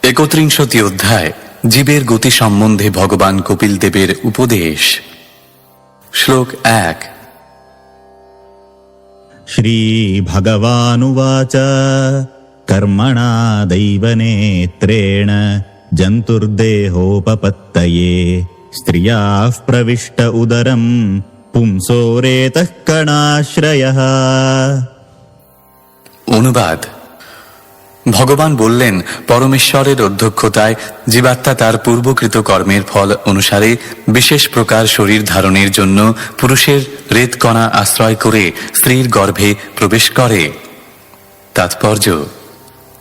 একত্রিংশতি অধ্যায় জীবের গতি সম্বন্ধে ভগবান কপিল দেবের উপদেশ। শ্লোক 1। শ্রী ভগবানুবাচ কর্মণা দৈবনেত্রেণ জন্তুর্দেহোপপত্তয়ে স্ত্রিয়াঃ প্রবিষ্ট উদরম পুংসোরেতঃ কণাশ্রয়ঃ। অনুবাদ। ভগবান বললেন, পরমেশ্বরের অধ্যক্ষতায় জীবাত্মা তার পূর্বকৃত কর্মের ফল অনুসারে বিশেষ প্রকার শরীর ধারণের জন্য পুরুষের রেতকণা আশ্রয় করে স্ত্রীর গর্ভে প্রবেশ করে। তাৎপর্য: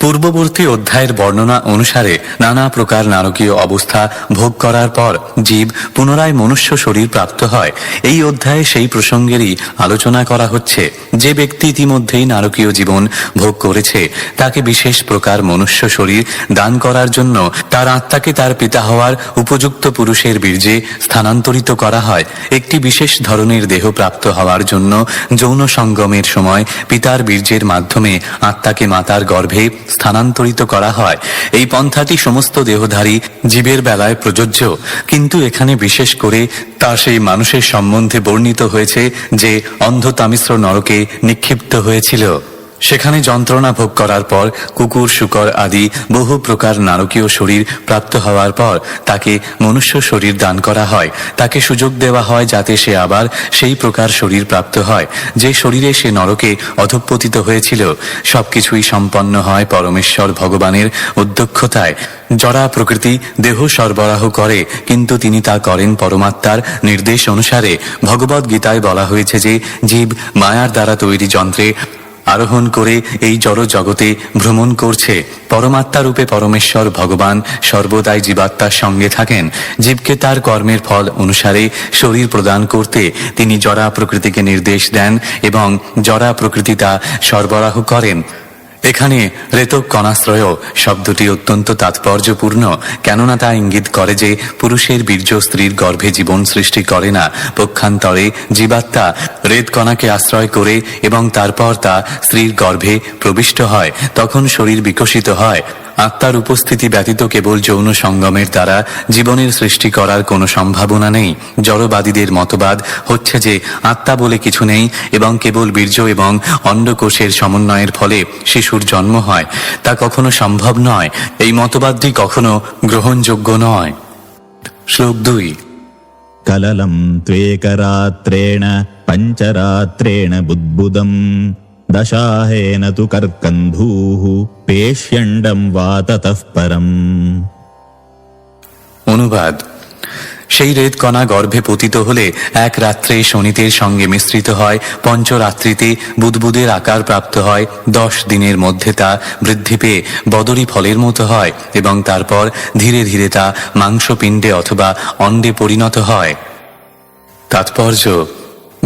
পূর্ববর্তী অধ্যায়ের বর্ণনা অনুসারে নানা প্রকার নারকীয় অবস্থা ভোগ করার পর জীব পুনরায় মনুষ্য শরীর প্রাপ্ত হয়। এই অধ্যায়ে সেই প্রসঙ্গেরই আলোচনা করা হচ্ছে। যে ব্যক্তি ইতিমধ্যেই নারকীয় জীবন ভোগ করেছে তাকে বিশেষ প্রকার মনুষ্য শরীর দান করার জন্য তার আত্মাকে তার পিতা হওয়ার উপযুক্ত পুরুষের বীর্যে স্থানান্তরিত করা হয়। একটি বিশেষ ধরনের দেহ প্রাপ্ত হওয়ার জন্য যৌন সঙ্গমের সময় পিতার বীর্যের মাধ্যমে আত্মাকে মাতার গর্ভে স্থানান্তরিত করা হয়। এই পন্থাটি সমস্ত দেহধারী জীবের বেলায় প্রযোজ্য, কিন্তু এখানে বিশেষ করে তা সেই মানুষের সম্বন্ধে বর্ণিত হয়েছে যে অন্ধতামিশ্র নরকে নিক্ষিপ্ত হয়েছিল। সেখানে যন্ত্রণা ভোগ করার পর কুকুর, শূকর আদি বহু প্রকার নারকীয় শরীর প্রাপ্ত হওয়ার পর তাকে মনুষ্য শরীর দান করা হয়। তাকে সুযোগ দেওয়া হয় যাতে সে আবার সেই প্রকার শরীর প্রাপ্ত হয় যে শরীরে সে নরকে অধঃপতিত হয়েছিল। সবকিছুই সম্পন্ন হয় পরমেশ্বর ভগবানের অধ্যক্ষতায়। জরা প্রকৃতি দেহ সরবরাহ করে, কিন্তু তিনি তা করেন পরমাত্মার নির্দেশ অনুসারে। ভগবদ গীতায় বলা হয়েছে যে জীব মায়ার দ্বারা তৈরি যন্ত্রে আরোহণ করে এই জড় জগতে ভ্রমণ করছে। পরমাত্মা রূপে পরমেশ্বর ভগবান সর্বদাই জীবাত্মার সঙ্গে থাকেন। জীবকে তার কর্মের ফল অনুসারে শরীর প্রদান করতে তিনি জরা প্রকৃতিকে নির্দেশ দেন এবং জরা প্রকৃতি তা সরবরাহ করেন। এখানে রেতক কণাশ্রয় শব্দটি অত্যন্ত তাৎপর্যপূর্ণ, কেননা তা ইঙ্গিত করে যে পুরুষের বীর্য স্ত্রীর গর্ভে জীবন সৃষ্টি করে না। পক্ষান্তরে জীবাত্মা রেতকণাকে আশ্রয় করে এবং তারপর তা স্ত্রীর গর্ভে প্রবিষ্ট হয়। তখন শরীর বিকশিত হয়। আত্মার উপস্থিতি ব্যতীত কেবল যৌন সঙ্গমের দ্বারা জীবনের সৃষ্টি করার কোনো সম্ভাবনা নেই। জড়বাদীদের মতবাদ হচ্ছে যে আত্মা বলে কিছু নেই এবং কেবল বীর্য এবং অন্ডকোষের সমন্বয়ের ফলে শিশুর জন্ম হয়। তা কখনো সম্ভব নয়। এই মতবাদটি কখনো গ্রহণযোগ্য নয়। শ্লোক 2। কললম ত্বেকরাত্রেণ পঞ্চরাত্রেণ বুদ্বুদম দশাহেন তু কর্কন্ধূঃ পেষ্যণ্ডম বা ততঃ পরম। অনুবাদ। সেই রেতকণা গর্ভে পতিত হলে এক রাত্রে শনিতের সঙ্গে মিশ্রিত হয়, পঞ্চরাত্রিতে বুদ্বুদের আকার প্রাপ্ত হয়, 10 দিনের মধ্যে তা বৃদ্ধি পেয়ে বদরী ফলের মতো হয় এবং তারপর ধীরে ধীরে তা মাংসপিণ্ডে অথবা অণ্ডে পরিণত হয়। তাৎপর্য: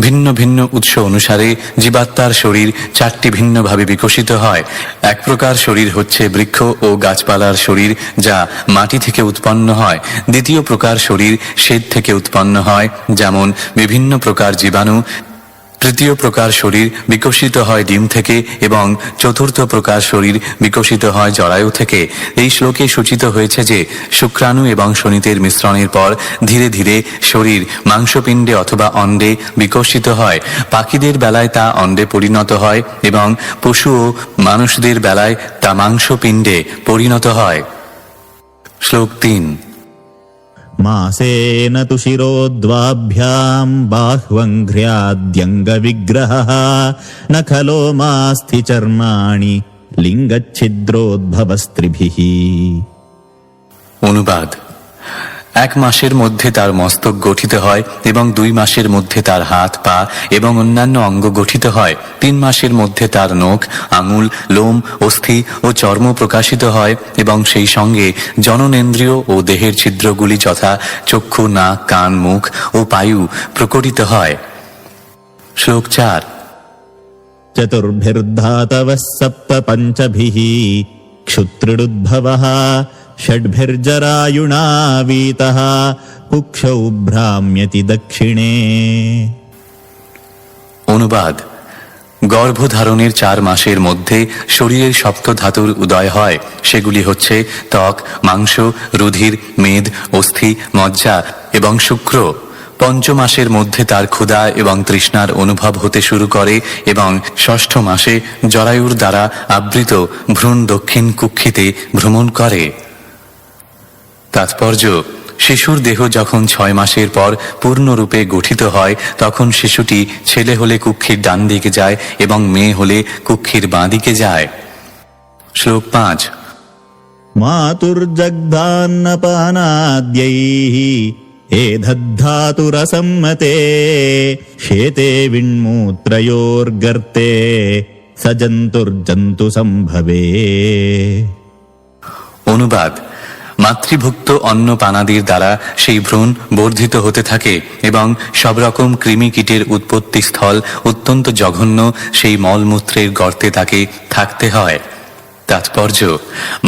ভিন্ন ভিন্ন উৎস অনুসারে জীবাত্মার শরীর 4টি ভিন্নভাবে বিকশিত হয়। এক প্রকার শরীর হচ্ছে বৃক্ষ ও গাছপালার শরীর, যা মাটি থেকে উৎপন্ন হয়। দ্বিতীয় প্রকার শরীর শ্বেত থেকে উৎপন্ন হয়, যেমন বিভিন্ন প্রকার জীবাণু। তৃতীয় প্রকার শরীর বিকশিত হয় ডিম থেকে এবং চতুর্থ প্রকার শরীর বিকশিত হয় জরায়ু থেকে। এই শ্লোকে সূচিত হয়েছে যে শুক্রাণু এবং শনিতের মিশ্রণের পর ধীরে ধীরে শরীর মাংসপিণ্ডে অথবা অণ্ডে বিকশিত হয়। পাখিদের বেলায় তা অণ্ডে পরিণত হয় এবং পশু ও মানুষদের বেলায় তা মাংসপিণ্ডে পরিণত হয়। শ্লোক 3। মাসেন তু শিরোদ্বাভ্যাম বাহ্বঙ্ঘ্র্যাদ্যঙ্গবিগ্রহঃ ন খলো মাস্থি চর্মাণি লিঙ্গচ্ছিদ্রোদ্ভবস্ত্রীভিঃ। অনুবাদ। 1 মাসের মধ্যে তার মস্তক গঠিত হয় এবং 2 মাসের মধ্যে তার হাত, পা এবং অন্যান্য অঙ্গ গঠিত হয়। 3 মাসের মধ্যে তার নখ, আঙুল, লোম, অস্থি ও চর্ম প্রকাশিত হয় এবং সেই সঙ্গে জননেন্দ্রিয় ও দেহের ছিদ্রগুলি যথা চক্ষু, নাক, কান, মুখ ও পায়ু প্রকটিত হয়। শ্লোক 4। চতুর্ভির্ধাতবঃ সপ্ত পঞ্চভিঃ ক্ষুত্রিডুদ্ভবঃ ষড্ভির্জরায়ুণাবীতঃ কুক্ষৌ ভ্রাম্যতি দক্ষিণে। অনুবাদ। গর্ভধারণের 4 মাসের মধ্যে শরীরের সপ্ত ধাতুর উদয় হয়। সেগুলি হচ্ছে ত্বক, মাংস, রুধির, মেদ, অস্থি, মজ্জা এবং শুক্র। 5 মাসের মধ্যে তার ক্ষুধা এবং তৃষ্ণার অনুভব হতে শুরু করে এবং 6ষ্ঠ মাসে জরায়ুর দ্বারা আবৃত ভ্রূণ দক্ষিণ কুক্ষিতে ভ্রমণ করে। তাৎপর্য: শিশুর দেহ যখন 6 মাসের পর পূর্ণরূপে গঠিত হয় তখন শিশুটি ছেলে হলে কুক্ষির ডান দিকে যায় এবং মেয়ে হলে কুক্ষির বাঁ দিকে যায়। শ্লোক 5। मातुर्जग्धान्नपानाद्यैः एधद्धातुरसम्मते शेते विण्मूत्रयोर्गर्ते स जन्तुर्जन्तु सम्भवे। অনুবাদ: মাতৃভুক্ত অন্ন পানাদির দ্বারা সেই ভ্রূণ বর্ধিত হতে থাকে এবং সব রকম কৃমি কীটের উৎপত্তি স্থল অত্যন্ত জঘন্য সেই মলমূত্রের গর্তে তাকে থাকতে হয়। তাৎপর্য: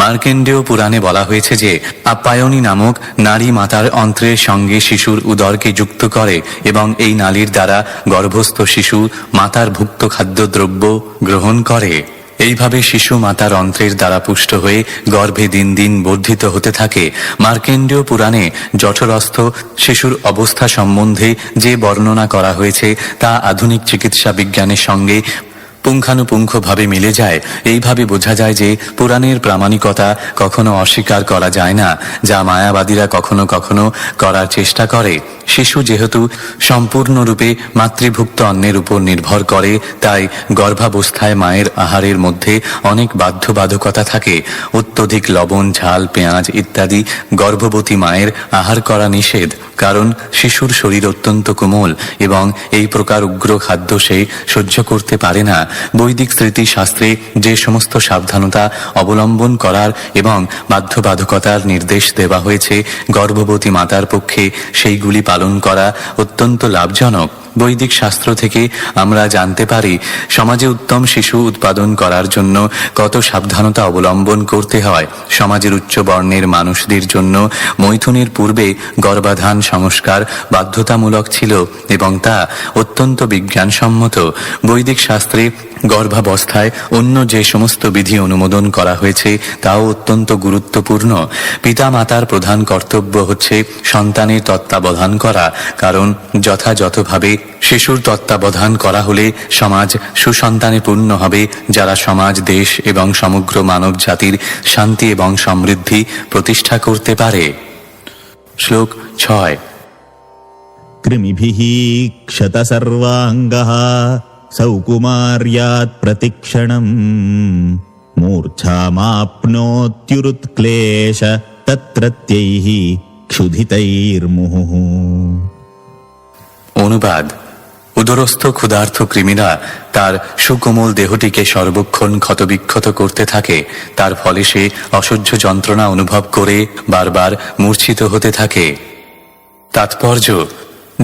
মার্কেন্ডেয় পুরাণে বলা হয়েছে যে আপ্যায়নী নামক নারী মাতার অন্ত্রের সঙ্গে শিশুর উদরকে যুক্ত করে এবং এই নালীর দ্বারা গর্ভস্থ শিশু মাতার ভুক্ত খাদ্যদ্রব্য গ্রহণ করে। এইভাবে শিশু মাতার অন্ত্রের দ্বারা পুষ্ট হয়ে গর্ভে দিন দিন বর্ধিত হতে থাকে। মার্কেন্ডেয় পুরাণে জঠরস্থ শিশুর অবস্থা সম্বন্ধে যে বর্ণনা করা হয়েছে তা আধুনিক চিকিৎসা বিজ্ঞানের সঙ্গে পুঙ্খানুপুঙ্খভাবে মিলে যায়। এইভাবে বোঝা যায় যে পুরাণের প্রামাণিকতা কখনো অস্বীকার করা যায় না, যা মায়াবাদীরা কখনো কখনো করার চেষ্টা করে। শিশু যেহেতু সম্পূর্ণরূপে মাতৃভুক্ত অন্নের উপর নির্ভর করে, তাই গর্ভাবস্থায় মায়ের আহারের মধ্যে অনেক বাধ্যবাধকতা থাকে। অত্যধিক লবণ, ঝাল, পেঁয়াজ ইত্যাদি গর্ভবতী মায়ের আহার করা নিষেধ, কারণ শিশুর শরীর অত্যন্ত কোমল এবং এই প্রকার উগ্র খাদ্য সে সহ্য করতে পারে না। বৈদিক স্মৃতিশাস্ত্রে যে সমস্ত সাবধানতা অবলম্বন করার এবং বাধ্যবাধকতার নির্দেশ দেওয়া হয়েছে, গর্ভবতী মাতার পক্ষে সেইগুলি পালন করা অত্যন্ত লাভজনক। বৈদিক শাস্ত্র থেকে আমরা জানতে পারি সমাজে উত্তম শিশু উৎপাদন করার জন্য কত সাবধানতা অবলম্বন করতে হয়। সমাজের উচ্চ বর্ণের মানুষদের জন্য মৈথুনের পূর্বে গর্ভাধান সংস্কার বাধ্যতামূলক ছিল এবং তা অত্যন্ত বিজ্ঞানসম্মত। বৈদিক শাস্ত্রে গর্ভাবস্থায় অন্য যে সমস্ত বিধি অনুমোদন করা হয়েছে তাও অত্যন্ত গুরুত্বপূর্ণ। পিতা মাতার প্রধান কর্তব্য হচ্ছে সন্তানের তত্ত্বাবধান করা, কারণ যথাযথভাবে শিশুর তত্ত্বাবধান করা হলে সমাজ সুসন্তানে পূর্ণ হবে, যারা সমাজ, দেশ এবং সমগ্র মানব জাতির শান্তি এবং সমৃদ্ধি প্রতিষ্ঠা করতে পারে। শ্লোক 6। कृमिभिः क्षत सर्वाङ्गः सौकुमार्यात् प्रतिक्षणम् मूर्छामाप्नोत्युरुत्क्लेश तत्रत्यैः क्षुधितैर्मुहुः। অনুবাদ: উদরস্থ ক্ষুধার্ত কৃমিরা তার সুকোমল দেহটিকে সর্বক্ষণ ক্ষতবিক্ষত করতে থাকে। তার ফলে সে অসহ্য যন্ত্রণা অনুভব করে বারবার মূর্ছিত হতে থাকে। তাৎপর্য: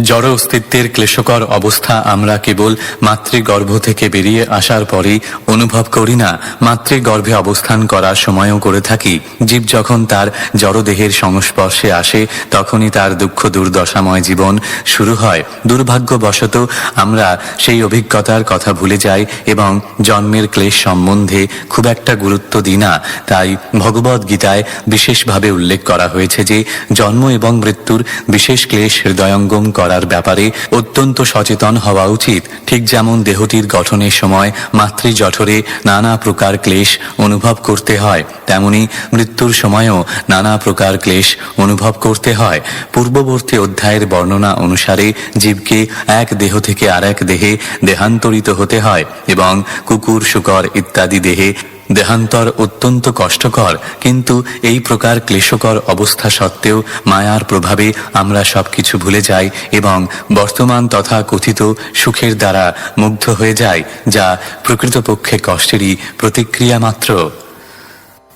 জড় অস্তিত্বের ক্লেশকর অবস্থা আমরা কেবল মাতৃগর্ভ থেকে বেরিয়ে আসার পরেই অনুভব করি না, মাতৃগর্ভে অবস্থান করার সময়ও করে থাকি। জীব যখন তার জড়দেহের সংস্পর্শে আসে তখনই তার দুঃখ দুর্দশাময় জীবন শুরু হয়। দুর্ভাগ্যবশত আমরা সেই অভিজ্ঞতার কথা ভুলে যাই এবং জন্মের ক্লেশ সম্বন্ধে খুব একটা গুরুত্ব দিই না। তাই ভগবদ গীতায় বিশেষভাবে উল্লেখ করা হয়েছে যে জন্ম এবং মৃত্যুর বিশেষ ক্লেশ হৃদয়ঙ্গম করার ব্যাপারে অত্যন্ত সচেতন হওয়া উচিত। ঠিক যেমন দেহটির গঠনের সময় মাতৃজঠরে নানা প্রকার ক্লেশ অনুভব করতে হয়, তেমনি মৃত্যুর সময়ও নানা প্রকার ক্লেশ অনুভব করতে হয়। পূর্ববর্তী অধ্যায়ের বর্ণনা অনুসারে জীবকে এক দেহ থেকে আর এক দেহে দেহান্তরিত হতে হয় এবং কুকুর, শূকর ইত্যাদি দেহে দেহান্তর অত্যন্ত কষ্টকর। কিন্তু এই প্রকার ক্লেশকর অবস্থা সত্ত্বেও মায়ার প্রভাবে আমরা সবকিছু ভুলে যাই এবং বর্তমান তথা কথিত সুখের দ্বারা মুগ্ধ হয়ে যাই, যা প্রকৃতপক্ষে কষ্টেরই প্রতিক্রিয়া মাত্র।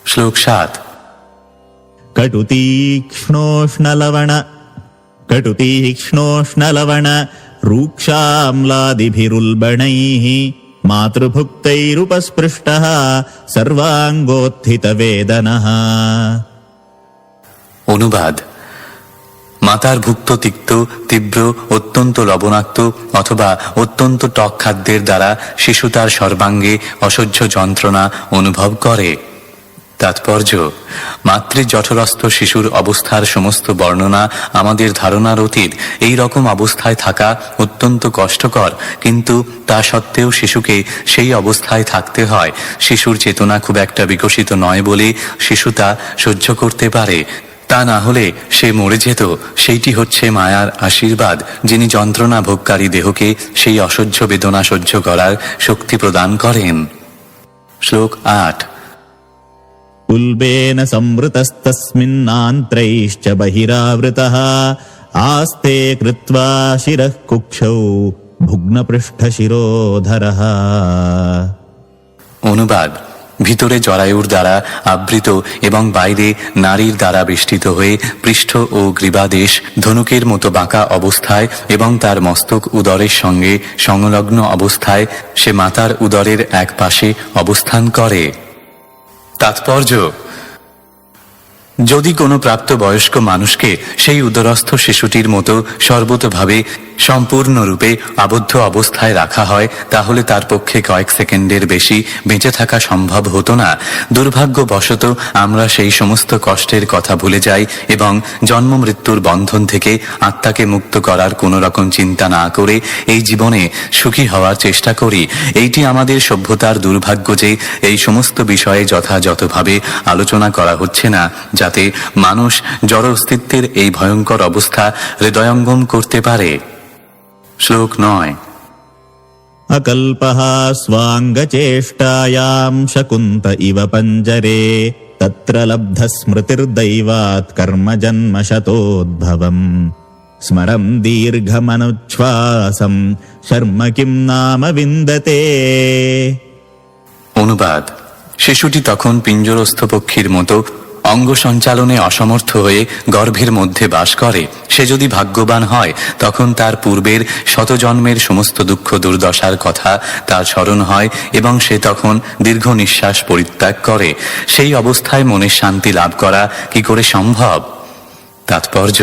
শ্লোক 7। कटुतीक्ष्णोष्णलवण रूक्षाम्लादिभिरुल्बणैः मातृभुक्तैरुपस्पृष्टः सर्वाङ्गोत्थितवेदनः। অনুবাদ: মাতার ভুক্ত তিক্ত তীব্র অত্যন্ত লবণাক্ত অথবা অত্যন্ত টক খাদ্যের দ্বারা শিশু তার সর্বাঙ্গে অসহ্য যন্ত্রণা অনুভব করে। তাৎপর্য: মাতৃ জঠরস্থ শিশুর অবস্থার সমস্ত বর্ণনা আমাদের ধারণার অতীত। এই রকম অবস্থায় থাকা অত্যন্ত কষ্টকর, কিন্তু তা সত্ত্বেও শিশুকে সেই অবস্থায় থাকতে হয়। শিশুর চেতনা খুব একটা বিকশিত নয় বলে শিশু তা সহ্য করতে পারে, তা না হলে সে মরে যেত। সেইটি হচ্ছে মায়ার আশীর্বাদ, যিনি যন্ত্রণা ভোগকারী দেহকে সেই অসহ্য বেদনা সহ্য করার শক্তি প্রদান করেন। শ্লোক 8। उल्बेन संवृतस्तस्मिन्नान्त्रैश्च बहिरावृतः आस्ते कृत्वा शिरः कुक्षौ भुग्नपृष्ठशिरोधरः। অনুবাদ: ভিতরে জরায়ুর দ্বারা আবৃত এবং বাইরে নারীর দ্বারা বেষ্টিত হয়ে পৃষ্ঠ ও গ্রীবাদেশ ধনুকের মতো বাঁকা অবস্থায় এবং তার মস্তক উদরের সঙ্গে সংলগ্ন অবস্থায় সে মাতার উদরের এক পাশে অবস্থান করে। তাৎপর্য: যদি কোনো প্রাপ্তবয়স্ক মানুষকে সেই উদরস্থ শিশুটির মতো সর্বতোভাবে সম্পূর্ণরূপে আবদ্ধ অবস্থায় রাখা হয়, তাহলে তার পক্ষে কয়েক সেকেন্ডের বেশি বেঁচে থাকা সম্ভব হতো না। দুর্ভাগ্যবশত আমরা সেই সমস্ত কষ্টের কথা ভুলে যাই এবং জন্ম মৃত্যুর বন্ধন থেকে আত্মাকে মুক্ত করার কোনো রকম চিন্তা না করে এই জীবনে সুখী হওয়ার চেষ্টা করি। এইটি আমাদের সভ্যতার দুর্ভাগ্য যে এই সমস্ত বিষয়ে যথাযথভাবে আলোচনা করা হচ্ছে না, যাতে মানুষ জড় অস্তিত্বের এই ভয়ঙ্কর অবস্থা হৃদয়ঙ্গম করতে পারে। শ্লোক 9। अकल्पः स्वाङ्गचेष्टायां शकुन्त इव पञ्जरे तत्र लब्धस्मृतिर्दैवात् कर्मजन्मशतोद्भवम् स्मरं दीर्घमनुच्छ्वासं शर्म किं नाम विन्दते। অনুবাদ: শিশুটি তখন পিঞ্জরস্থ পক্ষীর মতো অঙ্গ সঞ্চালনে অসমর্থ হয়ে গর্ভের মধ্যে বাস করে। সে যদি ভাগ্যবান হয়, তখন তার পূর্বের শতজন্মের সমস্ত দুঃখ দুর্দশার কথা তার স্মরণ হয় এবং সে তখন দীর্ঘ নিঃশ্বাস পরিত্যাগ করে। সেই অবস্থায় মনের শান্তি লাভ করা কি করে সম্ভব? তাৎপর্য: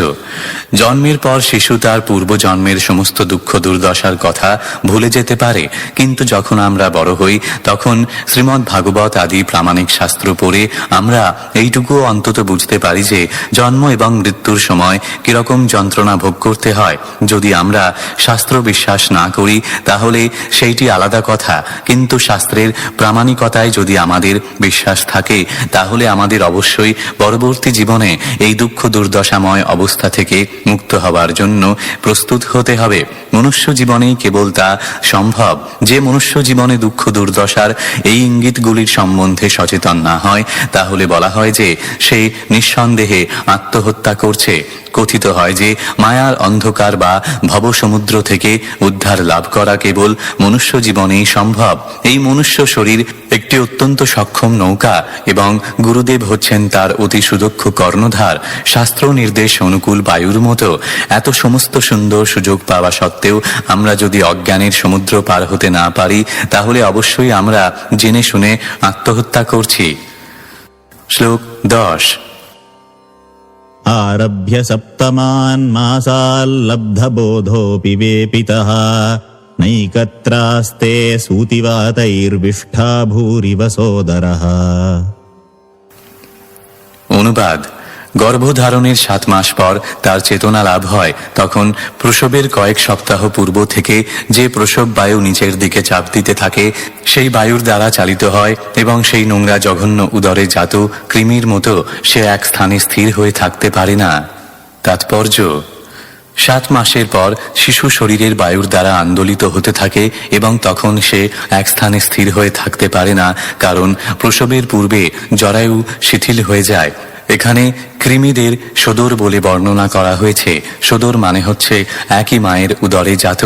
জন্মের পর শিশু তার পূর্বজন্মের সমস্ত দুঃখ দুর্দশার কথা ভুলে যেতে পারে, কিন্তু যখন আমরা বড় হই তখন শ্রীমদ্ ভাগবত আদি প্রামাণিক শাস্ত্র পড়ে আমরা এইটুকুও অন্তত বুঝতে পারি যে জন্ম এবং মৃত্যুর সময় কিরকম যন্ত্রণা ভোগ করতে হয়। যদি আমরা শাস্ত্র বিশ্বাস না করি তাহলে সেইটি আলাদা কথা, কিন্তু শাস্ত্রের প্রামাণিকতায় যদি আমাদের বিশ্বাস থাকে তাহলে আমাদের অবশ্যই পরবর্তী জীবনে এই দুঃখ দুর্দশাময় অবস্থা থেকে মুক্ত হবার জন্য প্রস্তুত হতে হবে। মনুষ্য জীবনেই কেবল তা সম্ভব। যে মনুষ্য জীবনে দুঃখ দুর্দশার এই ইঙ্গিতগুলির সম্বন্ধে সচেতন না হয়, তাহলে বলা হয় যে সে নিঃসন্দেহে আত্মহত্যা করছে। কথিত হয় যে মায়ার অন্ধকার বা ভবসমুদ্র থেকে উদ্ধার লাভ করা কেবল মনুষ্য জীবনেই সম্ভব। এই মনুষ্য শরীর একটি অত্যন্ত সক্ষম নৌকা এবং গুরুদেব হচ্ছেন তার অতি সুদক্ষ কর্ণধার। শাস্ত্র নির্দেশ অনুকূল বায়ুর মতো। এত সমস্ত সুন্দর সুযোগ পাওয়া সত্ত্বেও আমরা যদি অজ্ঞানের সমুদ্র পার হতে না পারি, তাহলে অবশ্যই আমরা জেনে শুনে আত্মহত্যা করছি। শ্লোক 10। आरभ्य सप्तमान् मासाल्लब्धबोधोऽपि वेपितः नैकत्रास्ते सूतिवातैर्विष्ठा भूरिव सोदरः। অনুবাদ: গর্ভধারণের 7 মাস পর তার চেতনা লাভ হয়। তখন প্রসবের কয়েক সপ্তাহ পূর্ব থেকে যে প্রসব বায়ু নিচের দিকে চাপ দিতে থাকে সেই বায়ুর দ্বারা চালিত হয় এবং সেই নোংরা জঘন্য উদরে জাত কৃমির মতো সে এক স্থানে স্থির হয়ে থাকতে পারে না। তাৎপর্য: 7 মাসের পর শিশু শরীরের বায়ুর দ্বারা আন্দোলিত হতে থাকে এবং তখন সে এক স্থানে স্থির হয়ে থাকতে পারে না, কারণ প্রসবের পূর্বে জরায়ু শিথিল হয়ে যায়। এখানে কৃমিদের সদর বলে বর্ণনা করা হয়েছে। সদর মানে হচ্ছে একই মায়ের উদরে জাত।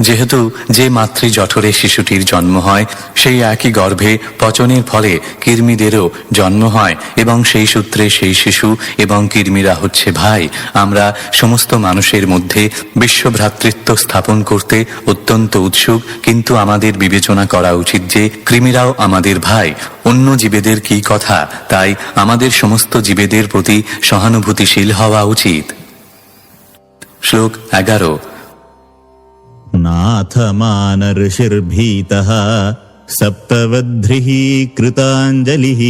যেহেতু যে মাতৃ জঠরে শিশুটির জন্ম হয় সেই একই গর্ভে পচনের ফলে কৃমিদেরও জন্ম হয় এবং সেই সূত্রে সেই শিশু এবং কৃমিরা হচ্ছে ভাই। আমরা সমস্ত মানুষের মধ্যে বিশ্বভ্রাতৃত্ব স্থাপন করতে অত্যন্ত উৎসুক, কিন্তু আমাদের বিবেচনা করা উচিত যে কৃমিরাও আমাদের ভাই। অন্য জীবেদের কি কথা, তাই আমাদের সমস্ত জীবেদের প্রতি সহানুভূতিশীল হওয়া উচিত। শ্লোক 11। नाथमानऋषिर्भीतः सप्तवध्रिः कृताञ्जलिः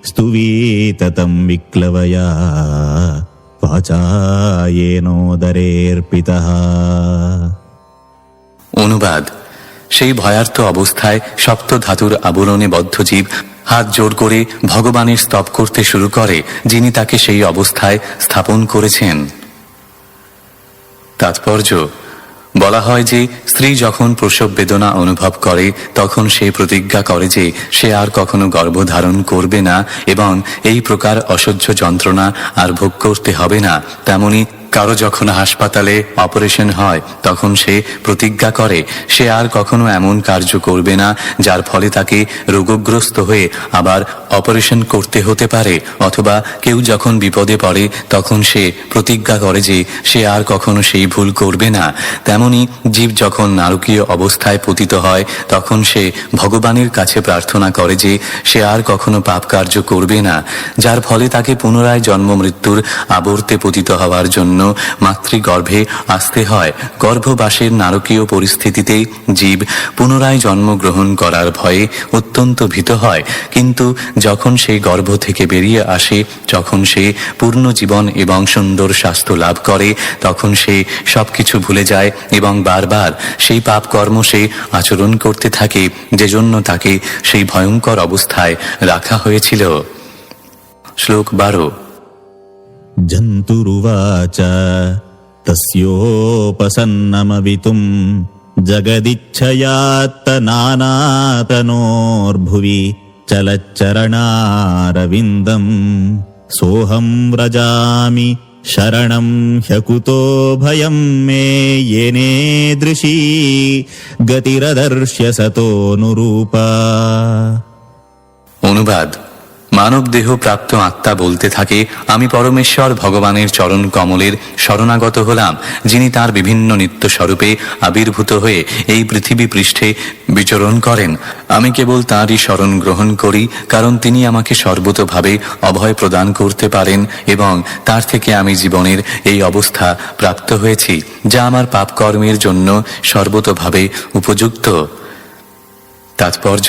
स्तुवीततं विक्लवया वाचा येनोदरेऽर्पितः। অনুবাদ: সেই ভয়ার্থ অবস্থায় সপ্ত ধাতুর আবরণে বদ্ধ জীব হাত জোড় করে ভগবানের স্তব করতে শুরু করে, যিনি তাকে সেই অবস্থায় স্থাপন করেছেন। তাৎপর্য: বলা হয় যে স্ত্রী যখন প্রসব বেদনা অনুভব করে তখন সে প্রতিজ্ঞা করে যে সে আর কখনো গর্ভধারণ করবে না এবং এই প্রকার অসহ্য যন্ত্রণা আর ভোগ করতে হবে না। তেমনি কারো যখন হাসপাতালে অপারেশন হয় তখন সে প্রতিজ্ঞা করে সে আর কখনো এমন কার্য করবে না যার ফলে তাকে রোগগ্রস্ত হয়ে আবার অপারেশন করতে হতে পারে, অথবা কেউ যখন বিপদে পড়ে তখন সে প্রতিজ্ঞা করে যে সে আর কখনো সেই ভুল করবে না। তেমনি জীব যখন নারকীয় অবস্থায় পতিত হয় তখন সে ভগবানের কাছে প্রার্থনা করে যে সে আর কখনো পাপ কার্য করবে না, যার ফলে তাকে পুনরায় জন্ম মৃত্যুর আবর্তে পতিত হওয়ার জন্য মাতৃগর্ভে আসতে হয়। গর্ভবাসের নারকীয় পরিস্থিতিতে জীব পুনরায় জন্মগ্রহণ করার ভয়ে অত্যন্ত ভীত হয়, কিন্তু যখন সে গর্ভ থেকে বেরিয়ে আসে, যখন সে পূর্ণ জীবন এবং সুন্দর স্বাস্থ্য লাভ করে, তখন সে সবকিছু ভুলে যায় এবং বারবার সেই পাপ কর্ম সে আচরণ করতে থাকে, যে জন্য তাকে সেই ভয়ঙ্কর অবস্থায় রাখা হয়েছিল। শ্লোক 12। जन्तुरुवाच तस्योपसन्नमवितुम् जगदिच्छयात्तनानातनोर्भुवि चलच्चरणारविन्दम् सोऽहं व्रजामि शरणं ह्यकुतो भयं मे येनेदृशी गतिरदर्श्य सतोऽनुरूपा। অনুবাদ: মানব দেহ প্রাপ্ত আত্মা বলতে থাকে, আমি পরমেশ্বর ভগবানের চরণ কমলের শরণাগত হলাম, যিনি তার বিভিন্ন নিত্য স্বরূপে আবির্ভূত হয়ে এই পৃথিবী পৃষ্ঠে বিচরণ করেন। আমি কেবল তাঁরই শরণ গ্রহণ করি, কারণ তিনি আমাকে সর্বতোভাবে অভয় প্রদান করতে পারেন এবং তার থেকে আমি জীবনের এই অবস্থা প্রাপ্ত হয়েছি, যা আমার পাপকর্মের জন্য সর্বতোভাবে উপযুক্ত। তাৎপর্য: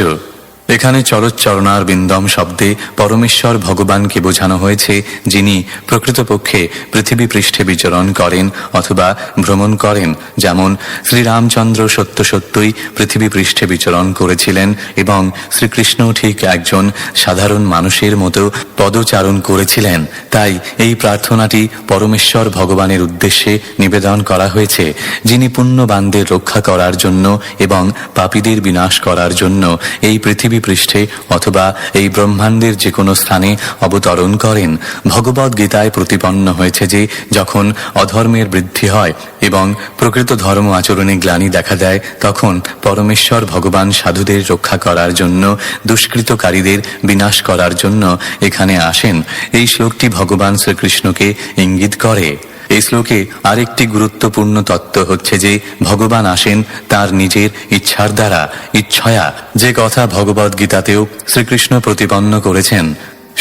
এখানে চরচ্চরণার বিন্দম শব্দে পরমেশ্বর ভগবানকে বোঝানো হয়েছে, যিনি প্রকৃতপক্ষে পৃথিবী পৃষ্ঠে বিচরণ করেন অথবা ভ্রমণ করেন। যেমন শ্রীরামচন্দ্র সত্য সত্যই পৃথিবী পৃষ্ঠে বিচরণ করেছিলেন এবং শ্রীকৃষ্ণ ঠিক একজন সাধারণ মানুষের মতো পদচারণ করেছিলেন। তাই এই প্রার্থনাটি পরমেশ্বর ভগবানের উদ্দেশ্যে নিবেদন করা হয়েছে, যিনি পুণ্যবানদের রক্ষা করার জন্য এবং পাপীদের বিনাশ করার জন্য এই পৃথিবী পৃষ্ঠে অথবা এই ব্রহ্মাণ্ডের যে কোনো স্থানে অবতরণ করেন। ভগবদ গীতায় প্রতিপন্ন হয়েছে যে যখন অধর্মের বৃদ্ধি হয় এবং প্রকৃত ধর্ম আচরণে গ্লানি দেখা দেয়, তখন পরমেশ্বর ভগবান সাধুদের রক্ষা করার জন্য, দুষ্কৃতকারীদের বিনাশ করার জন্য এখানে আসেন। এই শ্লোকটি ভগবান শ্রীকৃষ্ণকে ইঙ্গিত করে। এই শ্লোকে আরেকটি গুরুত্বপূর্ণ তত্ত্ব হচ্ছে যে ভগবান আসেন তার নিজের ইচ্ছার দ্বারা, ইচ্ছয়া, যে কথা ভগবদ গীতাতেও শ্রীকৃষ্ণ প্রতিপন্ন করেছেন।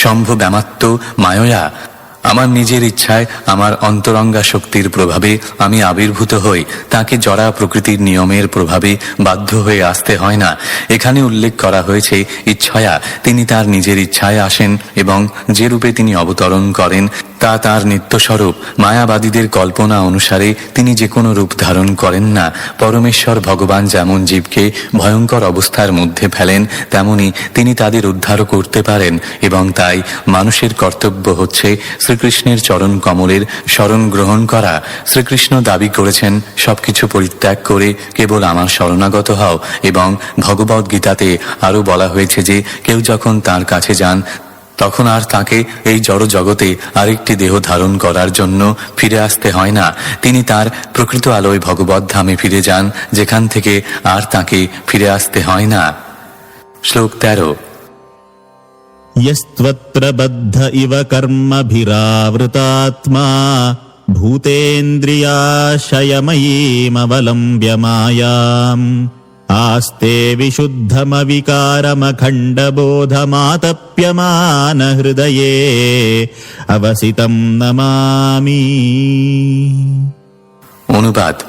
শম্ভু ব্যামাত্ম মায়য়া, আমার নিজের ইচ্ছায় আমার অন্তরঙ্গা শক্তির প্রভাবে আমি আবির্ভূত হই, তাকে জড়া প্রকৃতির নিয়মের প্রভাবে বাধ্য হয়ে আসতে হয় না। এখানে উল্লেখ করা হয়েছে ইচ্ছয়া, তিনি তার নিজের ইচ্ছায় আসেন এবং যে রূপে তিনি অবতরণ করেন তা তার নিত্যস্বরূপ। মায়াবাদীদের কল্পনা অনুসারে তিনি যে কোনো রূপ ধারণ করেন না। পরমেশ্বর ভগবান যেমন জীবকে ভয়ঙ্কর অবস্থার মধ্যে ফেলেন, তেমনি তিনি তাদের উদ্ধার করতে পারেন এবং তাই মানুষের কর্তব্য হচ্ছে শ্রীকৃষ্ণের চরণ কমলের শরণ গ্রহণ করা। শ্রীকৃষ্ণ দাবি করেছেন, সবকিছু পরিত্যাগ করে কেবল আমার শরণাগত হও, এবং ভগবদ গীতাতে আরও বলা হয়েছে যে কেউ যখন তার কাছে যান তখন আর তাকে এই জড় জগতে আরেকটি দেহ ধারণ করার জন্য ফিরে আসতে হয় না। তিনি তার প্রকৃত আলোয় ভগবদ ধামে ফিরে যান, যেখান থেকে আর তাকে ফিরে আসতে হয় না। শ্লোক 13। यस्त्वत्र बद्ध इव कर्मभिरावृतात्मा भूतेन्द्रियाशयमयीमवलम्ब्य मायाम् आस्ते विशुद्धमविकारमखण्डबोधमातप्यमान हृदये अवसितं नमामि। অনুবাদ: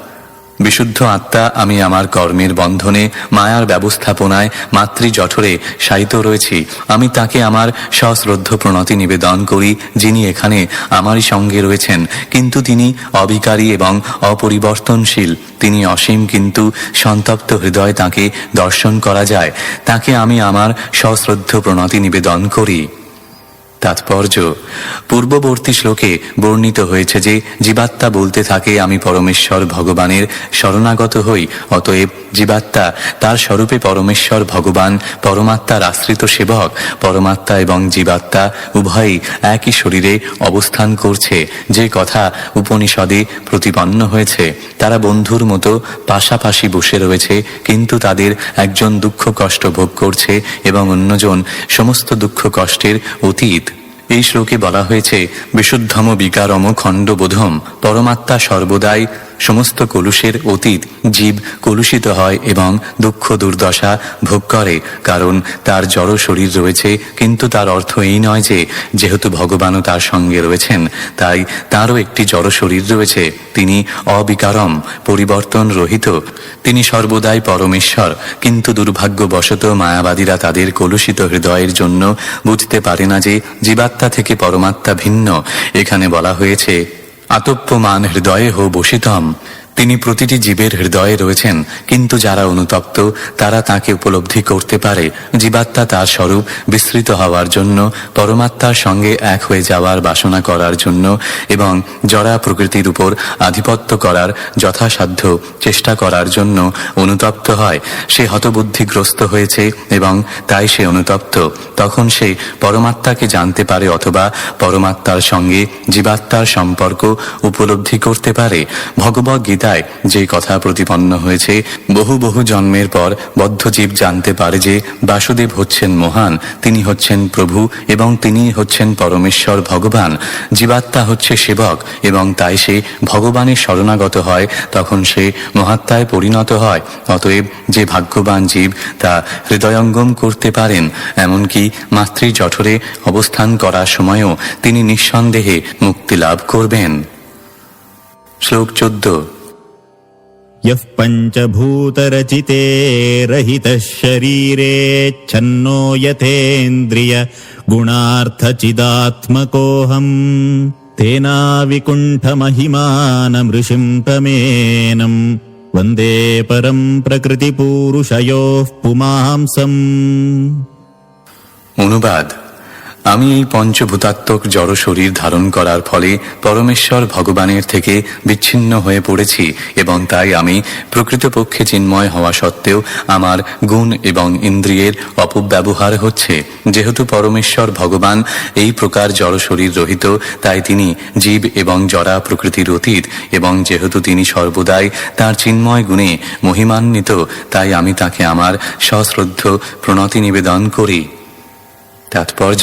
বিশুদ্ধ আত্মা আমি আমার কর্মের বন্ধনে মায়ার ব্যবস্থাপনায় মাতৃ জঠরে শায়িত রয়েছি। আমি তাকে আমার সশ্রদ্ধ প্রণতি নিবেদন করি, যিনি এখানে আমারই সঙ্গে রয়েছেন, কিন্তু তিনি অবিকারী এবং অপরিবর্তনশীল। তিনি অসীম, কিন্তু সন্তপ্ত হৃদয় তাকে দর্শন করা যায়। তাকে আমি আমার সশ্রদ্ধ প্রণতি নিবেদন করি। তাৎপর্য: পূর্ববর্তী শ্লোকে বর্ণিত হয়েছে যে জীবাত্মা বলতে থাকে, আমি পরমেশ্বর ভগবানের শরণাগত হই। অতএব জীবাত্মা তার স্বরূপে পরমেশ্বর ভগবান পরমাত্মার আশ্রিত সেবক। পরমাত্মা এবং জীবাত্মা উভয়ই একই শরীরে অবস্থান করছে, যে কথা উপনিষদে প্রতিপন্ন হয়েছে। তারা বন্ধুর মতো পাশাপাশি বসে রয়েছে, কিন্তু তাদের একজন দুঃখ কষ্ট ভোগ করছে এবং অন্যজন সমস্ত দুঃখ কষ্টের অতীত। এই শ্লোকে বলা হয়েছে, বিশুদ্ধম বিকারম খণ্ডবোধম। পরমাত্মা সর্বদাই সমস্ত কলুষের অতীত। জীব কলুষিত হয় এবং দুঃখ দুর্দশা ভোগ করে, কারণ তার জড় শরীর রয়েছে। কিন্তু তার অর্থ এই নয় যে যেহেতু ভগবানও তার সঙ্গে রয়েছেন, তাই তারও একটি জড় শরীর রয়েছে। তিনি অবিকারম, পরিবর্তন রহিত। তিনি সর্বদাই পরমেশ্বর। কিন্তু দুর্ভাগ্যবশত মায়াবাদীরা তাদের কলুষিত হৃদয়ের জন্য বুঝতে পারে না যে জীবাত্মা থেকে পরমাত্মা ভিন্ন। এখানে বলা হয়েছে, আতপ্যমান হৃদয়ে হো বসিতম। তিনি প্রতিটি জীবের হৃদয়ে রয়েছেন, কিন্তু যারা অনুতপ্ত তারা তাকে উপলব্ধি করতে পারে। জীবাত্মা তার স্বরূপ বিস্তৃত হওয়ার জন্য, পরমাত্মার সঙ্গে এক হয়ে যাওয়ার বাসনা করার জন্য এবং জড়া প্রকৃতির উপর আধিপত্য করার যথাসাধ্য চেষ্টা করার জন্য অনুতপ্ত হয়। সে হতবুদ্ধিগ্রস্ত হয়েছে এবং তাই সে অনুতপ্ত। তখন সে পরমাত্মাকে জানতে পারে অথবা পরমাত্মার সঙ্গে জীবাত্মার সম্পর্ক উপলব্ধি করতে পারে। ভগবদ গীতায় যে কথা প্রতিপন্ন হয়েছে, বহু বহু জন্মের পর বদ্ধজীব জানতে পারে যে বাসুদেব হচ্ছেন মহান, তিনি হচ্ছেন প্রভু এবং তিনি হচ্ছেন পরমেশ্বর ভগবান। জীবাত্মা হচ্ছে সেবক এবং তাই সে ভগবানের শরণাগত হয়। তখন সে মহাত্মায় পরিণত হয়। অতএব যে ভাগ্যবান জীব তা হৃদয়ঙ্গম করতে পারেন, এমনকি মাতৃ জঠরে অবস্থান করার সময়ও তিনি নিঃসন্দেহে মুক্তি লাভ করবেন। শ্লোক 14। यः पञ्चभूतरचिते रहितः शरीरे छन्नो यथेन्द्रिय गुणार्थचिदात्मकोऽहम् तेनाविकुण्ठमहिमानमृषिं तमेनम् वन्दे परं प्रकृतिपूरुषयोः पुमांसम्। অনুবাদ: আমি এই পঞ্চভূতাত্মক জড় শরীর ধারণ করার ফলে পরমেশ্বর ভগবানের থেকে বিচ্ছিন্ন হয়ে পড়েছি এবং তাই আমি প্রকৃতপক্ষে চিন্ময় হওয়া সত্ত্বেও আমার গুণ এবং ইন্দ্রিয়ের অপব্যবহার হচ্ছে। যেহেতু পরমেশ্বর ভগবান এই প্রকার জড় শরীর রহিত, তাই তিনি জীব এবং জড়া প্রকৃতির অতীত, এবং যেহেতু তিনি সর্বদাই তার চিন্ময় গুণে মহিমান্বিত, তাই আমি তাকে আমার সশ্রদ্ধ প্রণতি নিবেদন করি। তাৎপর্য: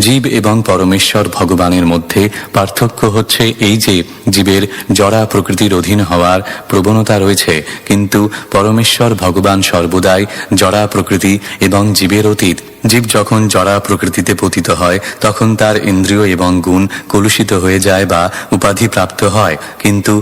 জীব এবং পরমেশ্বর ভগবানের মধ্যে পার্থক্য হচ্ছে এই যে জীবের জড়া প্রকৃতির অধীন হওয়ার প্রবণতা রয়েছে, কিন্তু পরমেশ্বর ভগবান সর্বদাই জড়া প্রকৃতি এবং জীবের অতীত। জীব যখন জড়া প্রকৃতিতে পতিত হয় তখন তার ইন্দ্রিয় এবং গুণ কলুষিত হয়ে যায় বা উপাধি প্রাপ্ত হয়, কিন্তু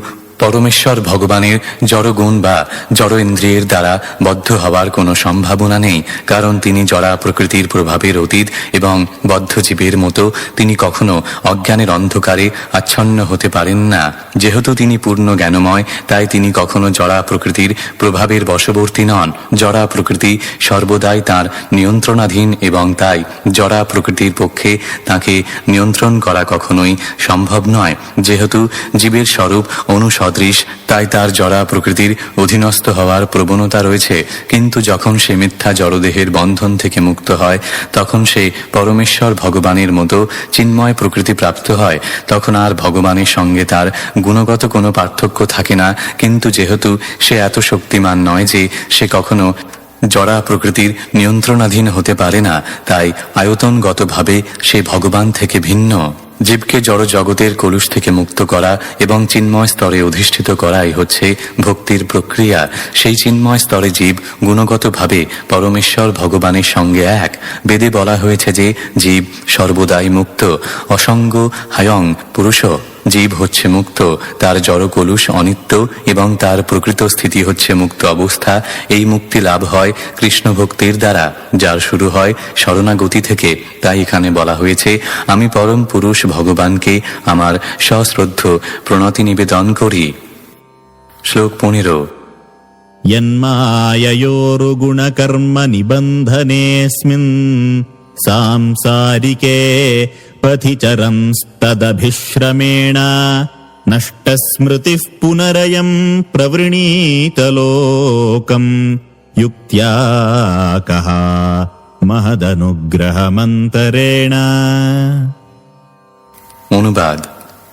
পরমেশ্বর ভগবানের জড়গুণ বা জড় ইন্দ্রিয়ের দ্বারা বদ্ধ হওয়ার কোনো সম্ভাবনা নেই, কারণ তিনি জড়া প্রকৃতির প্রভাবের অতীত এবং বদ্ধ জীবের মতো তিনি কখনো অজ্ঞানের অন্ধকারে আচ্ছন্ন হতে পারেন না। যেহেতু তিনি পূর্ণ জ্ঞানময়, তাই তিনি কখনো জড়া প্রকৃতির প্রভাবের বশবর্তী নন। জড়া প্রকৃতি সর্বদাই তাঁর নিয়ন্ত্রণাধীন এবং তাই জড়া প্রকৃতির পক্ষে তাকে নিয়ন্ত্রণ করা কখনোই সম্ভব নয়। যেহেতু জীবের স্বরূপ অনুসদৃশ, তাই তার জড়া প্রকৃতির অধীনস্থ হওয়ার প্রবণতা রয়েছে। কিন্তু যখন সে মিথ্যা জড়দেহের বন্ধন থেকে মুক্ত হয়, তখন সে পরমেশ্বর ভগবানের মতো চিন্ময় প্রকৃতি প্রাপ্ত হয়। তখন আর ভগবানের সঙ্গে তার গুণগত কোনো পার্থক্য থাকে না। কিন্তু যেহেতু সে এত শক্তিমান নয় যে সে কখনো জড়া প্রকৃতির নিয়ন্ত্রণাধীন হতে পারে না, তাই আয়তনগতভাবে সে ভগবান থেকে ভিন্ন। জীবকে জড় জগতের কলুষ থেকে মুক্ত করা এবং চিন্ময় স্তরে অধিষ্ঠিত করাই হচ্ছে ভক্তির প্রক্রিয়া। সেই চিন্ময় স্তরে জীব গুণগতভাবে পরমেশ্বর ভগবানের সঙ্গে এক। বেদে বলা হয়েছে যে জীব সর্বদাই মুক্ত, অসঙ্গ হায়ং পুরুষ। জীব হচ্ছে মুক্ত, তার জড় কলুষ অনিত্য এবং তার প্রকৃত স্থিতি হচ্ছে মুক্ত অবস্থা। এই মুক্তি লাভ হয় কৃষ্ণ ভক্তির দ্বারা, যার শুরু হয় শরণাগতি থেকে। তাই এখানে বলা হয়েছে, আমি পরম পুরুষ ভগবানকে আমার সশ্রদ্ধ প্রণতি নিবেদন করি। শ্লোক 15। यन्माययोरुगुणकर्म निबन्धनेऽस्मिन् सांसारिके पथि चरंस्तदभिश्रमेण नष्टस्मृतिः पुनरयम् प्रवृणीतलोकम् युक्त्या कः महदनुग्रहमन्तरेण। অনুবাদ: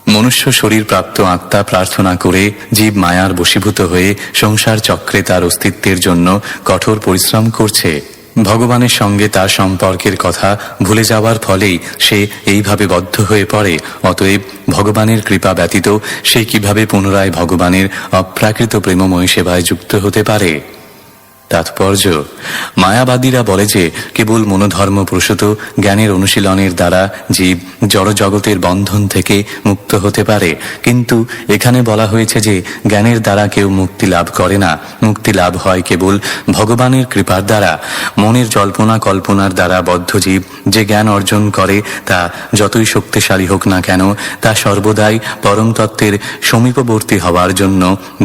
মনুষ্য শরীর প্রাপ্ত আত্মা প্রার্থনা করে জীব মায়ার বশীভূত হয়ে সংসার চক্রে তার অস্তিত্বের জন্য কঠোর পরিশ্রম করছে। ভগবানের সঙ্গে তার সম্পর্কের কথা ভুলে যাওয়ার ফলেই সে এইভাবে বদ্ধ হয়ে পড়ে। অতএব ভগবানের কৃপা ব্যতীত সে কিভাবে পুনরায় ভগবানের অপ্রাকৃত প্রেমময় সেবায় যুক্ত হতে পারে? তাৎপর্য: মায়াবাদীরা বলে যে কেবল মনোধর্ম প্রসূত জ্ঞানের অনুশীলনের দ্বারা জীব জড়জগতের বন্ধন থেকে মুক্ত হতে পারে, কিন্তু এখানে বলা হয়েছে যে জ্ঞানের দ্বারা কেউ মুক্তি লাভ করে না। মুক্তি লাভ হয় কেবল ভগবানের কৃপার দ্বারা। মনের জল্পনা কল্পনার দ্বারা বদ্ধ জীব যে জ্ঞান অর্জন করে তা যতই শক্তিশালী হোক না কেন, তা সর্বদাই পরম তত্ত্বের সমীপবর্তী হওয়ার জন্য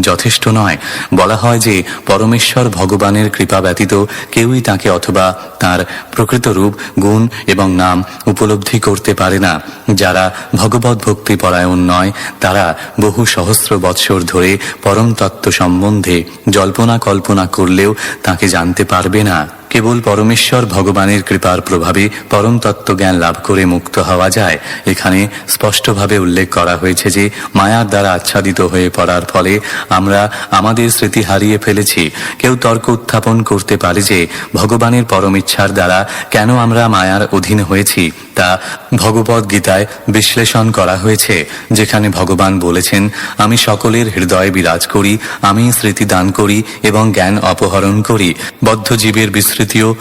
যথেষ্ট নয়। বলা হয় যে পরমেশ্বর ভগবান কৃপা ব্যতীত কেউই তাকে অথবা তার প্রকৃত রূপ, গুণ এবং নাম উপলব্ধি করতে পারে না। যারা ভগবত ভক্তি পরায়ণ নয় তারা বহু সহস্র বৎসর ধরে পরম তত্ত্ব সম্বন্ধে জল্পনা কল্পনা করলেও তাকে জানতে পারবে না। কেবল পরমেশ্বর ভগবানের কৃপার প্রভাবে পরম তত্ত্ব জ্ঞান লাভ করে মুক্ত হওয়া যায়। এখানে স্পষ্টভাবে উল্লেখ করা হয়েছে যে মায়ার দ্বারা আচ্ছাদিত হয়ে পড়ার ফলে আমরা আমাদের স্মৃতি হারিয়ে ফেলেছি। কেউ তর্ক উত্থাপন করতে পারে যে ভগবানের পরম ইচ্ছার দ্বারা কেন আমরা মায়ার অধীন হয়েছি, তা ভগবদ গীতায় বিশ্লেষণ করা হয়েছে, যেখানে ভগবান বলেছেন, আমি সকলের হৃদয়ে বিরাজ করি, আমি স্মৃতি দান করি এবং জ্ঞান অপহরণ করি। বদ্ধ জীবের বিস্মৃতিও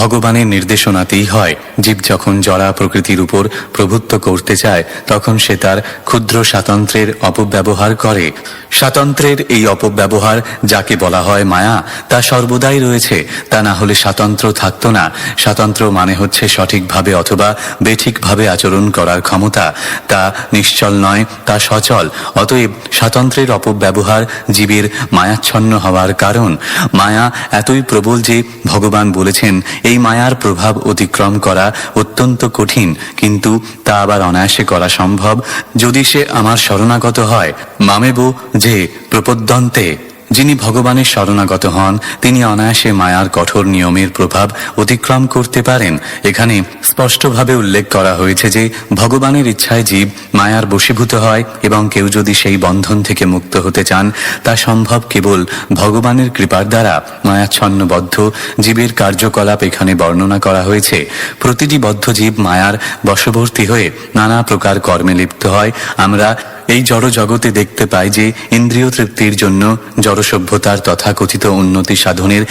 ভগবানের নির্দেশনাতেই হয়। জীব যখন জড়া প্রকৃতির উপর প্রভুত্ব করতে চায় তখন সে তার ক্ষুদ্র স্বাতন্ত্র্যের অপব্যবহার করে। স্বাতন্ত্র্যের এই অপব্যবহার যাকে বলা হয় মায়া, তা সর্বদাই রয়েছে। তা না হলে স্বাতন্ত্র্য থাকতো না। স্বাতন্ত্র্য মানে হচ্ছে সঠিকভাবে অথবা বেঠিকভাবে আচরণ করার ক্ষমতা। তা নিশ্চল নয়, তা সচল। অতএব স্বাতন্ত্র্যের অপব্যবহার জীবের মায়াচ্ছন্ন হওয়ার কারণ। মায়া এতই প্রবল যে ভগবান বলেছেন এই মায়ার প্রভাব অতিক্রম করা অত্যন্ত কঠিন, কিন্তু তা আবার অনায়াসে করা সম্ভব যদি সে আমার শরণাগত হয়। মামেব যে প্রপদ্যন্তে, যিনি ভগবানের শরণাগত হন তিনি অনায়াসে মায়ার কঠোর নিয়মের প্রভাব অতিক্রম করতে পারেন। এখানে স্পষ্টভাবে উল্লেখ করা হয়েছে যে ভগবানের ইচ্ছায় জীব মায়ার বশীভূত হয় এবং কেউ যদি সেই বন্ধন থেকে মুক্ত হতে চান তা সম্ভব কেবল ভগবানের কৃপার দ্বারা। মায়াচ্ছন্নবদ্ধ জীবের কার্যকলাপ এখানে বর্ণনা করা হয়েছে। প্রতিটি বদ্ধ জীব মায়ার বশবর্তী হয়ে নানা প্রকার কর্মে লিপ্ত হয়। আমরা এই জড় জগতে দেখতে পাই যে ইন্দ্রিয় তৃপ্তির জন্য জড় সভ্যতার তথাকথিত উন্নতি সাধনের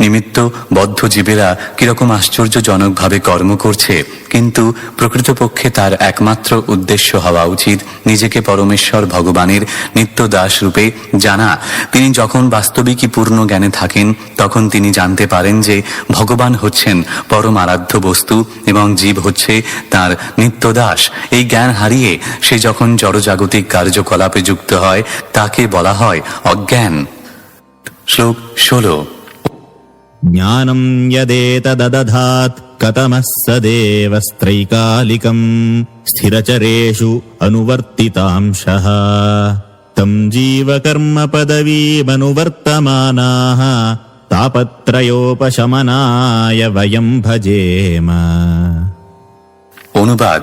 নিমিত্ত বদ্ধ জীবেরা কিরকম আশ্চর্যজনকভাবে কর্ম করছে, কিন্তু প্রকৃতপক্ষে তার একমাত্র উদ্দেশ্য হওয়া উচিত নিজেকে পরমেশ্বর ভগবানের নিত্য দাস রূপে জানা। তিনি যখন বাস্তবিকই পূর্ণ জ্ঞানে থাকেন তখন তিনি জানতে পারেন যে ভগবান হচ্ছেন পরম আরাধ্য বস্তু এবং জীব হচ্ছে তার নিত্য দাস। এই জ্ঞান হারিয়ে সে যখন জড়জাগতিক কার্যকলাপে যুক্ত হয় তাকে বলা হয় অজ্ঞান। শ্লোক 16। ज्ञानं यदेतददधात् कतमः सदेव स्त्रैकालिकम् स्थिरचरेषु अनुवर्तितांशः तं जीवकर्मपदवीमनुवर्तमानाः तापत्रयोपशमनाय वयं भजेम। অনুবাদ: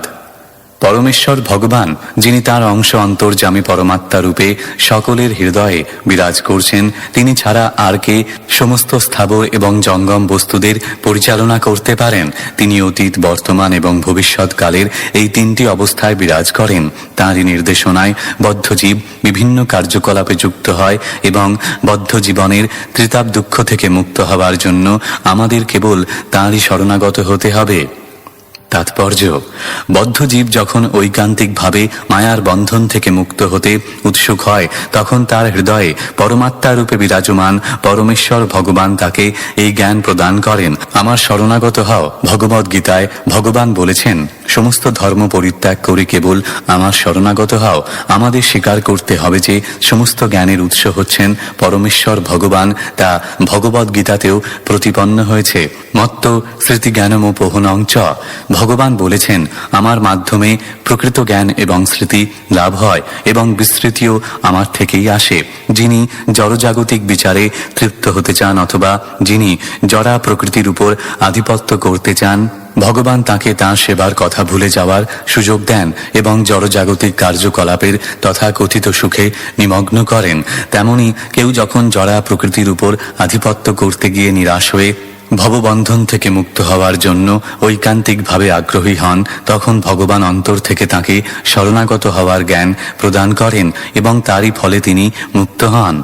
পরমেশ্বর ভগবান, যিনি তার অংশ অন্তর্যামী পরমাত্মা রূপে সকলের হৃদয়ে বিরাজ করছেন, তিনি ছাড়া আর কে সমস্ত স্থাবর এবং জঙ্গম বস্তুদের পরিচালনা করতে পারেন? তিনি অতীত, বর্তমান এবং ভবিষ্যৎকালের এই তিনটি অবস্থায় বিরাজ করেন। তাঁরই নির্দেশনায় বদ্ধ জীব বিভিন্ন কার্যকলাপে যুক্ত হয় এবং বদ্ধ জীবনের ত্রিতাপ দুঃখ থেকে মুক্ত হওয়ার জন্য আমাদের কেবল তাঁরই শরণাগত হতে হবে। তাৎপর্য: বদ্ধ জীব যখন ঐকান্তিকভাবে মায়ার বন্ধন থেকে মুক্ত হতে উৎসুক হয়, তখন তার হৃদয়ে পরমাত্মা রূপে বিরাজমান পরমেশ্বর ভগবান তাকে এই জ্ঞান প্রদান করেন। আমার শরণাগত হও। ভগবদ গীতায় ভগবান বলেছেন, সমস্ত ধর্ম পরিত্যাগ করে কেবল আমার শরণাগত হও। আমাদের স্বীকার করতে হবে যে সমস্ত জ্ঞানের উৎস হচ্ছেন পরমেশ্বর ভগবান। তা ভগবদ গীতাতেও প্রতিপন্ন হয়েছে। মত্ত স্মৃতিজ্ঞানমোপহনং চ। ভগবান বলেছেন, আমার মাধ্যমে প্রকৃত জ্ঞান এবং স্মৃতি লাভ হয় এবং বিস্মৃতিও আমার থেকেই আসে। যিনি জড়জাগতিক বিচারে তৃপ্ত হতে চান অথবা যিনি জড়া প্রকৃতির উপর আধিপত্য করতে চান, ভগবান তাকে তাঁর সেবার কথা ভুলে যাওয়ার সুযোগ দেন এবং জড়জাগতিক কার্যকলাপের তথাকথিত সুখে নিমগ্ন করেন। তেমনি কেউ যখন জড়া প্রকৃতির উপর আধিপত্য করতে গিয়ে নিরাশ হয়ে ভববন্ধন থেকে মুক্ত হওয়ার জন্য ঐকান্তিকভাবে আগ্রহী হন, তখন ভগবান অন্তর থেকে তাকে শরণাগত হওয়ার জ্ঞান প্রদান করেন এবং তারই ফলে তিনি মুক্ত হন।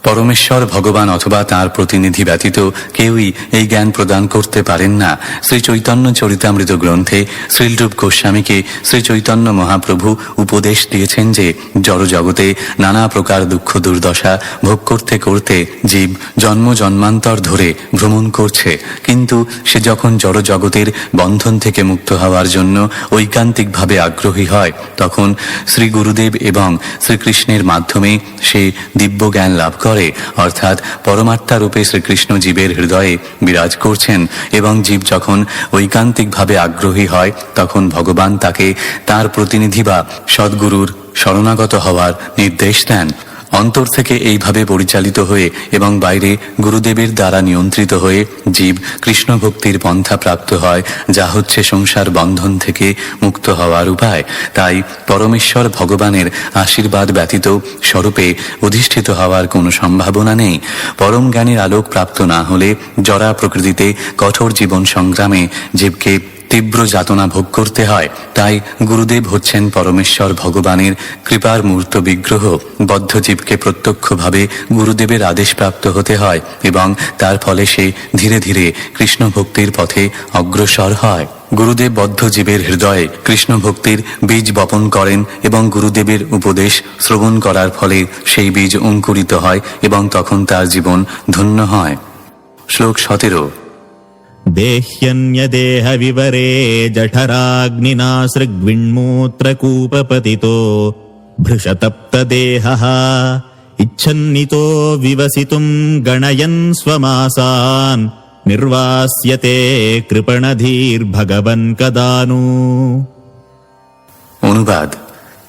পরমেশ্বর ভগবান অথবা তাঁর প্রতিনিধি ব্যতীত কেউই এই জ্ঞান প্রদান করতে পারেন না। শ্রী চৈতন্য চরিতামৃত গ্রন্থে শ্রীলরূপ গোস্বামীকে শ্রী চৈতন্য মহাপ্রভু উপদেশ দিয়েছেন যে জড়জগতে নানা প্রকার দুঃখ দুর্দশা ভোগ করতে করতে জীব জন্ম জন্মান্তর ধরে ভ্রমণ করছে, কিন্তু সে যখন জড়জগতের বন্ধন থেকে মুক্ত হওয়ার জন্য ঐকান্তিকভাবে আগ্রহী হয়, তখন শ্রী গুরুদেব এবং শ্রীকৃষ্ণের মাধ্যমে সে দিব্য জ্ঞান লাভ করে। অর্থাৎ পরমাত্মা রূপে শ্রীকৃষ্ণ জীবের হৃদয়ে বিরাজ করছেন এবং জীব যখন ঐকান্তিকভাবে আগ্রহী হয়, তখন ভগবান তাকে তার প্রতিনিধি বা সদ্গুরুর শরণাগত হওয়ার নির্দেশ দেন। অন্তর থেকে এইভাবে পরিচালিত হয়ে এবং বাইরে গুরুদেবের দ্বারা নিয়ন্ত্রিত হয়ে জীব কৃষ্ণ ভক্তির পন্থা প্রাপ্ত হয়, যা হচ্ছে সংসার বন্ধন থেকে মুক্ত হওয়ার উপায়। তাই পরমেশ্বর ভগবানের আশীর্বাদ ব্যতীত স্বরূপে অধিষ্ঠিত হওয়ার কোনো সম্ভাবনা নেই। পরম জ্ঞানের আলোক প্রাপ্ত না হলে জড়া প্রকৃতিতে কঠোর জীবন সংগ্রামে জীবকে তীব্র যাতনা ভোগ করতে হয়। তাই গুরুদেব হচ্ছেন পরমেশ্বর ভগবানের কৃপার মূর্ত বিগ্রহ। বদ্ধ জীবকে প্রত্যক্ষভাবে গুরুদেবের আদেশ প্রাপ্ত হতে হয় এবং তার ফলে সে ধীরে ধীরে কৃষ্ণ ভক্তির পথে অগ্রসর হয়। গুরুদেব বদ্ধ জীবের হৃদয়ে কৃষ্ণ ভক্তির বীজ বপন করেন এবং গুরুদেবের উপদেশ শ্রবণ করার ফলে সেই বীজ অঙ্কুরিত হয় এবং তখন তার জীবন ধন্য হয়। শ্লোক 17। देह्यन्यदेह विवरे जठराग्निना सृग्विण्मूत्रकूपपतितो भृशतप्तदेहः इच्छन्नितो विवसितुम् गणयन् स्वमासान् निर्वास्यते कृपणधीर्भगवन् कदानु। অনুবাদ: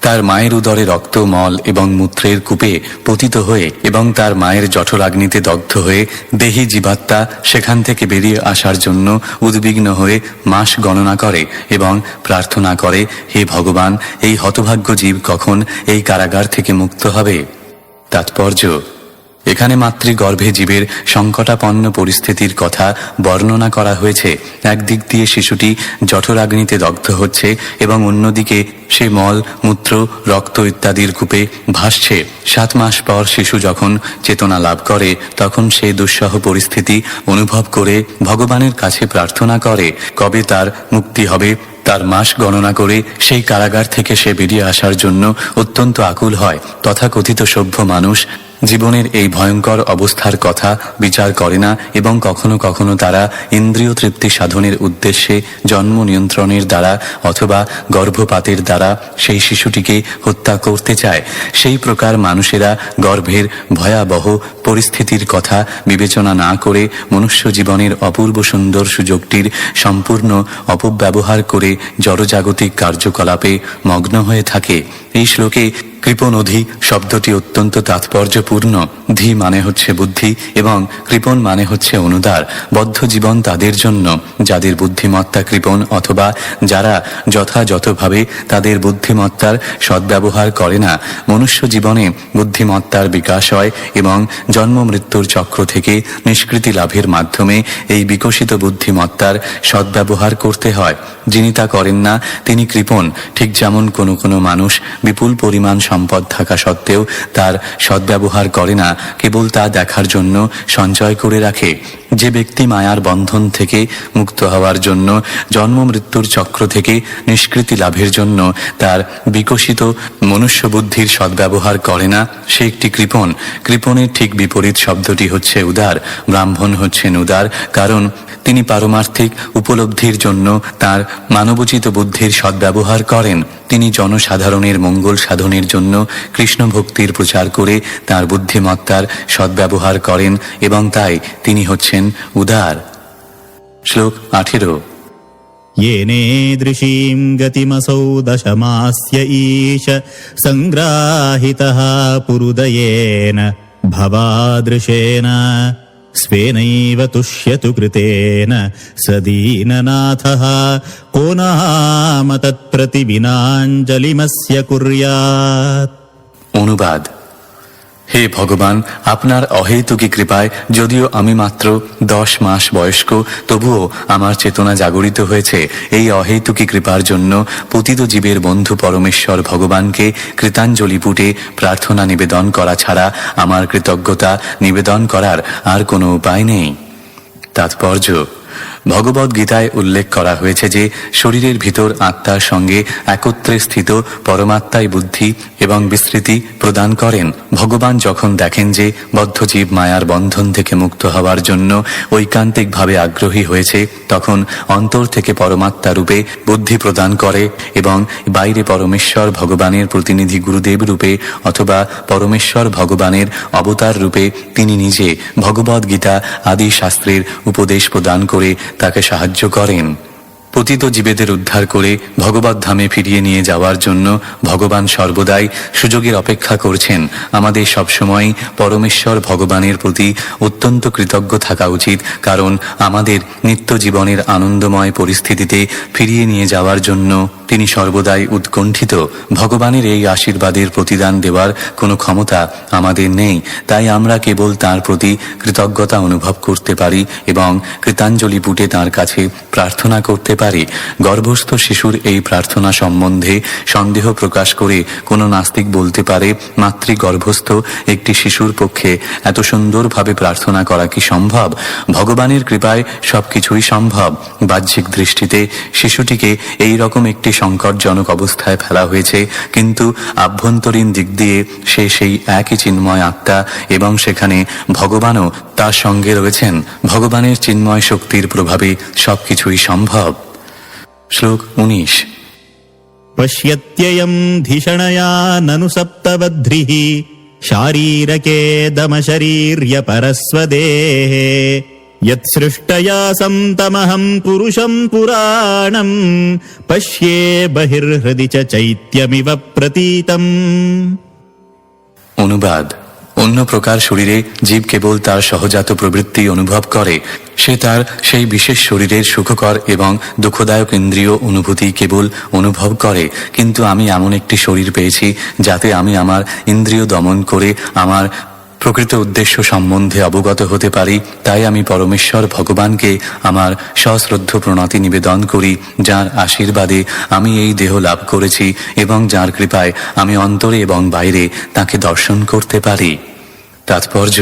তার মায়ের উদরে রক্ত, মল এবং মূত্রের কূপে পতিত হয়ে এবং তার মায়ের জঠরাগ্নিতে দগ্ধ হয়ে দেহী জীবাত্মা সেখান থেকে বেরিয়ে আসার জন্য উদ্বিগ্ন হয়ে মাস গণনা করে এবং প্রার্থনা করে, হে ভগবান, এই হতভাগ্য জীব কখন এই কারাগার থেকে মুক্ত হবে। তাৎপর্য: এখানে মাতৃগর্ভে জীবের সংকটাপন্ন পরিস্থিতির কথা বর্ণনা করা হয়েছে। একদিক দিয়ে শিশুটি জঠরাগ্নিতে দগ্ধ হচ্ছে এবং অন্যদিকে সে মল, মূত্র, রক্ত ইত্যাদির কূপে ভাসছে। 7 মাস পর শিশু যখন চেতনা লাভ করে, তখন সে দুঃসহ পরিস্থিতি অনুভব করে ভগবানের কাছে প্রার্থনা করে কবে তার মুক্তি হবে। তার মাস গণনা করে সেই কারাগার থেকে সে বেরিয়ে আসার জন্য অত্যন্ত আকুল হয়। তথাকথিত সভ্য মানুষ জীবনের এই ভয়ঙ্কর অবস্থার কথা বিচার করে না এবং কখনো কখনো তারা ইন্দ্রিয় তৃপ্তি সাধনের উদ্দেশ্যে জন্ম নিয়ন্ত্রণের দ্বারা অথবা গর্ভপাতের দ্বারা সেই শিশুটিকে হত্যা করতে চায়। সেই প্রকার মানুষেরা গর্ভের ভয়াবহ পরিস্থিতির কথা বিবেচনা না করে মনুষ্য জীবনের অপূর্ব সুন্দর সুযোগটির সম্পূর্ণ অপব্যবহার করে জড়জাগতিক কার্যকলাপে মগ্ন হয়ে থাকে। এই শ্লোকে কৃপণধি শব্দটি অত্যন্ত তাৎপর্যপূর্ণ। ধি মানে হচ্ছে বুদ্ধি এবং কৃপণ মানে হচ্ছে অনুদার। বদ্ধ জীবন তাদের জন্য যাদের বুদ্ধিমত্তা কৃপণ অথবা যারা যথাযথভাবে তাদের বুদ্ধিমত্তার সদ্ব্যবহার করে না। মনুষ্য জীবনে বুদ্ধিমত্তার বিকাশ হয় এবং জন্ম মৃত্যুর চক্র থেকে নিষ্কৃতি লাভের মাধ্যমে এই বিকশিত বুদ্ধিমত্তার সদ্ব্যবহার করতে হয়। যিনি তা করেন না তিনি কৃপণ। ঠিক যেমন কোনো কোনো মানুষ বিপুল পরিমাণ সম্পদ থাকা সত্ত্বেও তার সদ্ব্যবহার করে না, কেবল তা দেখার জন্য সঞ্চয় করে রাখে। যে ব্যক্তি মায়ার বন্ধন থেকে মুক্ত হওয়ার জন্য, জন্ম মৃত্যুর চক্র থেকে নিষ্কৃতি লাভের জন্য তার বিকশিত মনুষ্য বুদ্ধির সদ্ব্যবহার করে না, সে একটি কৃপণ। কৃপণের ঠিক বিপরীত শব্দটি হচ্ছে উদার। ব্রাহ্মণ হচ্ছেন উদার, কারণ তিনি পারমার্থিক উপলব্ধির জন্য তার মানবোচিত বুদ্ধির সদ্ব্যবহার করেন। তিনি জনসাধারণের মঙ্গল সাধনের জন্য কৃষ্ণ ভক্তির প্রচার করে তার বুদ্ধিমত্তার সদ্ব্যবহার করেন, এবং তাই তিনি হচ্ছেন উদার। শ্লোক 18। येनेदृशीं गतिमसौ दशमास्य ईश सङ्ग्राहितः पुरुदयेन भवादृशेन स्वेनैव तुष्यतु कृतेन स दीननाथः को नाम तत्प्रतिविनाञ्जलिमस्य कुर्यात्। অনুবাদ। হে ভগবান, আপনার অহেতুকী কৃপায় যদিও আমি মাত্র 10 মাস বয়স্ক, তবুও আমার চেতনা জাগরিত হয়েছে। এই অহেতুকী কৃপার জন্য পতিত জীবের বন্ধু পরমেশ্বর ভগবানকে কৃতাঞ্জলিপুটে প্রার্থনা নিবেদন করা ছাড়া আমার কৃতজ্ঞতা নিবেদন করার আর কোনো উপায় নেই। তাৎপর্য: ভগবদ গীতায় উল্লেখ করা হয়েছে যে শরীরের ভিতর আত্মার সঙ্গে একত্রে স্থিত পরমাত্মাই বুদ্ধি এবং বিস্তৃতি প্রদান করেন। ভগবান যখন দেখেন যে বদ্ধজীব মায়ার বন্ধন থেকে মুক্ত হওয়ার জন্য ঐকান্তিকভাবে আগ্রহী হয়েছে, তখন অন্তর থেকে পরমাত্মা রূপে বুদ্ধি প্রদান করে এবং বাইরে পরমেশ্বর ভগবানের প্রতিনিধি গুরুদেব রূপে অথবা পরমেশ্বর ভগবানের অবতার রূপে তিনি নিজে ভগবদ গীতা আদি শাস্ত্রের উপদেশ প্রদান করে তাকে সাহায্য করেন। পতিত জীবেদের উদ্ধার করে ভগবত ধামে ফিরিয়ে নিয়ে যাওয়ার জন্য ভগবান সর্বদাই সুযোগের অপেক্ষা করছেন। আমাদের সবসময় পরমেশ্বর ভগবানের প্রতি অত্যন্ত কৃতজ্ঞ থাকা উচিত, কারণ আমাদের নিত্য জীবনের আনন্দময় পরিস্থিতিতে ফিরিয়ে নিয়ে যাওয়ার জন্য তিনি সর্বদাই উৎকণ্ঠিত। ভগবানের এই আশীর্বাদের প্রতিদান দেওয়ার কোনো ক্ষমতা আমাদের নেই, তাই আমরা কেবল তাঁর প্রতি কৃতজ্ঞতা অনুভব করতে পারি এবং কৃতাঞ্জলি পুটে তাঁর কাছে প্রার্থনা করতে পারি। গর্ভস্থ শিশুর এই প্রার্থনা সম্বন্ধে সন্দেহ প্রকাশ করে কোনো নাস্তিক বলতে পারে, মাতৃগর্ভস্থ একটি শিশুর পক্ষে এত সুন্দরভাবে প্রার্থনা করা কি সম্ভব? ভগবানের কৃপায় সবকিছুই সম্ভব। বাহ্যিক দৃষ্টিতে শিশুটিকে এই রকম একটি সংকটজনক অবস্থায় ফেলা হয়েছে, কিন্তু আভ্যন্তরীণ দিক দিয়ে সে সেই একই চিন্ময় আত্মা এবং সেখানে ভগবানও তার সঙ্গে রয়েছেন। ভগবানের চিন্ময় শক্তির প্রভাবে সবকিছুই সম্ভব। শ্লোক 19। पश्यत्ययं धिषणया ननु सप्तबध्रिः शारीरके दमशरीर्यपरस्वदेहे यत्सृष्टया संतमहं पुरुषं पुराणं पश्ये बहिर्हृदि च चैत्यमिव प्रतीतम्। অনুবাদ। অন্য প্রকার শরীরে জীব কেবল তার সহজাত প্রবৃত্তি অনুভব করে। সে তার সেই বিশেষ শরীরের সুখকর এবং দুঃখদায়ক ইন্দ্রিয় অনুভূতি কেবল অনুভব করে, কিন্তু আমি এমন একটি শরীর পেয়েছি যাতে আমি আমার ইন্দ্রিয় দমন করে আমার প্রকৃত উদ্দেশ্য সম্বন্ধে অবগত হতে পারি। তাই আমি পরমেশ্বর ভগবানকে আমার সশ্রদ্ধ প্রণতি নিবেদন করি, যার আশীর্বাদে আমি এই দেহ লাভ করেছি এবং যার কৃপায় আমি অন্তরে এবং বাইরে তাকে দর্শন করতে পারি। তাৎপর্য: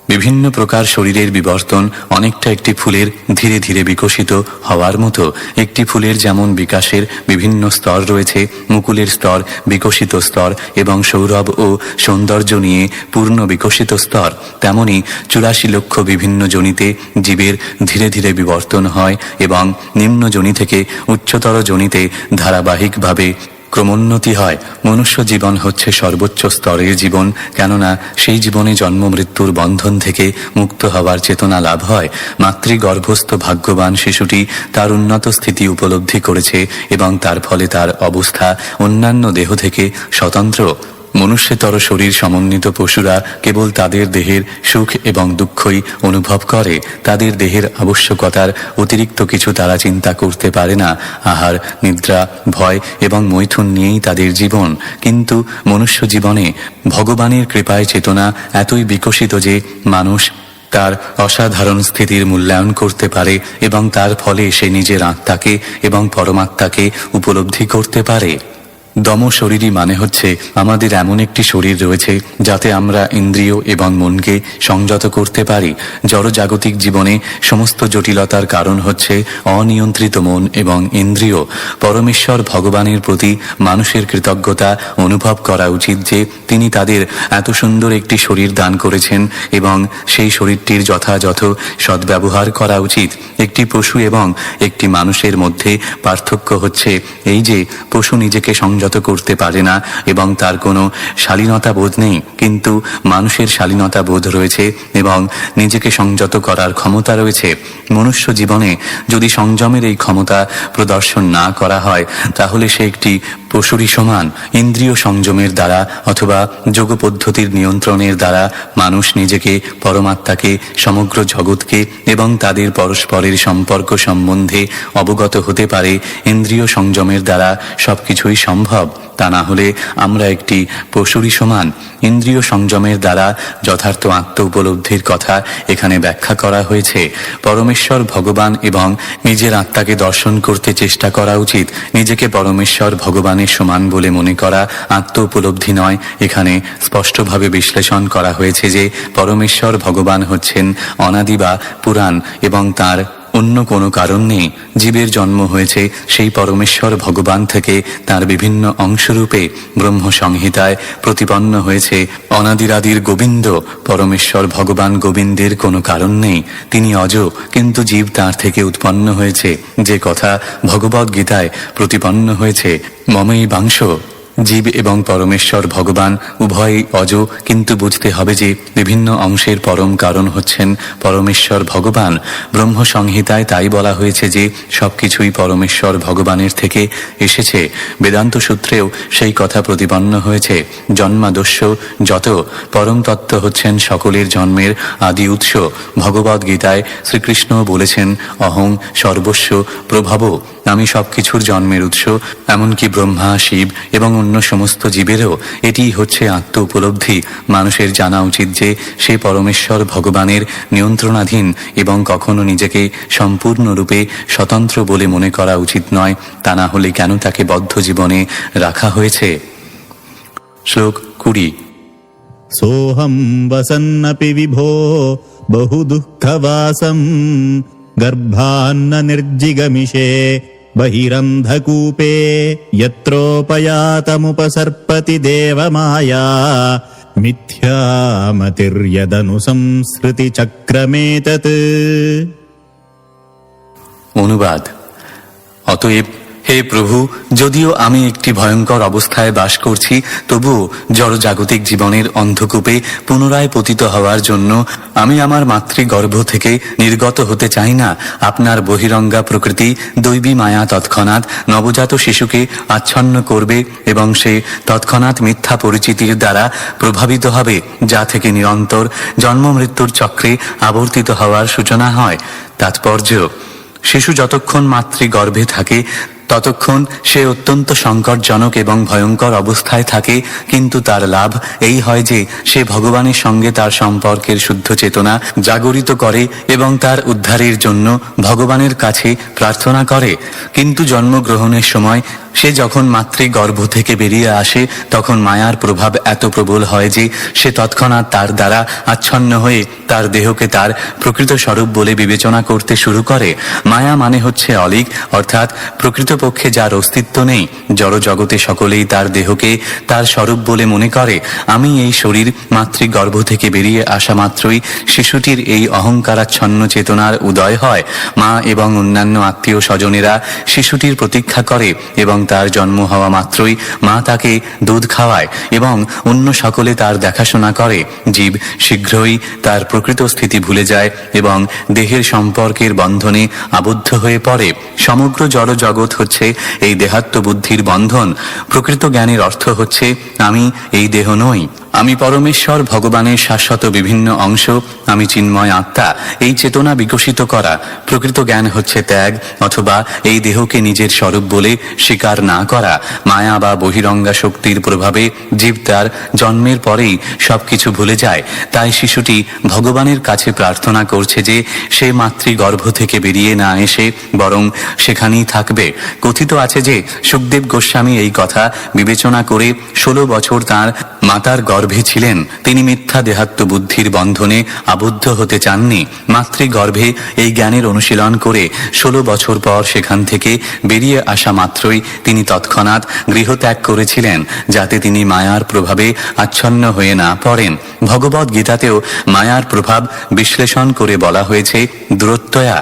বিভিন্ন প্রকার শরীরের বিবর্তন অনেকটা একটি ফুলের ধীরে ধীরে বিকশিত হওয়ার মতো। একটি ফুলের যেমন বিকাশের বিভিন্ন স্তর রয়েছে, মুকুলের স্তর, বিকশিত স্তর এবং সৌরভ ও সৌন্দর্য নিয়ে পূর্ণ বিকশিত স্তর, তেমনি 84 লক্ষ বিভিন্ন যোনিতে জীবের ধীরে ধীরে বিবর্তন হয় এবং নিম্ন যোনি থেকে উচ্চতর যোনিতে ধারাবাহিকভাবে ক্রমোন্নতি হয়। মনুষ্য জীবন হচ্ছে সর্বোচ্চ স্তরের জীবন, কেননা সেই জীবনে জন্ম মৃত্যুর বন্ধন থেকে মুক্ত হওয়ার চেতনা লাভ হয়। মাতৃগর্ভস্থ ভাগ্যবান শিশুটি তার উন্নত স্থিতি উপলব্ধি করেছে এবং তার ফলে তার অবস্থা অন্যান্য দেহ থেকে স্বতন্ত্র। মনুষ্যতর শরীর সমন্বিত পশুরা কেবল তাদের দেহের সুখ এবং দুঃখই অনুভব করে। তাদের দেহের আবশ্যকতার অতিরিক্ত কিছু তারা চিন্তা করতে পারে না। আহার, নিদ্রা, ভয় এবং মৈথুন নিয়েই তাদের জীবন। কিন্তু মনুষ্য জীবনে ভগবানের কৃপায় চেতনা এতই বিকশিত যে মানুষ তার অসাধারণ স্থিতির মূল্যায়ন করতে পারে এবং তার ফলে সে নিজের আত্মাকে এবং পরমাত্মাকে উপলব্ধি করতে পারে। দম শরীরই মানে হচ্ছে আমাদের এমন একটি শরীর রয়েছে যাতে আমরা ইন্দ্রিয় এবং মনকে সংযত করতে পারি। জড়জাগতিক জীবনে সমস্ত জটিলতার কারণ হচ্ছে অনিয়ন্ত্রিত মন এবং ইন্দ্রিয়। পরমেশ্বর ভগবানের প্রতি মানুষের কৃতজ্ঞতা অনুভব করা উচিত যে তিনি তাদের এত সুন্দর একটি শরীর দান করেছেন এবং সেই শরীরটির যথাযথ সদ্ব্যবহার করা উচিত। একটি পশু এবং একটি মানুষের মধ্যে পার্থক্য হচ্ছে এই যে পশু নিজেকে সংযত করতে পারে না এবং তার কোনো শালীনতা বোধ নেই, কিন্তু মানুষের শালীনতা বোধ রয়েছে এবং নিজেকে সংযত করার ক্ষমতা রয়েছে। মনুষ্য জীবনে যদি সংযমের এই ক্ষমতা প্রদর্শন না করা হয় তাহলে সে একটি পশুরই সমান। ইন্দ্রিয় সংযমের দ্বারা অথবা যোগ পদ্ধতির নিয়ন্ত্রণের দ্বারা মানুষ নিজেকে, পরমাত্মাকে, সমগ্র জগৎকে এবং তাদের পরস্পরের সম্পর্ক সম্বন্ধে অবগত হতে পারে। ইন্দ্রিয় সংযমের দ্বারা সবকিছুই সম্ভব, তা না হলে আমরা একটি পশুরই সমান। ইন্দ্রিয় সংযমের দ্বারা যথার্থ আত্ম উপলব্ধির কথা এখানে ব্যাখ্যা করা হয়েছে। পরমেশ্বর ভগবান এবং নিজের আত্মাকে দর্শন করতে চেষ্টা করা উচিত। নিজেকে পরমেশ্বর ভগবানের সমান বলে মনে করা আত্ম উপলব্ধি নয়। এখানে স্পষ্টভাবে বিশ্লেষণ করা হয়েছে যে পরমেশ্বর ভগবান হচ্ছেন অনাদি বা পুরাণ এবং তার অন্য কোনো কারণ নেই। জীবের জন্ম হয়েছে সেই পরমেশ্বর ভগবান থেকে, তার বিভিন্ন অংশরূপে ব্রহ্ম সংহিতায় প্রতিপন্ন হয়েছে অনাদিরাদির গোবিন্দ। পরমেশ্বর ভগবান গোবিন্দের কোনো কারণ নেই, তিনি অজ, কিন্তু জীব তার থেকে উৎপন্ন হয়েছে। যে কথা ভগবদ গীতায় প্রতিপন্ন হয়েছে, মমই বাংশ। জীব এবং পরমেশ্বর ভগবান উভয়ই অজ, কিন্তু বুঝতে হবে যে বিভিন্ন অংশের পরম কারণ হচ্ছেন পরমেশ্বর ভগবান। ব্রহ্ম সংহিতায় তাই বলা হয়েছে যে সবকিছুই পরমেশ্বর ভগবানের থেকে এসেছে। বেদান্ত সূত্রেও সেই কথা প্রতিপন্ন হয়েছে। জন্মাদস্য যত, পরম তত্ত্ব হচ্ছেন সকলের জন্মের আদি উৎস। ভগবদ গীতায় শ্রীকৃষ্ণ বলেছেন, অহং সর্বস্ব প্রভব, আমি সবকিছুর জন্মের উৎস। এমনকি ব্রহ্মা, শিব এবং অন্য সমস্ত জীবেরও এটি হচ্ছে আত্ম উপলব্ধি। মানুষের জানা উচিত যে সে পরমেশ্বর ভগবানের নিয়ন্ত্রণাধীন এবং কখনো নিজেকে সম্পূর্ণরূপে স্বতন্ত্র বলে মনে করা উচিত নয়। তা না হলে কেন তাকে বদ্ধ জীবনে রাখা হয়েছে? শ্লোক 20। সোহম বসন্নপি বিভো বহু দুঃখবাসম গর্ভান্ন নির্জিগমিষে বহিরন্ধকূপে যত্রোপয়াতমুপসর্পতি দেবমায়া মিথ্যামতির্যদনুসংসৃতি চক্রমেতৎ। অনুবাদ। অতএব হে প্রভু, যদিও আমি একটি ভয়ঙ্কর অবস্থায় বাস করছি, তবুও জড়জাগতিক জীবনের অন্ধকূপে পুনরায় পতিত হওয়ার জন্য আমি আমার মাতৃগর্ভ থেকে নির্গত হতে চাই না। আপনার বহিরঙ্গা প্রকৃতি দৈবী মায়া তৎক্ষণাৎ নবজাত শিশুকে আচ্ছন্ন করবে এবং সে তৎক্ষণাৎ মিথ্যা পরিচিতির দ্বারা প্রভাবিত হবে, যা থেকে নিরন্তর জন্ম মৃত্যুর চক্রে আবর্তিত হওয়ার সূচনা হয়। তাৎপর্য: শিশু যতক্ষণ মাতৃগর্ভে থাকে ততক্ষণ সে অত্যন্ত সংকটজনক এবং ভয়ঙ্কর অবস্থায় থাকে, কিন্তু তার লাভ এই হয় যে সে ভগবানের সঙ্গে তার সম্পর্কের শুদ্ধ চেতনা জাগরিত করে এবং তার উদ্ধারের জন্য ভগবানের কাছে প্রার্থনা করে। কিন্তু জন্মগ্রহণের সময় সে যখন মাতৃগর্ভ থেকে বেরিয়ে আসে তখন মায়ার প্রভাব এত প্রবল হয় যে সে তৎক্ষণাৎ তার দ্বারা আচ্ছন্ন হয়ে তার দেহকে তার প্রকৃত স্বরূপ বলে বিবেচনা করতে শুরু করে। মায়া মানে হচ্ছে অলীক, অর্থাৎ প্রকৃতপক্ষে যার অস্তিত্ব নেই। জড়জগতে সকলেই তার দেহকে তার স্বরূপ বলে মনে করে। আমি এই শরীর মাতৃগর্ভ থেকে বেরিয়ে আসা মাত্রই শিশুটির এই অহংকারাচ্ছন্ন চেতনার উদয় হয়। মা এবং অন্যান্য আত্মীয় স্বজনেরা শিশুটির প্রতীক্ষা করে এবং তার জন্ম হওয়া মাত্রই মা তাকে দুধ খাওয়ায় এবং অন্য সকলে তার দেখাশোনা করে। জীব শীঘ্রই তার প্রকৃত স্থিতি ভুলে যায় এবং দেহের সম্পর্কের বন্ধনে আবদ্ধ হয়ে পড়ে। সমগ্র জড়জগৎ হচ্ছে এই দেহাত্ম বুদ্ধির বন্ধন। প্রকৃত জ্ঞানের অর্থ হচ্ছে আমি এই দেহ নই। আমি পরমেশ্বর ভগবানের শাশ্বত বিভিন্ন অংশ, আমি চিন্ময় আত্মা। এই চেতনা বিকশিত করা প্রকৃত জ্ঞান হচ্ছে ত্যাগ, অথবা এই দেহকে নিজের স্বরূপ বলে স্বীকার না করা। মায়া বা বহিরঙ্গা শক্তির প্রভাবে জীব তার জন্মের পরেই সবকিছু ভুলে যায়। তাই শিশুটি ভগবানের কাছে প্রার্থনা করছে যে সে মাতৃগর্ভ থেকে বেরিয়ে না এসে বরং সেখানেই থাকবে। কথিত আছে যে সুখদেব গোস্বামী এই কথা বিবেচনা করে 16 বছর তাঁর মাতার গর্ভে ছিলেন। তিনি মিথ্যা দেহাত্ম বুদ্ধির বন্ধনে আবদ্ধ হতে চাননি। মাতৃগর্ভে এই জ্ঞানের অনুশীলন করে 16 বছর পর সেখান থেকে বেরিয়ে আসা মাত্রই তিনি তৎক্ষণাৎ গৃহত্যাগ করেছিলেন, যাতে তিনি মায়ার প্রভাবে আচ্ছন্ন হয়ে না পড়েন। ভগবদ গীতাতেও মায়ার প্রভাব বিশ্লেষণ করে বলা হয়েছে দূরত্বয়া।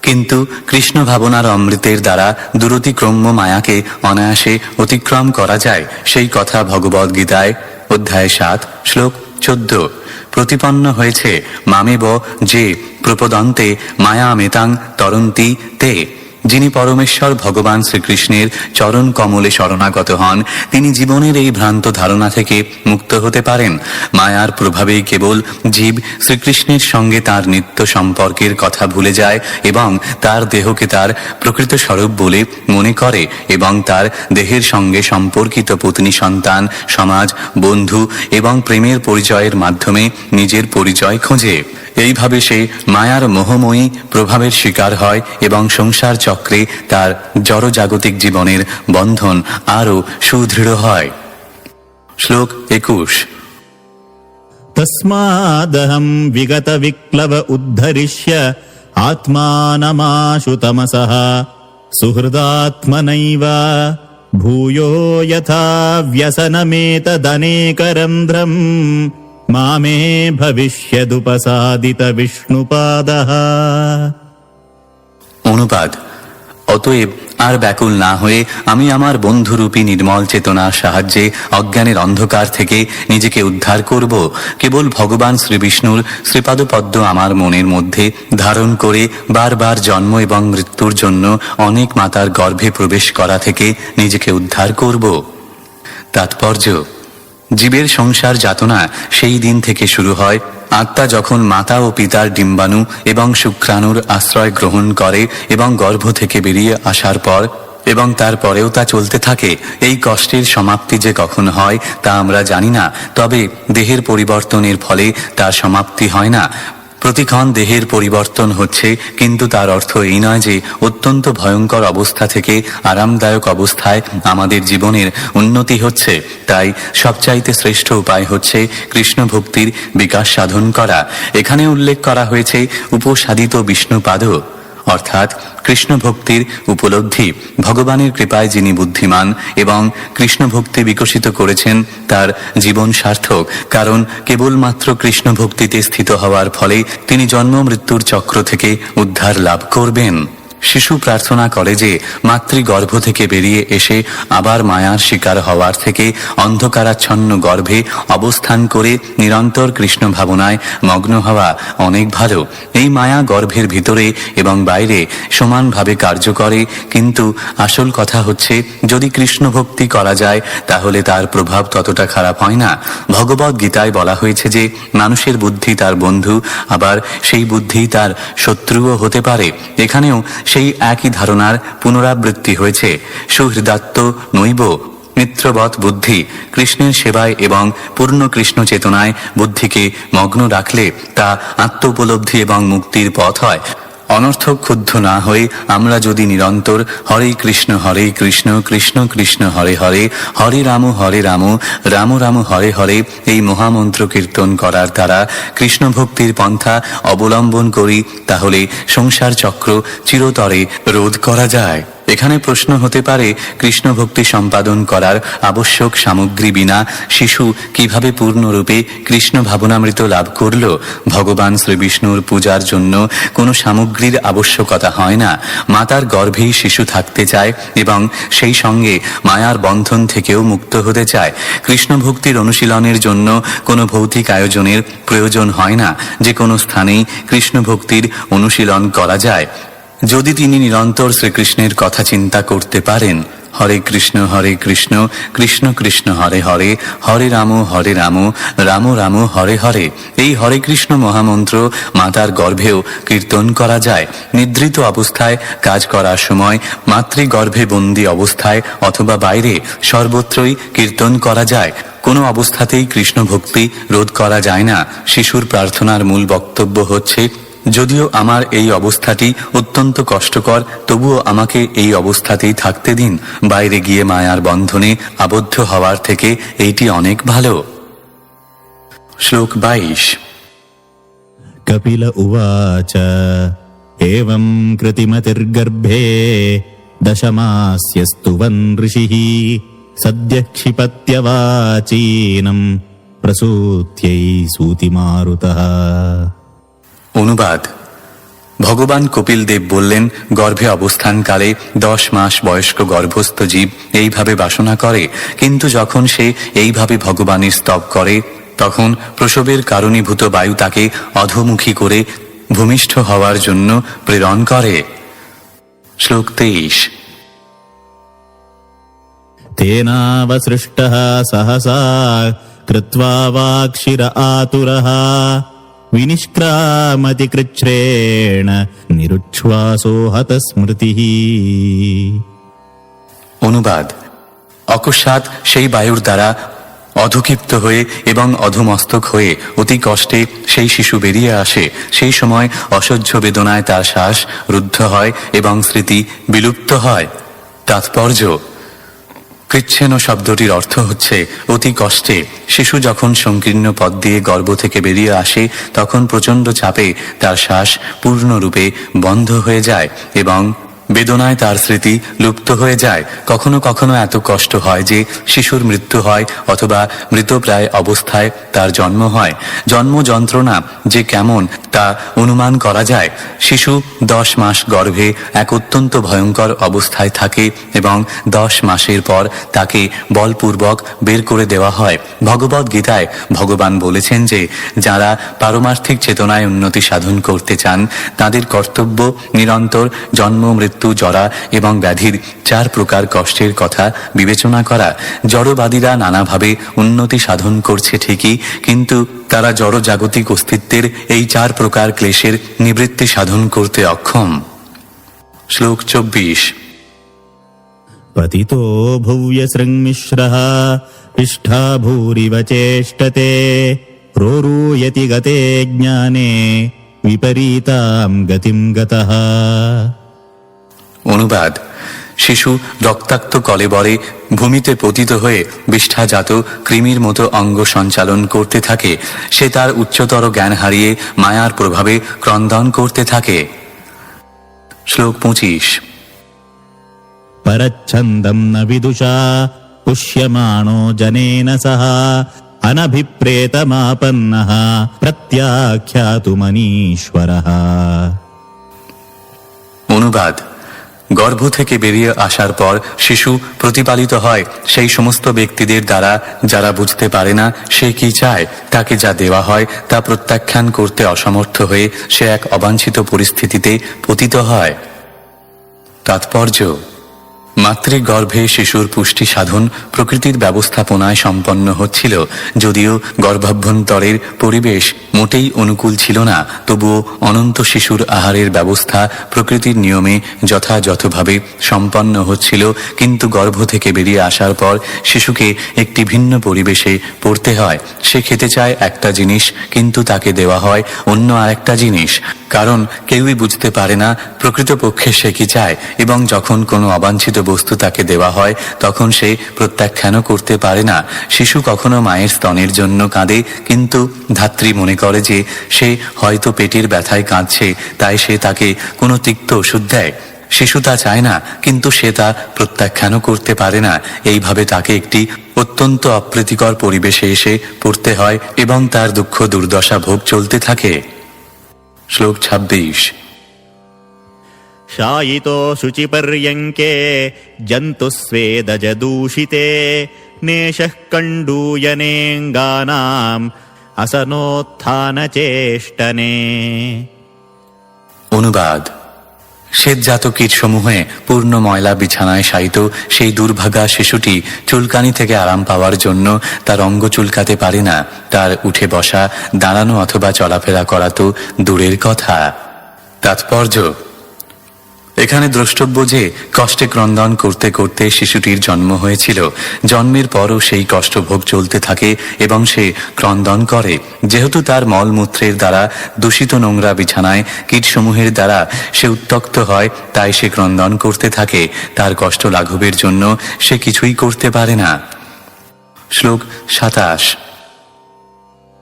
কিন্তু কৃষ্ণ ভাবনার অমৃতের দ্বারা দূরতিক্রম্য মায়াকে অনায়াসে অতিক্রম করা যায়, সেই কথা ভগবদ গীতায় অধ্যায় 7 শ্লোক 14 প্রতিপন্ন হয়েছে। মামেব যে প্রপদন্তে মায়া মেতাং তরন্তি তে। যিনি পরমেশ্বর ভগবান শ্রীকৃষ্ণের চরণ কমলে শরণাগত হন, তিনি জীবনের এই ভ্রান্ত ধারণা থেকে মুক্ত হতে পারেন। মায়ার প্রভাবেই কেবল জীব শ্রীকৃষ্ণের সঙ্গে তার নিত্য সম্পর্কের কথা ভুলে যায় এবং তার দেহকে তার প্রকৃত স্বরূপ বলে মনে করে এবং তার দেহের সঙ্গে সম্পর্কিত পত্নী, সন্তান, সমাজ, বন্ধু এবং প্রেমের পরিচয়ের মাধ্যমে নিজের পরিচয় খোঁজে। এইভাবে সে মায়ার মোহময়ী প্রভাবের শিকার হয় এবং সংসার চক্রে তার জড়জাগতিক জীবনের বন্ধন আরও সুদৃঢ় হয়। শ্লোক 21 তস্মাদহম বিগত বিক্লব উদ্ধরিষ্য আত্মানমাশু তমসঃ সুহৃদাত্মনৈব ভূয়ো যথা ব্যসনমেতদনেকরন্ধ্রম মামে ভবিষ্যদুপসাদিত বিষ্ণুপাদঃ। অনুবাদ: অতএব আর ব্যাকুল না হয়ে আমি আমার বন্ধুরূপী নির্মল চেতনার সাহায্যে অজ্ঞানের অন্ধকার থেকে নিজেকে উদ্ধার করব। কেবল ভগবান শ্রীবিষ্ণুর শ্রীপাদপদ্ম আমার মনের মধ্যে ধারণ করে বারবার জন্ম এবং মৃত্যুর জন্য অনেক মাতার গর্ভে প্রবেশ করা থেকে নিজেকে উদ্ধার করব। তাৎপর্য: জীবের সংসার যাতনা সেই দিন থেকে শুরু হয় আত্মা যখন মাতা ও পিতার ডিম্বাণু এবং শুক্রাণুর আশ্রয় গ্রহণ করে এবং গর্ভ থেকে বেরিয়ে আসার পর, এবং তারপরেও তা চলতে থাকে। এই কষ্টের সমাপ্তি যে কখন হয় তা আমরা জানি না, তবে দেহের পরিবর্তনের ফলে তার সমাপ্তি হয় না। প্রতিক্ষণ দেহের পরিবর্তন হচ্ছে, কিন্তু তার অর্থ এই নয় যে অত্যন্ত ভয়ঙ্কর অবস্থা থেকে আরামদায়ক অবস্থায় আমাদের জীবনের উন্নতি হচ্ছে। তাই সবচাইতে শ্রেষ্ঠ উপায় হচ্ছে কৃষ্ণ ভক্তির বিকাশ সাধন করা। এখানে উল্লেখ করা হয়েছে উপসাদিত বিষ্ণুপাদ, অর্থাৎ কৃষ্ণ ভক্তির উপলব্ধি। ভগবানের কৃপায় যিনি বুদ্ধিমান এবং কৃষ্ণ ভক্তি বিকশিত করেছেন তার জীবন সার্থক, কারণ কেবলমাত্র কৃষ্ণ ভক্তিতে স্থিত হওয়ার ফলে তিনি জন্ম মৃত্যুর চক্র থেকে উদ্ধার লাভ করবেন। শিশু প্রার্থনা করে যে মাতৃগর্ভ থেকে বেরিয়ে এসে আবার মায়ার শিকার হওয়ার থেকে অন্ধকারাচ্ছন্ন গর্ভে অবস্থান করে নিরন্তর কৃষ্ণ ভাবনায় মগ্ন হওয়া অনেক ভালো। এই মায়া গর্ভের ভিতরে এবং বাইরে সমানভাবে কার্য করে, কিন্তু আসল কথা হচ্ছে যদি কৃষ্ণ ভক্তি করা যায় তাহলে তার প্রভাব ততটা খারাপ হয় না। ভগবদ গীতায় বলা হয়েছে যে মানুষের বুদ্ধি তার বন্ধু, আবার সেই বুদ্ধি তার শত্রুও হতে পারে। এখানেও সেই একই ধারণার পুনরাবৃত্তি হয়েছে। সুহৃদাত্ম নৈব মিত্রবৎ বুদ্ধি। কৃষ্ণের সেবায় এবং পূর্ণ কৃষ্ণ চেতনায় বুদ্ধিকে মগ্ন রাখলে তা আত্ম উপলব্ধি এবং মুক্তির পথ হয়। অনর্থক ক্ষুব্ধ না হয়ে আমরা যদি নিরন্তর হরে কৃষ্ণ কৃষ্ণ কৃষ্ণ হরে হরে, হরে রাম রাম রাম হরে হরে এই মহামন্ত্র কীর্তন করার দ্বারা কৃষ্ণ ভক্তির পন্থা অবলম্বন করি, তাহলে সংসার চক্র চিরতরে রোধ করা যায়। এখানে প্রশ্ন হতে পারে, কৃষ্ণ ভক্তি সম্পাদন করার আবশ্যক সামগ্রী বিনা শিশু কিভাবে পূর্ণরূপে কৃষ্ণ ভাবনামৃত লাভ করল? ভগবান শ্রীবিষ্ণুর পূজার জন্য কোনো সামগ্রীর আবশ্যকতা হয় না। মাতার গর্ভেই শিশু থাকতে চায় এবং সেই সঙ্গে মায়ার বন্ধন থেকেও মুক্ত হতে চায়। কৃষ্ণ ভক্তির অনুশীলনের জন্য কোনো ভৌতিক আয়োজনের প্রয়োজন হয় না। যে কোনো স্থানেই কৃষ্ণ ভক্তির অনুশীলন করা যায়। যদি তিনি নিরন্তর শ্রীকৃষ্ণের কথা চিন্তা করতে পারেন, হরে কৃষ্ণ কৃষ্ণ কৃষ্ণ হরে হরে হরে রাম রাম রাম হরে হরে। এই হরে কৃষ্ণ মহামন্ত্র মাতার গর্ভেও কীর্তন করা যায়। নিদ্রিত অবস্থায়, কাজ করার সময়, মাতৃগর্ভে বন্দী অবস্থায় অথবা বাইরে সর্বত্রই কীর্তন করা যায়। কোনো অবস্থাতেই কৃষ্ণ ভক্তি রোধ করা যায় না। শিশুর প্রার্থনার মূল বক্তব্য হচ্ছে, যদিও আমার এই অবস্থাটি অত্যন্ত কষ্টকর, তবুও আমাকে এই অবস্থাতেই থাকতে দিন। বাইরে গিয়ে মায়ার বন্ধনে আবদ্ধ হওয়ার থেকে এইটি অনেক ভালো। শ্লোক 22। কপিল উবাচ এবং কৃতিমতির্গর্ভে দশমাস্যস্তুবন ঋষিঃ সদ্য ক্ষিপত্যবাচীনম প্রসূত্যৈ সূতিমারুতঃ। অনুবাদ। ভগবান কপিল দেব বললেন, গর্ভে অবস্থানকালে 10 মাস বয়স্ক গর্ভস্থ জীব এইভাবে বাসনা করে, কিন্তু যখন সে এইভাবে ভগবানের স্তব করে, তখন প্রসবের কারণীভূত বায়ু তাকে অধোমুখী করে ভূমিষ্ঠ হওয়ার জন্য প্রেরণ করে। শ্লোক 23। তেনাবসৃষ্টঃ সহসা কৃত্বা বাক্শির আতুরঃ বিনিষ্ক্রামতি কৃচ্ছ্রেণ নিরুচ্ছ্বাসো হত স্মৃতিঃ। অনুবাদ। অকস্মাৎ সেই বায়ুর দ্বারা অধক্ষিপ্ত হয়ে এবং অধমস্তক হয়ে অতি কষ্টে সেই শিশু বেরিয়ে আসে। সেই সময় অসহ্য বেদনায় তার শ্বাস রুদ্ধ হয় এবং স্মৃতি বিলুপ্ত হয়। তাৎপর্য। কৃচ্ছেন শব্দটির অর্থ হচ্ছে অতি কষ্টে। শিশু যখন সংকীর্ণ পথ দিয়ে গর্ভ থেকে বেরিয়ে আসে, তখন প্রচণ্ড চাপে তার শ্বাস পূর্ণরূপে বন্ধ হয়ে যায় এবং বেদনায় তার স্মৃতি লুপ্ত হয়ে যায়। কখনো কখনো এত কষ্ট হয় যে শিশুর মৃত্যু হয় অথবা মৃতপ্রায় অবস্থায় তার জন্ম হয়। জন্ম যন্ত্রণা যে কেমন তা অনুমান করা যায়। শিশু 10 মাস গর্ভে এক অত্যন্ত ভয়ঙ্কর অবস্থায় থাকে এবং 10 মাসের পর তাকে বলপূর্বক বের করে দেওয়া হয়। ভগবদ গীতায় ভগবান বলেছেন যে যারা পারমার্থিক চেতনায় উন্নতি সাধন করতে চান, তাদের কর্তব্য নিরন্তর জন্ম, মৃত্যু, জরা এবং ব্যাধির 4 প্রকার কষ্টের কথা বিবেচনা করা। জড়বাদীরা নানাভাবে উন্নতি সাধন করছে ঠিকই, কিন্তু তারা জড় জাগতিক অস্তিত্বের এই 4 প্রকার ক্লেশের নিবৃত্তি সাধন করতে অক্ষম। শ্লোক 24। পতিতো ভূয়সৃঙ্মিশ্রः পিষ্ঠা ভূরিব চেষ্টতে রোরূয়তি গতে জ্ঞানে বিপরীতাম গতিম গতঃ। অনুবাদ। শিশু রক্তাক্ত কলেবরে ভূমিতে পতিত হয়ে বিষ্ঠাজাত কৃমির মতো অঙ্গ সঞ্চালন করতে থাকে। সে তার উচ্চতর জ্ঞান হারিয়ে মায়ার প্রভাবে ক্রন্দন করতে থাকে। শ্লোক 25। পরচ্ছন্দম ন বিদুষা পুষ্যমাণো জনেন সহ অনভিপ্রেতমাপন্নঃ প্রত্যাখ্যাতুমনীশ্বরঃ। অনুবাদ। গর্ভ থেকে বেরিয়ে আসার পর শিশু প্রতিপালিত হয় সেই সমস্ত ব্যক্তিদের দ্বারা যারা বুঝতে পারে না সে কি চায়। তাকে যা দেওয়া হয় তা প্রত্যাখ্যান করতে অসমর্থ হয়ে সে এক অবাঞ্ছিত পরিস্থিতিতে পতিত হয়। তাৎপর্য। মাতৃগর্ভে শিশুর পুষ্টি সাধন প্রকৃতির ব্যবস্থাপনায় সম্পন্ন হচ্ছিল। যদিও গর্ভাভ্যন্তরের পরিবেশ মোটেই অনুকূল ছিল না, তবুও অনন্ত শিশুর আহারের ব্যবস্থা প্রকৃতির নিয়মে যথাযথভাবে সম্পন্ন হচ্ছিল। কিন্তু গর্ভ থেকে বেরিয়ে আসার পর শিশুকে একটি ভিন্ন পরিবেশে পড়তে হয়। সে খেতে চায় একটা জিনিস, কিন্তু তাকে দেওয়া হয় অন্য আরেকটা জিনিস। কারণ কেউই বুঝতে পারে না প্রকৃতপক্ষে সে কি চায়, এবং যখন কোনো অবাঞ্ছিত বস্তু তাকে দেওয়া হয় তখন সে প্রত্যাখ্যানও করতে পারে না। শিশু কখনো মায়ের স্তনের জন্য কাঁদে, কিন্তু ধাত্রী মনে করে যে সে হয়তো পেটের ব্যথায় কাঁদছে, তাই সে তাকে কোনো তিক্ত ওষুধ দেয়। শিশু তা চায় না, কিন্তু সে তা প্রত্যাখ্যানও করতে পারে না। এইভাবে তাকে একটি অত্যন্ত অপ্রীতিকর পরিবেশে এসে পড়তে হয় এবং তার দুঃখ দুর্দশা ভোগ চলতে থাকে। শ্লোক 26। শায়িতো শুচিপর্যঙ্কে জন্তুস্বেদজদূষিতে নেশঃ কণ্ডূয়নেঙ্গানাম আসনোত্থানচেষ্টনে। অনুবাদ। শ্বেতজাত কীটসমূহে পূর্ণ ময়লা বিছানায় শায়িত সেই দুর্ভাগা শিশুটি চুলকানি থেকে আরাম পাওয়ার জন্য তার অঙ্গ চুলকাতে পারে না। তার উঠে বসা, দাঁড়ানো অথবা চলাফেরা করা তো দূরের কথা। তাৎপর্য: এখানে দ্রষ্টব্য যে কষ্টে ক্রন্দন করতে করতে শিশুটির জন্ম হয়েছিল। জন্মের পরও সেই কষ্টভোগ চলতে থাকে এবং সে ক্রন্দন করে। যেহেতু তার মলমূত্রের দ্বারা দূষিত নোংরা বিছানায় কীটসমূহের দ্বারা সে উত্তক্ত হয়, তাই সে ক্রন্দন করতে থাকে। তার কষ্ট লাঘবের জন্য সে কিছুই করতে পারে না। শ্লোক 27।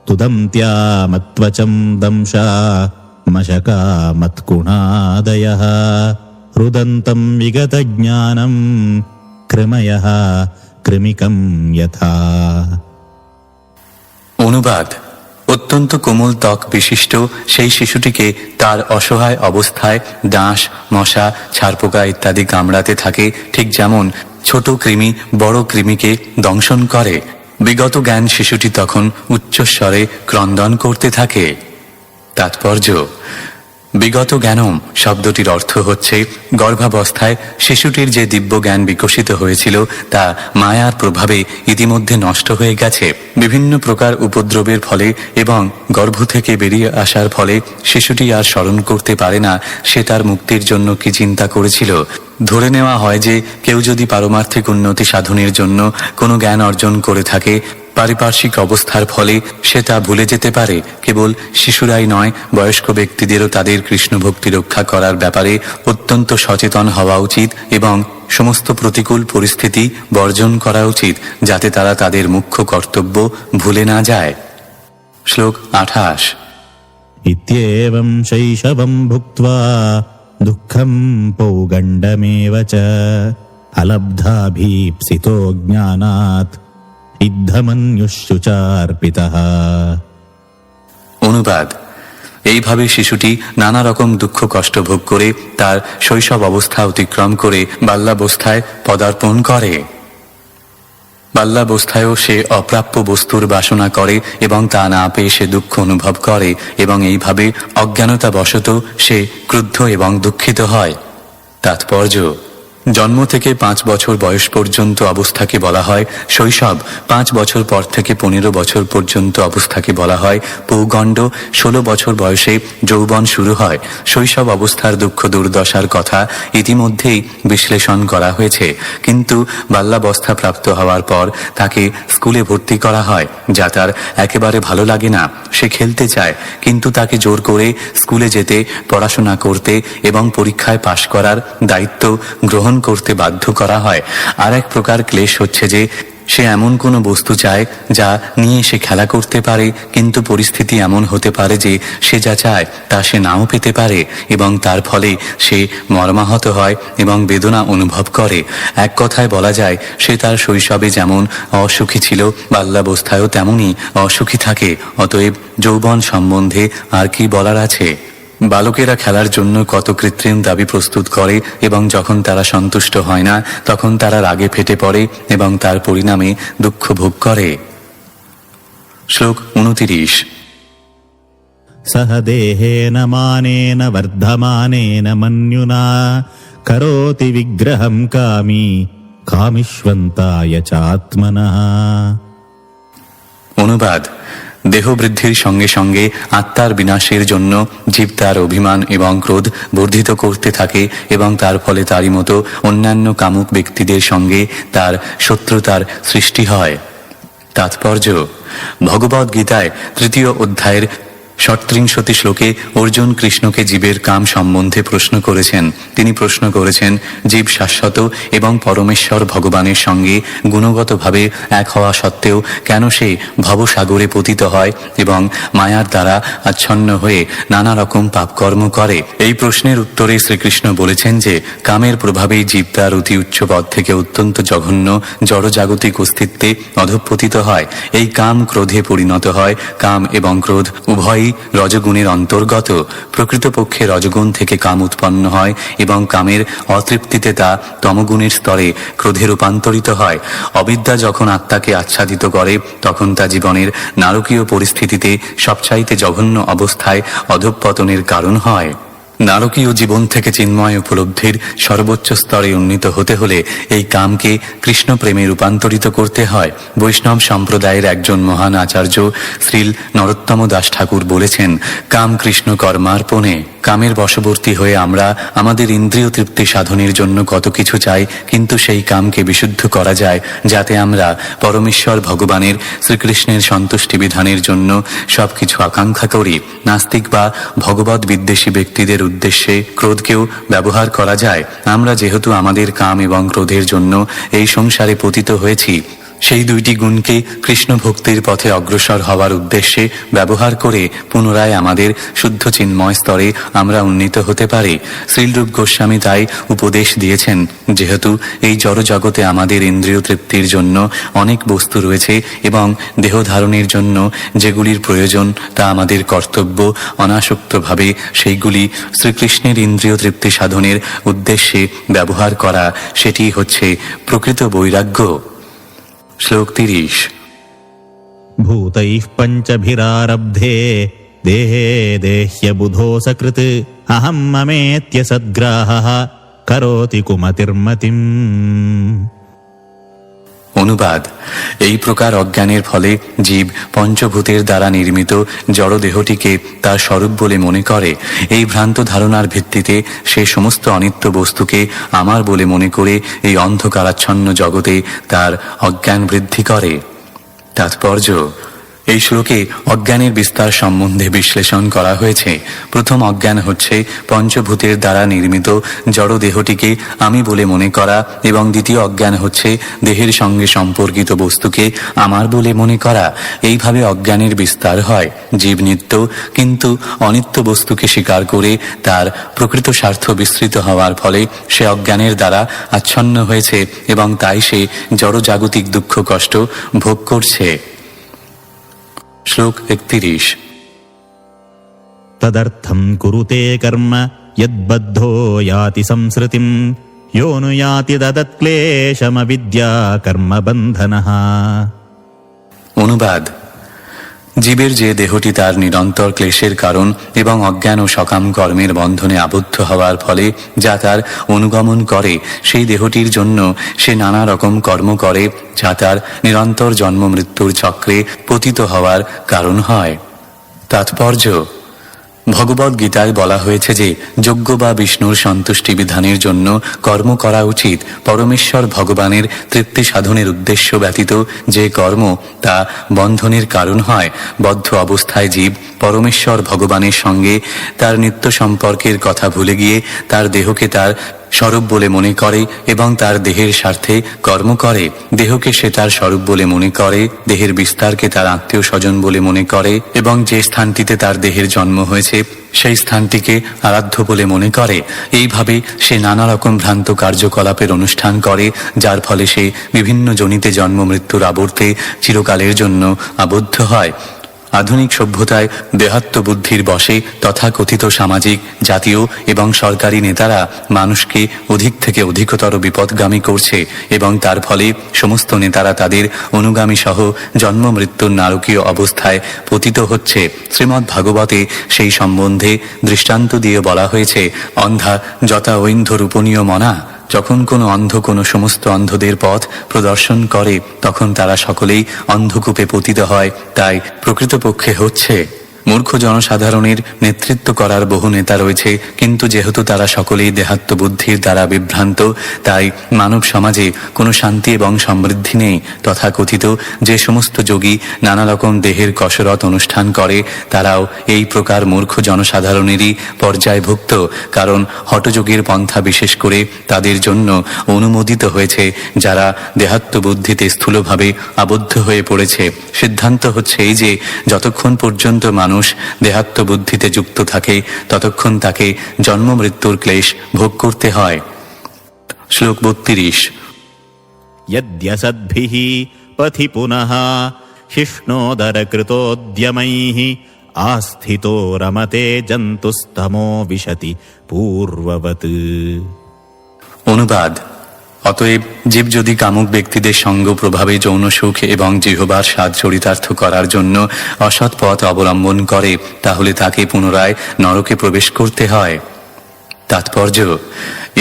তুদন্ত্যামত্বচম দংশা মশকা মৎকুণাদয়ঃ রুদন্তম বিগত জ্ঞানম কৃময়ঃ কৃমিকম যথা। অনুবাদ: অত্যন্ত কোমল ত্বক বিশিষ্ট সেই শিশুটিকে তার অসহায় অবস্থায় ডাঁশ, মশা, ছারপোকা ইত্যাদি কামড়াতে থাকে, ঠিক যেমন ছোট কৃমি বড় কৃমিকে দংশন করে। বিগত জ্ঞান শিশুটি তখন উচ্চস্বরে ক্রন্দন করতে থাকে। তাৎপর্য: বিগত জ্ঞানম শব্দটির অর্থ হচ্ছে গর্ভাবস্থায় শিশুটির যে দিব্য জ্ঞান বিকশিত হয়েছিল তা মায়ার প্রভাবে ইতিমধ্যে নষ্ট হয়ে গেছে। বিভিন্ন প্রকার উপদ্রবের ফলে এবং গর্ভ থেকে বেরিয়ে আসার ফলে শিশুটি আর স্মরণ করতে পারে না সে তার মুক্তির জন্য কি চিন্তা করেছিল। ধরে নেওয়া হয় যে কেউ যদি পারমার্থিক উন্নতি সাধনের জন্য কোনো জ্ঞান অর্জন করে থাকে, পারিপার্শ্বিক অবস্থার ফলে সে তা ভুলে যেতে পারে। কেবল শিশুরাই নয়, বয়স্ক ব্যক্তিদেরও তাদের কৃষ্ণ ভক্তি রক্ষা করার ব্যাপারে অত্যন্ত সচেতন হওয়া উচিত এবং সমস্ত প্রতিকূল পরিস্থিতি বর্জন করা উচিত, যাতে তারা তাদের মুখ্য কর্তব্য ভুলে না যায়। শ্লোক 28। ইত্যেবং শৈশবং ভুক্ত্বা দুঃখম পৌগণ্ডমেব চ অলব্ধাভীপ্সিতো জ্ঞানাৎ ইদ্ধমন্যুশ্চুচার্পিতঃ। অনুবাদ: এইভাবে শিশুটি নানা রকম দুঃখ কষ্ট ভোগ করে তার শৈশব অবস্থা অতিক্রম করে বাল্যাবস্থায় পদার্পণ করে। বাল্যাবস্থায়ও সে অপ্রাপ্য বস্তুর বাসনা করে এবং তা না পেয়ে সে দুঃখ অনুভব করে এবং এইভাবে অজ্ঞানতাবশত সে ক্রুদ্ধ এবং দুঃখিত হয়। তাৎপর্য: জন্ম থেকে 5 বছর বয়স পর্যন্ত অবস্থাকে বলা হয় শৈশব। 5 বছর পর থেকে 15 বছর পর্যন্ত অবস্থাকে বলা হয় পৌগণ্ড। 16 বছর বয়সে যৌবন শুরু হয়। শৈশব অবস্থার দুঃখ দুর্দশার কথা ইতিমধ্যেই বিশ্লেষণ করা হয়েছে। কিন্তু বাল্যাবস্থা প্রাপ্ত হওয়ার পর তাকে স্কুলে ভর্তি করা হয়, যা তার একেবারে ভালো লাগে না। সে খেলতে চায়, কিন্তু তাকে জোর করে স্কুলে যেতে, পড়াশোনা করতে এবং পরীক্ষায় পাশ করার দায়িত্ব গ্রহণ করতে বাধ্য করা হয়। আর এক প্রকার ক্লেশ হচ্ছে যে সে এমন কোনো বস্তু চায় যা নিয়ে সে খেলা করতে পারে, কিন্তু পরিস্থিতি এমন হতে পারে যে সে যা চায় তা সে নাও পেতে পারে এবং তার ফলে সে মর্মাহত হয় এবং বেদনা অনুভব করে। এক কথায় বলা যায় সে তার শৈশবে যেমন অসুখী ছিল, বাল্যাবস্থায়ও তেমনই অসুখী থাকে। অতএব যৌবন সম্বন্ধে আর কি বলার আছে। বালকেরা খেলার জন্য কত কৃত্রিম দাবি প্রস্তুত করে এবং যখন তারা সন্তুষ্ট হয় না তখন তারা রাগে ফেটে পড়ে এবং তার পরিণামে দুঃখ ভোগ করে। শ্লোক 29। সহ দেহেন মানেন বর্ধমানেন মন্যুনা করোতি বিগ্রহম কামী কামিষ্বন্তায় চাত্মনঃ। অনুবাদ: দেহ বৃদ্ধির সঙ্গে সঙ্গে আত্মার বিনাশের জন্য জীব তার অভিমান এবং ক্রোধ বর্ধিত করতে থাকে এবং তার ফলে তারই মতো অন্যান্য কামুক ব্যক্তিদের সঙ্গে তার শত্রুতার সৃষ্টি হয়। তাৎপর্য: ভগবদ গীতায় 3য় অধ্যায়ের 37 শ্লোকে অর্জুন কৃষ্ণকে জীবের কাম সম্বন্ধে প্রশ্ন করেছেন। তিনি প্রশ্ন করেছেন, জীব শাশ্বত এবং পরমেশ্বর ভগবানের সঙ্গে গুণগতভাবে এক হওয়া সত্ত্বেও কেন সে ভবসাগরে পতিত হয় এবং মায়ার দ্বারা আচ্ছন্ন হয়ে নানা রকম পাপকর্ম করে। এই প্রশ্নের উত্তরে শ্রীকৃষ্ণ বলেছেন যে কামের প্রভাবেই জীব তার অতি উচ্চ পদ থেকে অত্যন্ত জঘন্য জড়জাগতিক অস্তিত্বে অধঃপতিত হয়। এই কাম ক্রোধে পরিণত হয়। কাম এবং ক্রোধ উভয়ই রজগুণের অন্তর্গত। প্রকৃতপক্ষে রজগুণ থেকে কাম উৎপন্ন হয় এবং কামের অতৃপ্তিতে তা তমগুণের স্তরে ক্রোধে রূপান্তরিত হয়। অবিদ্যা যখন আত্মাকে আচ্ছাদিত করে তখন তা জীবনের নারকীয় পরিস্থিতিতে সবচাইতে জঘন্য অবস্থায় অধঃপতনের কারণ হয়। নারকীয় জীবন থেকে চিন্ময় উপলব্ধির সর্বোচ্চ স্তরে উন্নীত হতে হলে এই কামকে কৃষ্ণ প্রেমে রূপান্তরিত করতে হয়। বৈষ্ণব সম্প্রদায়ের একজন মহান আচার্য শ্রীল নরোত্তম দাস ঠাকুর বলেছেন, কাম কৃষ্ণ কর্মার্পণে। কামের বশবর্তী হয়ে আমরা আমাদের ইন্দ্রিয় তৃপ্তি সাধনের জন্য কত কিছু চাই, কিন্তু সেই কামকে বিশুদ্ধ করা যায় যাতে আমরা পরমেশ্বর ভগবানের শ্রীকৃষ্ণের সন্তুষ্টি বিধানের জন্য সবকিছু আকাঙ্ক্ষা করি। নাস্তিক বা ভগবত বিদ্বেষী ব্যক্তিদের উদ্দেশ্যে ক্রোধকেও ব্যবহার করা যায়। আমরা যেহেতু আমাদের কাম এবং ক্রোধের জন্য এই সংসারে পতিত হয়েছি, সেই দুইটি গুণকে কৃষ্ণ ভক্তির পথে অগ্রসর হওয়ার উদ্দেশ্যে ব্যবহার করে পুনরায় আমাদের শুদ্ধ চিন্ময় স্তরে আমরা উন্নীত হতে পারি। শ্রীলরূপ গোস্বামী তাই উপদেশ দিয়েছেন, যেহেতু এই জড়জগতে আমাদের ইন্দ্রিয় তৃপ্তির জন্য অনেক বস্তু রয়েছে এবং দেহ ধারণের জন্য যেগুলির প্রয়োজন তা আমাদের কর্তব্য, অনাসক্তভাবে সেইগুলি শ্রীকৃষ্ণের ইন্দ্রিয় তৃপ্তি সাধনের উদ্দেশ্যে ব্যবহার করা, সেটি হচ্ছে প্রকৃত বৈরাগ্য। শ্লোক 30। ভূতৈঃ পঞ্চভিরারব্ধে দেহে দেহ্য বুধো সকৃত অহম মমেত্য সদ্গ্রাহঃ করোতি কুমতির্মতিম। অনুবাদ: এই প্রকার অজ্ঞানের ফলে জীব পঞ্চভূতের দ্বারা নির্মিত জড়দেহটিকে তার স্বরূপ বলে মনে করে। এই ভ্রান্ত ধারণার ভিত্তিতে সে সমস্ত অনিত্য বস্তুকে আমার বলে মনে করে এই অন্ধকারাচ্ছন্ন জগতে তার অজ্ঞান বৃদ্ধি করে। তাৎপর্য: এই শ্লোকে অজ্ঞানের বিস্তার সম্বন্ধে বিশ্লেষণ করা হয়েছে। প্রথম অজ্ঞান হচ্ছে পঞ্চভূতের দ্বারা নির্মিত জড় দেহটিকে আমি বলে মনে করা, এবং দ্বিতীয় অজ্ঞান হচ্ছে দেহের সঙ্গে সম্পর্কিত বস্তুকে আমার বলে মনে করা। এইভাবে অজ্ঞানের বিস্তার হয়। জীব নিত্য কিন্তু অনিত্য বস্তুকে স্বীকার করে তার প্রকৃত স্বার্থ বিস্তৃত হওয়ার ফলে সে অজ্ঞানের দ্বারা আচ্ছন্ন হয়েছে এবং তাই সে জড়জাগতিক দুঃখ কষ্ট ভোগ করছে। শ্লোক 31। তদর্থম কুরুতে কর্ম যদ্বদ্ধো ইয়াতি সংসৃতিম यो नु याति तदत्क्लेशमविद्या কর্মবন্ধনঃ। অনুবাদ: জীবের যে দেহটি তার নিরন্তর ক্লেশের কারণ এবং অজ্ঞান ও সকাম কর্মের বন্ধনে আবদ্ধ হওয়ার ফলে যা তার অনুগমন করে, সেই দেহটির জন্য সে নানা রকম কর্ম করে যা তার নিরন্তর জন্ম মৃত্যুর চক্রে পতিত হওয়ার কারণ হয়। তাৎপর্য: ভগবদ গীতায় বলা হয়েছে যে যজ্ঞ বা বিষ্ণুর সন্তুষ্টি বিধানের জন্য কর্ম করা উচিত। পরমেশ্বর ভগবানের তৃপ্তি সাধনের উদ্দেশ্য ব্যতীত যে কর্ম তা বন্ধনের কারণ হয়। বদ্ধ অবস্থায় জীব পরমেশ্বর ভগবানের সঙ্গে তার নিত্য সম্পর্কের কথা ভুলে গিয়ে তার দেহকে তার স্বরূপ বলে মনে করে এবং তার দেহের স্বার্থে কর্ম করে। দেহকে সে তার স্বরূপ বলে মনে করে, দেহের বিস্তারকে তার আত্মীয় স্বজন বলে মনে করে এবং যে স্থানটিতে তার দেহের জন্ম হয়েছে সেই স্থানটিকে আরাধ্য বলে মনে করে। এইভাবে সে নানা রকম ভ্রান্ত কার্যকলাপের অনুষ্ঠান করে, যার ফলে সে বিভিন্ন যোনিতে জন্ম মৃত্যুর আবর্তে চিরকালের জন্য আবদ্ধ হয়। আধুনিক সভ্যতায় দেহাত্ম বুদ্ধির বশে তথাকথিত সামাজিক, জাতীয় এবং সরকারি নেতারা মানুষকে অধিক থেকে অধিকতর বিপদগামী করছে এবং তার ফলে সমস্ত নেতারা তাদের অনুগামী সহ জন্ম মৃত্যুর নারকীয় অবস্থায় পতিত হচ্ছে। শ্রীমদ্ ভাগবতে সেই সম্বন্ধে দৃষ্টান্ত দিয়ে বলা হয়েছে, অন্ধা যথা ঐন্ধ রূপণীয় মনা। যখন কোনো অন্ধ কোনো সমস্ত অন্ধদের পথ প্রদর্শন করে তখন তারা সকলেই অন্ধকূপে পতিত হয়। তাই প্রকৃতপক্ষে হচ্ছে মূর্খ জনসাধারণের নেতৃত্ব করার বহু নেতা রয়েছে, কিন্তু যেহেতু তারা সকলেই দেহাত্ম বুদ্ধির দ্বারা বিভ্রান্ত, তাই মানব সমাজে কোনো শান্তি এবং সমৃদ্ধি নেই। তথাকথিত যে সমস্ত যোগী নানা রকম দেহের কসরত অনুষ্ঠান করে তারাও এই প্রকার মূর্খ জনসাধারণেরই পর্যায়ভুক্ত, কারণ হঠযোগীর পন্থা বিশেষ করে তাদের জন্য অনুমোদিত হয়েছে যারা দেহাত্ম বুদ্ধিতে স্থূলভাবে আবদ্ধ হয়ে পড়েছে। সিদ্ধান্ত হচ্ছে এই যে যতক্ষণ পর্যন্ত মানুষ দেহাত্ম বুদ্ধিতে যুক্ত থাকে ততক্ষণ তাকে জন্ম মৃত্যুর ক্লেশ ভোগ করতে হয়। শ্লোক 32। यद्यसद्भिः पथि पुनः शिष्णोदरकृतोद्यमैः आस्थितो रमते जन्तुस्तमो विशति पूर्ववत्। অনুবাদ: অতএব জীব যদি কামুক ব্যক্তিদের সঙ্গ প্রভাবে যৌন সুখ এবং জিহ্বার স্বাদ চরিতার্থ করার জন্য অসৎ পথ অবলম্বন করে তাহলে তাকে পুনরায় নরকে প্রবেশ করতে হয়। তাৎপর্য: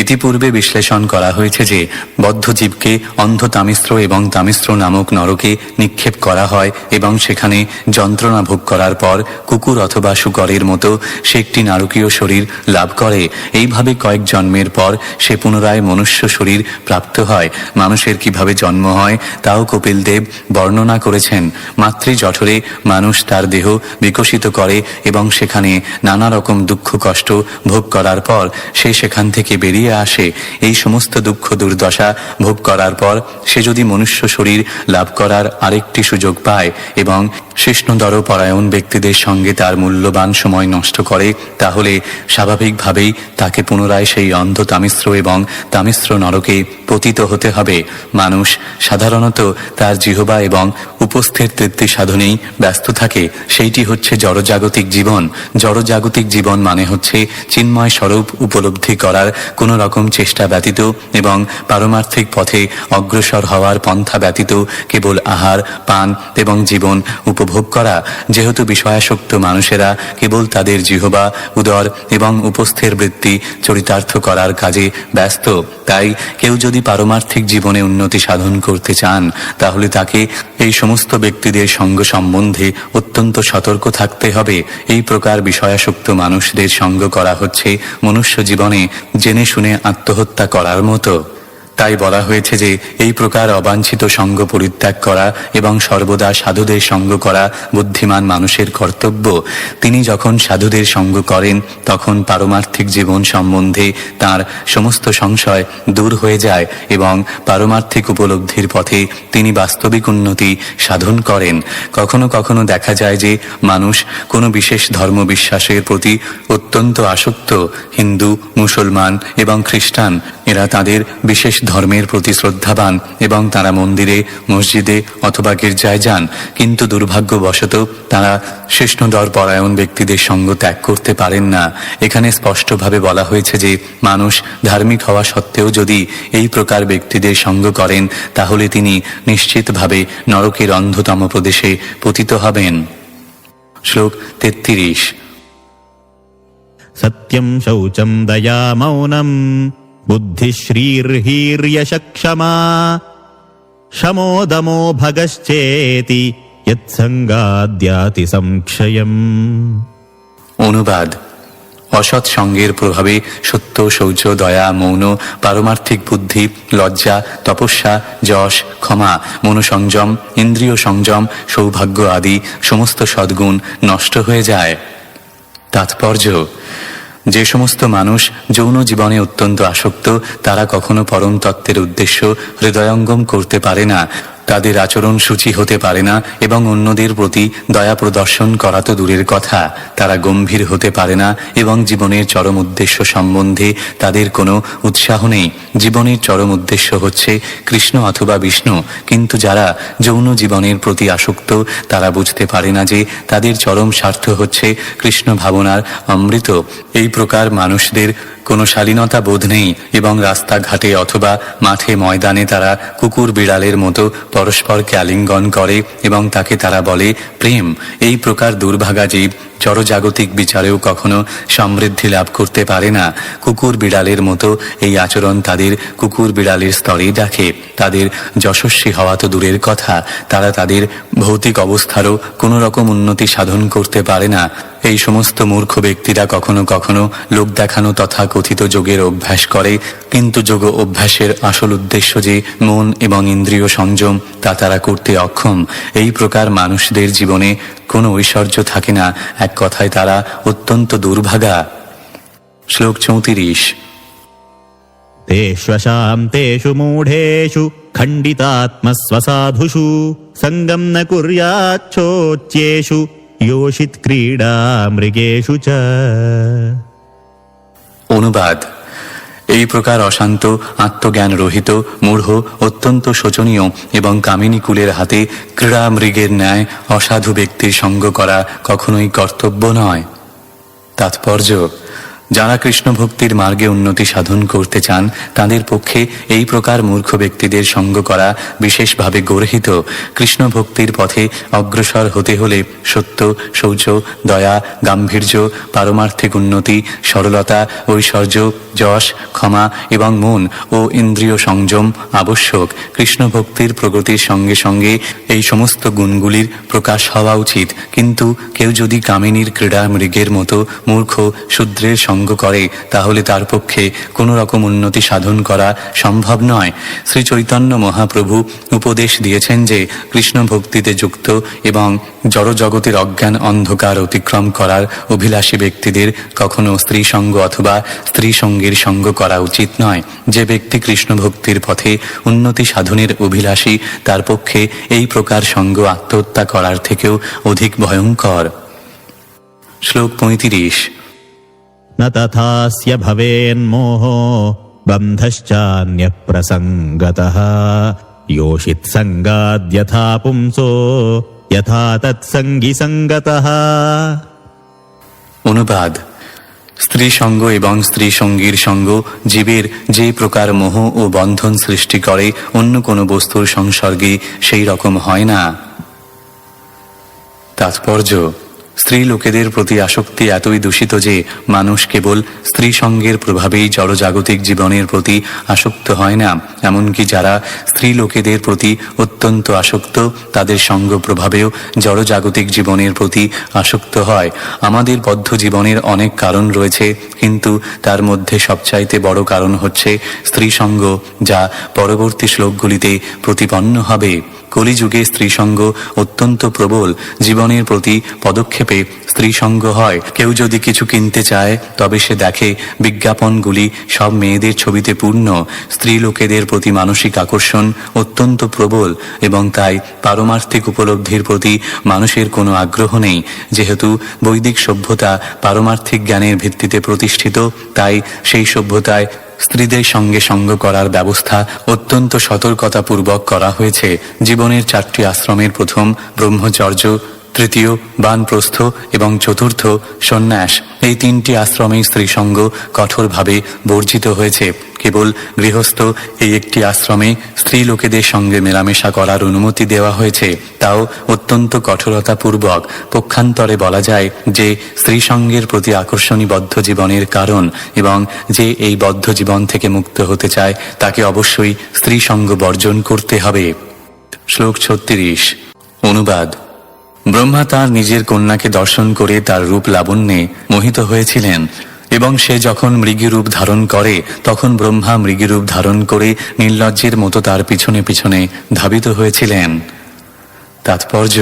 ইতিপূর্বে বিশ্লেষণ করা হয়েছে যে বদ্ধ জীবকে অন্ধ তামিস্র এবং তামিস্র নামক নরকে নিক্ষেপ করা হয় এবং সেখানে যন্ত্রণা ভোগ করার পর কুকুর অথবা শূকরের মতো সে একটি নারকীয় শরীর লাভ করে। এইভাবে কয়েক জন্মের পর সে পুনরায় মনুষ্য শরীর প্রাপ্ত হয়। মানুষের কিভাবে জন্ম হয় তাও কপিল দেব বর্ণনা করেছেন। মাতৃ জঠরে মানুষ তার দেহ বিকশিত করে এবং সেখানে নানা রকম দুঃখ কষ্ট ভোগ করার পর সে সেখান থেকে বেরিয়ে আসে। এই সমস্ত দুঃখ দুর্দশা ভোগ করার পর সে যদি মনুষ্য শরীর লাভ করার আরেকটি সুযোগ পায় এবং শিষ্ণুদর পরায়ণ ব্যক্তিদের সঙ্গে তার মূল্যবান সময় নষ্ট করে, তাহলে স্বাভাবিকভাবেই তাকে পুনরায় সেই অন্ধ তামিস্র এবং তামিস্র নরকে পতিত হতে হবে। মানুষ সাধারণত তার জিহ্বা এবং উপস্থিত তৃপ্তি সাধনেই ব্যস্ত থাকে। সেইটি হচ্ছে জড়জাগতিক জীবন। জড়জাগতিক জীবন মানে হচ্ছে চিন্ময় স্বরূপ উপলব্ধি করার কোনো রকম চেষ্টা ব্যতীত এবং পারমার্থিক পথে অগ্রসর হওয়ার পন্থা ব্যতীত কেবল আহার পান এবং জীবন উপভোগ করা। যেহেতু বিষয়াসক্ত মানুষেরা কেবল তাদের জিহ্বা উদর এবং উপস্থের বৃত্তি চরিতার্থ করার কাজে ব্যস্ত, তাই কেউ যদি পারমার্থিক জীবনে উন্নতি সাধন করতে চান তাহলে তাকে এই সমস্ত ব্যক্তিদের সঙ্গ সম্বন্ধে অত্যন্ত সতর্ক থাকতে হবে। এই প্রকার বিষয়াসক্ত মানুষদের সঙ্গ করা হচ্ছে মনুষ্য জীবনে জেনে শুনে আত্মহত্যা করার মতো। তাই বলা হয়েছে যে এই প্রকার অবাঞ্ছিত সঙ্গ পরিত্যাগ করা এবং সর্বদা সাধুদের সঙ্গ করা বুদ্ধিমান মানুষের কর্তব্য। তিনি যখন সাধুদের সঙ্গ করেন তখন পারমার্থিক জীবন সম্বন্ধে তার সমস্ত সংশয় দূর হয়ে যায় এবং পারমার্থিক উপলব্ধির পথে তিনি বাস্তবিক উন্নতি সাধন করেন। কখনো কখনো দেখা যায় যে মানুষ কোনো বিশেষ ধর্ম বিশ্বাসের প্রতি অত্যন্ত আসক্ত। হিন্দু, মুসলমান এবং খ্রিস্টান এরা তাদের বিশেষ ধর্মের প্রতি শ্রদ্ধাবান এবং তারা মন্দিরে মসজিদে অথবা গির্জায় যান, কিন্তু দুর্ভাগ্যবশত তারা শিষ্ণুদর পরায়ণ ব্যক্তিদের সঙ্গ ত্যাগ করতে পারেন না। এখানে স্পষ্টভাবে বলা হয়েছে যে মানুষ ধার্মিক হওয়া সত্ত্বেও যদি এই প্রকার ব্যক্তিদের সঙ্গ করেন তাহলে তিনি নিশ্চিতভাবে নরকের অন্ধতম প্রদেশে পতিত হবেন। শ্লোক 33। সত্যম শৌচম দয়া মৌনম বুদ্ধিশ্রীর্হির্যশক্ষমা শমোদমো ভগশ্চেতি যৎসঙ্গাদ্যাতি সংক্ষয়ম। অনুবাদ: অসৎ সঙ্গের প্রভাবে সত্য, শৌচ, দয়া, মৌন, পারমার্থিক বুদ্ধি, লজ্জা, তপস্যা, যশ, ক্ষমা, মনোসংযম, ইন্দ্রিয় সংযম, সৌভাগ্য আদি সমস্ত সদ্গুণ নষ্ট হয়ে যায়। তাৎপর্য: যে সমস্ত মানুষ যৌন জীবনে অত্যন্ত আসক্ত তারা কখনো পরম তত্ত্বের উদ্দেশ্য হৃদয়ঙ্গম করতে পারে না, তাদের আচরণ সূচি হতে পারে না এবং অন্যদের প্রতি দয়া প্রদর্শন করা তো দূরের কথা, তারা গম্ভীর হতে পারে না এবং জীবনের চরম উদ্দেশ্য সম্বন্ধে তাদের কোনো উৎসাহ নেই। জীবনের চরম উদ্দেশ্য হচ্ছে কৃষ্ণ অথবা বিষ্ণু, কিন্তু যারা যৌন জীবনের প্রতি আসক্ত তারা বুঝতে পারে না যে তাদের চরম স্বার্থ হচ্ছে কৃষ্ণ ভাবনার অমৃত। এই প্রকার মানুষদের কোনো শালীনতা বোধ নেই এবং রাস্তাঘাটে অথবা মাঠে ময়দানে তারা কুকুর বিড়ালের মতো পরস্পরকে আলিঙ্গন করে এবং তাকে তারা বলে প্রেম। এই প্রকার দুর্ভাগা জীব জড়জাগতিক বিচারেও কখনো সমৃদ্ধি লাভ করতে পারে না। কুকুর বিড়ালের মতো এই আচরণ তাদের কুকুর বিড়ালের স্তরেই রাখে। তাদের যশস্বী হওয়া তো দূরের কথা, তারা তাদের ভৌতিক অবস্থারও কোনো রকম উন্নতি সাধন করতে পারে না। এই সমস্ত মূর্খ ব্যক্তিরা কখনো কখনো লোক দেখানো তথা কথিত যোগের অভ্যাস করে, কিন্তু যোগ অভ্যাসের আসল উদ্দেশ্য যে মন এবং ইন্দ্রিয় সংযম তা তারা করতে অক্ষম। এই প্রকার মানুষদের জীবনে কোনো ঐশ্বর্য থাকে না, এক কথায় তারা অত্যন্ত দুর্ভাগা। শ্লোক 34। তেষ্বশাম তেষু মূঢ়েষু খণ্ডিতাত্মস্বসাধুষু সঙ্গম ন কুর্যাচ্ছোচ্যেষু योषित ক্রীড়া মৃগেষু চ। অনুবাদ: এই প্রকার অশান্ত, আত্মজ্ঞান রহিত, মূঢ়, অত্যন্ত শোচনীয় এবং কামিনী কুলের হাতে ক্রীড়া মৃগের ন্যায় অসাধু ব্যক্তির সঙ্গ করা কখনোই কর্তব্য নয়। তাৎপর্য: যারা কৃষ্ণ ভক্তির মার্গে উন্নতি সাধন করতে চান তাদের পক্ষে এই প্রকার মূর্খ ব্যক্তিদের সঙ্গ করা বিশেষভাবে গর্হিত। কৃষ্ণ ভক্তির পথে অগ্রসর হতে হলে সত্য, শৌচ, দয়া, গাম্ভীর্য, পারমার্থিক উন্নতি, সরলতা, ঐশ্বর্য, যশ, ক্ষমা এবং মন ও ইন্দ্রিয় সংযম আবশ্যক। কৃষ্ণ ভক্তির প্রগতির সঙ্গে সঙ্গে এই সমস্ত গুণগুলির প্রকাশ হওয়া উচিত। কিন্তু কেউ যদি কামিনীর ক্রীড়া মৃগের মতো মূর্খ শূদ্রের সঙ্গ করে তাহলে তার পক্ষে কোনো রকম উন্নতি সাধন করা সম্ভব নয়। শ্রী চৈতন্য মহাপ্রভু উপদেশ দিয়েছেন যে কৃষ্ণ ভক্তিতে যুক্ত এবং জড়জগতের অজ্ঞান অন্ধকার অতিক্রম করার অভিলাষী ব্যক্তিদের কখনো স্ত্রী সঙ্গ অথবা স্ত্রী সঙ্গীর সঙ্গ করা উচিত নয়। যে ব্যক্তি কৃষ্ণ ভক্তির পথে উন্নতি সাধনের অভিলাষী তার পক্ষে এই প্রকার সঙ্গ আত্মহত্যা করার থেকেও অধিক ভয়ঙ্কর। শ্লোক 35। न तथास्य भवेन्मोहो बन्धश्चान्यप्रसङ्गतः योषित्सङ्गाद्यथा पुंसो यथा तत्सङ्गी सङ्गतः। অনুবাদ: স্ত্রী সঙ্গ এবং স্ত্রী সঙ্গীর সঙ্গ জীবের যে প্রকার মোহ ও বন্ধন সৃষ্টি করে অন্য কোনো বস্তুর সংসর্গে সেই রকম হয় না। তাৎপর্য: স্ত্রী লোকেদের প্রতি আসক্তি এতই দূষিত যে মানুষ কেবল স্ত্রী সঙ্গের প্রভাবেই জড়জাগতিক জীবনের প্রতি আসক্ত হয় না, এমনকি যারা স্ত্রী লোকেদের প্রতি অত্যন্ত আসক্ত তাদের সঙ্গ প্রভাবেও জড়জাগতিক জীবনের প্রতি আসক্ত হয়। আমাদের বদ্ধ জীবনের অনেক কারণ রয়েছে, কিন্তু তার মধ্যে সবচাইতে বড় কারণ হচ্ছে স্ত্রী সঙ্গ, যা পরবর্তী শ্লোকগুলিতে প্রতিপন্ন হবে। কলিযুগে স্ত্রীসঙ্গ অত্যন্ত প্রবল। জীবনের প্রতি পদক্ষেপে স্ত্রীসঙ্গ হয়। কেউ যদি কিছু কিনতে চায় তবে সে দেখে বিজ্ঞাপনগুলি সব মেয়েদের ছবিতে পূর্ণ। স্ত্রী লোকেদের প্রতি মানসিক আকর্ষণ অত্যন্ত প্রবল এবং তাই পারমার্থিক উপলব্ধির প্রতি মানুষের কোনো আগ্রহ নেই। যেহেতু বৈদিক সভ্যতা পারমার্থিক জ্ঞানের ভিত্তিতে প্রতিষ্ঠিত, তাই সেই সভ্যতায় স্ত্রীদের সঙ্গে সঙ্গ করার ব্যবস্থা অত্যন্ত সতর্কতাপূর্বক করা হয়েছে। জীবনের 4টি আশ্রমের প্রথম ব্রহ্মচর্য, তৃতীয় বানপ্রস্থ এবং চতুর্থ সন্ন্যাস, এই 3টি আশ্রমেই স্ত্রীসঙ্গ কঠোরভাবে বর্জিত হয়েছে। কেবল গৃহস্থ এই একটি আশ্রমে স্ত্রী লোকেদের সঙ্গে মেলামেশা করার অনুমতি দেওয়া হয়েছে, তাও অত্যন্ত কঠোরতাপূর্বক। পক্ষান্তরে বলা যায় যে স্ত্রী সঙ্গের প্রতি আকর্ষণী বদ্ধ জীবনের কারণ, এবং যে এই বদ্ধ জীবন থেকে মুক্ত হতে চায় তাকে অবশ্যই স্ত্রী সঙ্গ বর্জন করতে হবে। শ্লোক 36। অনুবাদ: ব্রহ্মা তাঁর নিজের কন্যাকে দর্শন করে তার রূপ লাবণ্যে মোহিত হয়েছিলেন, এবং সে যখন মৃগীরূপ ধারণ করে তখন ব্রহ্মা মৃগীরূপ ধারণ করে নির্লজ্জের মতো তার পিছনে পিছনে ধাবিত হয়েছিলেন। তাৎপর্য: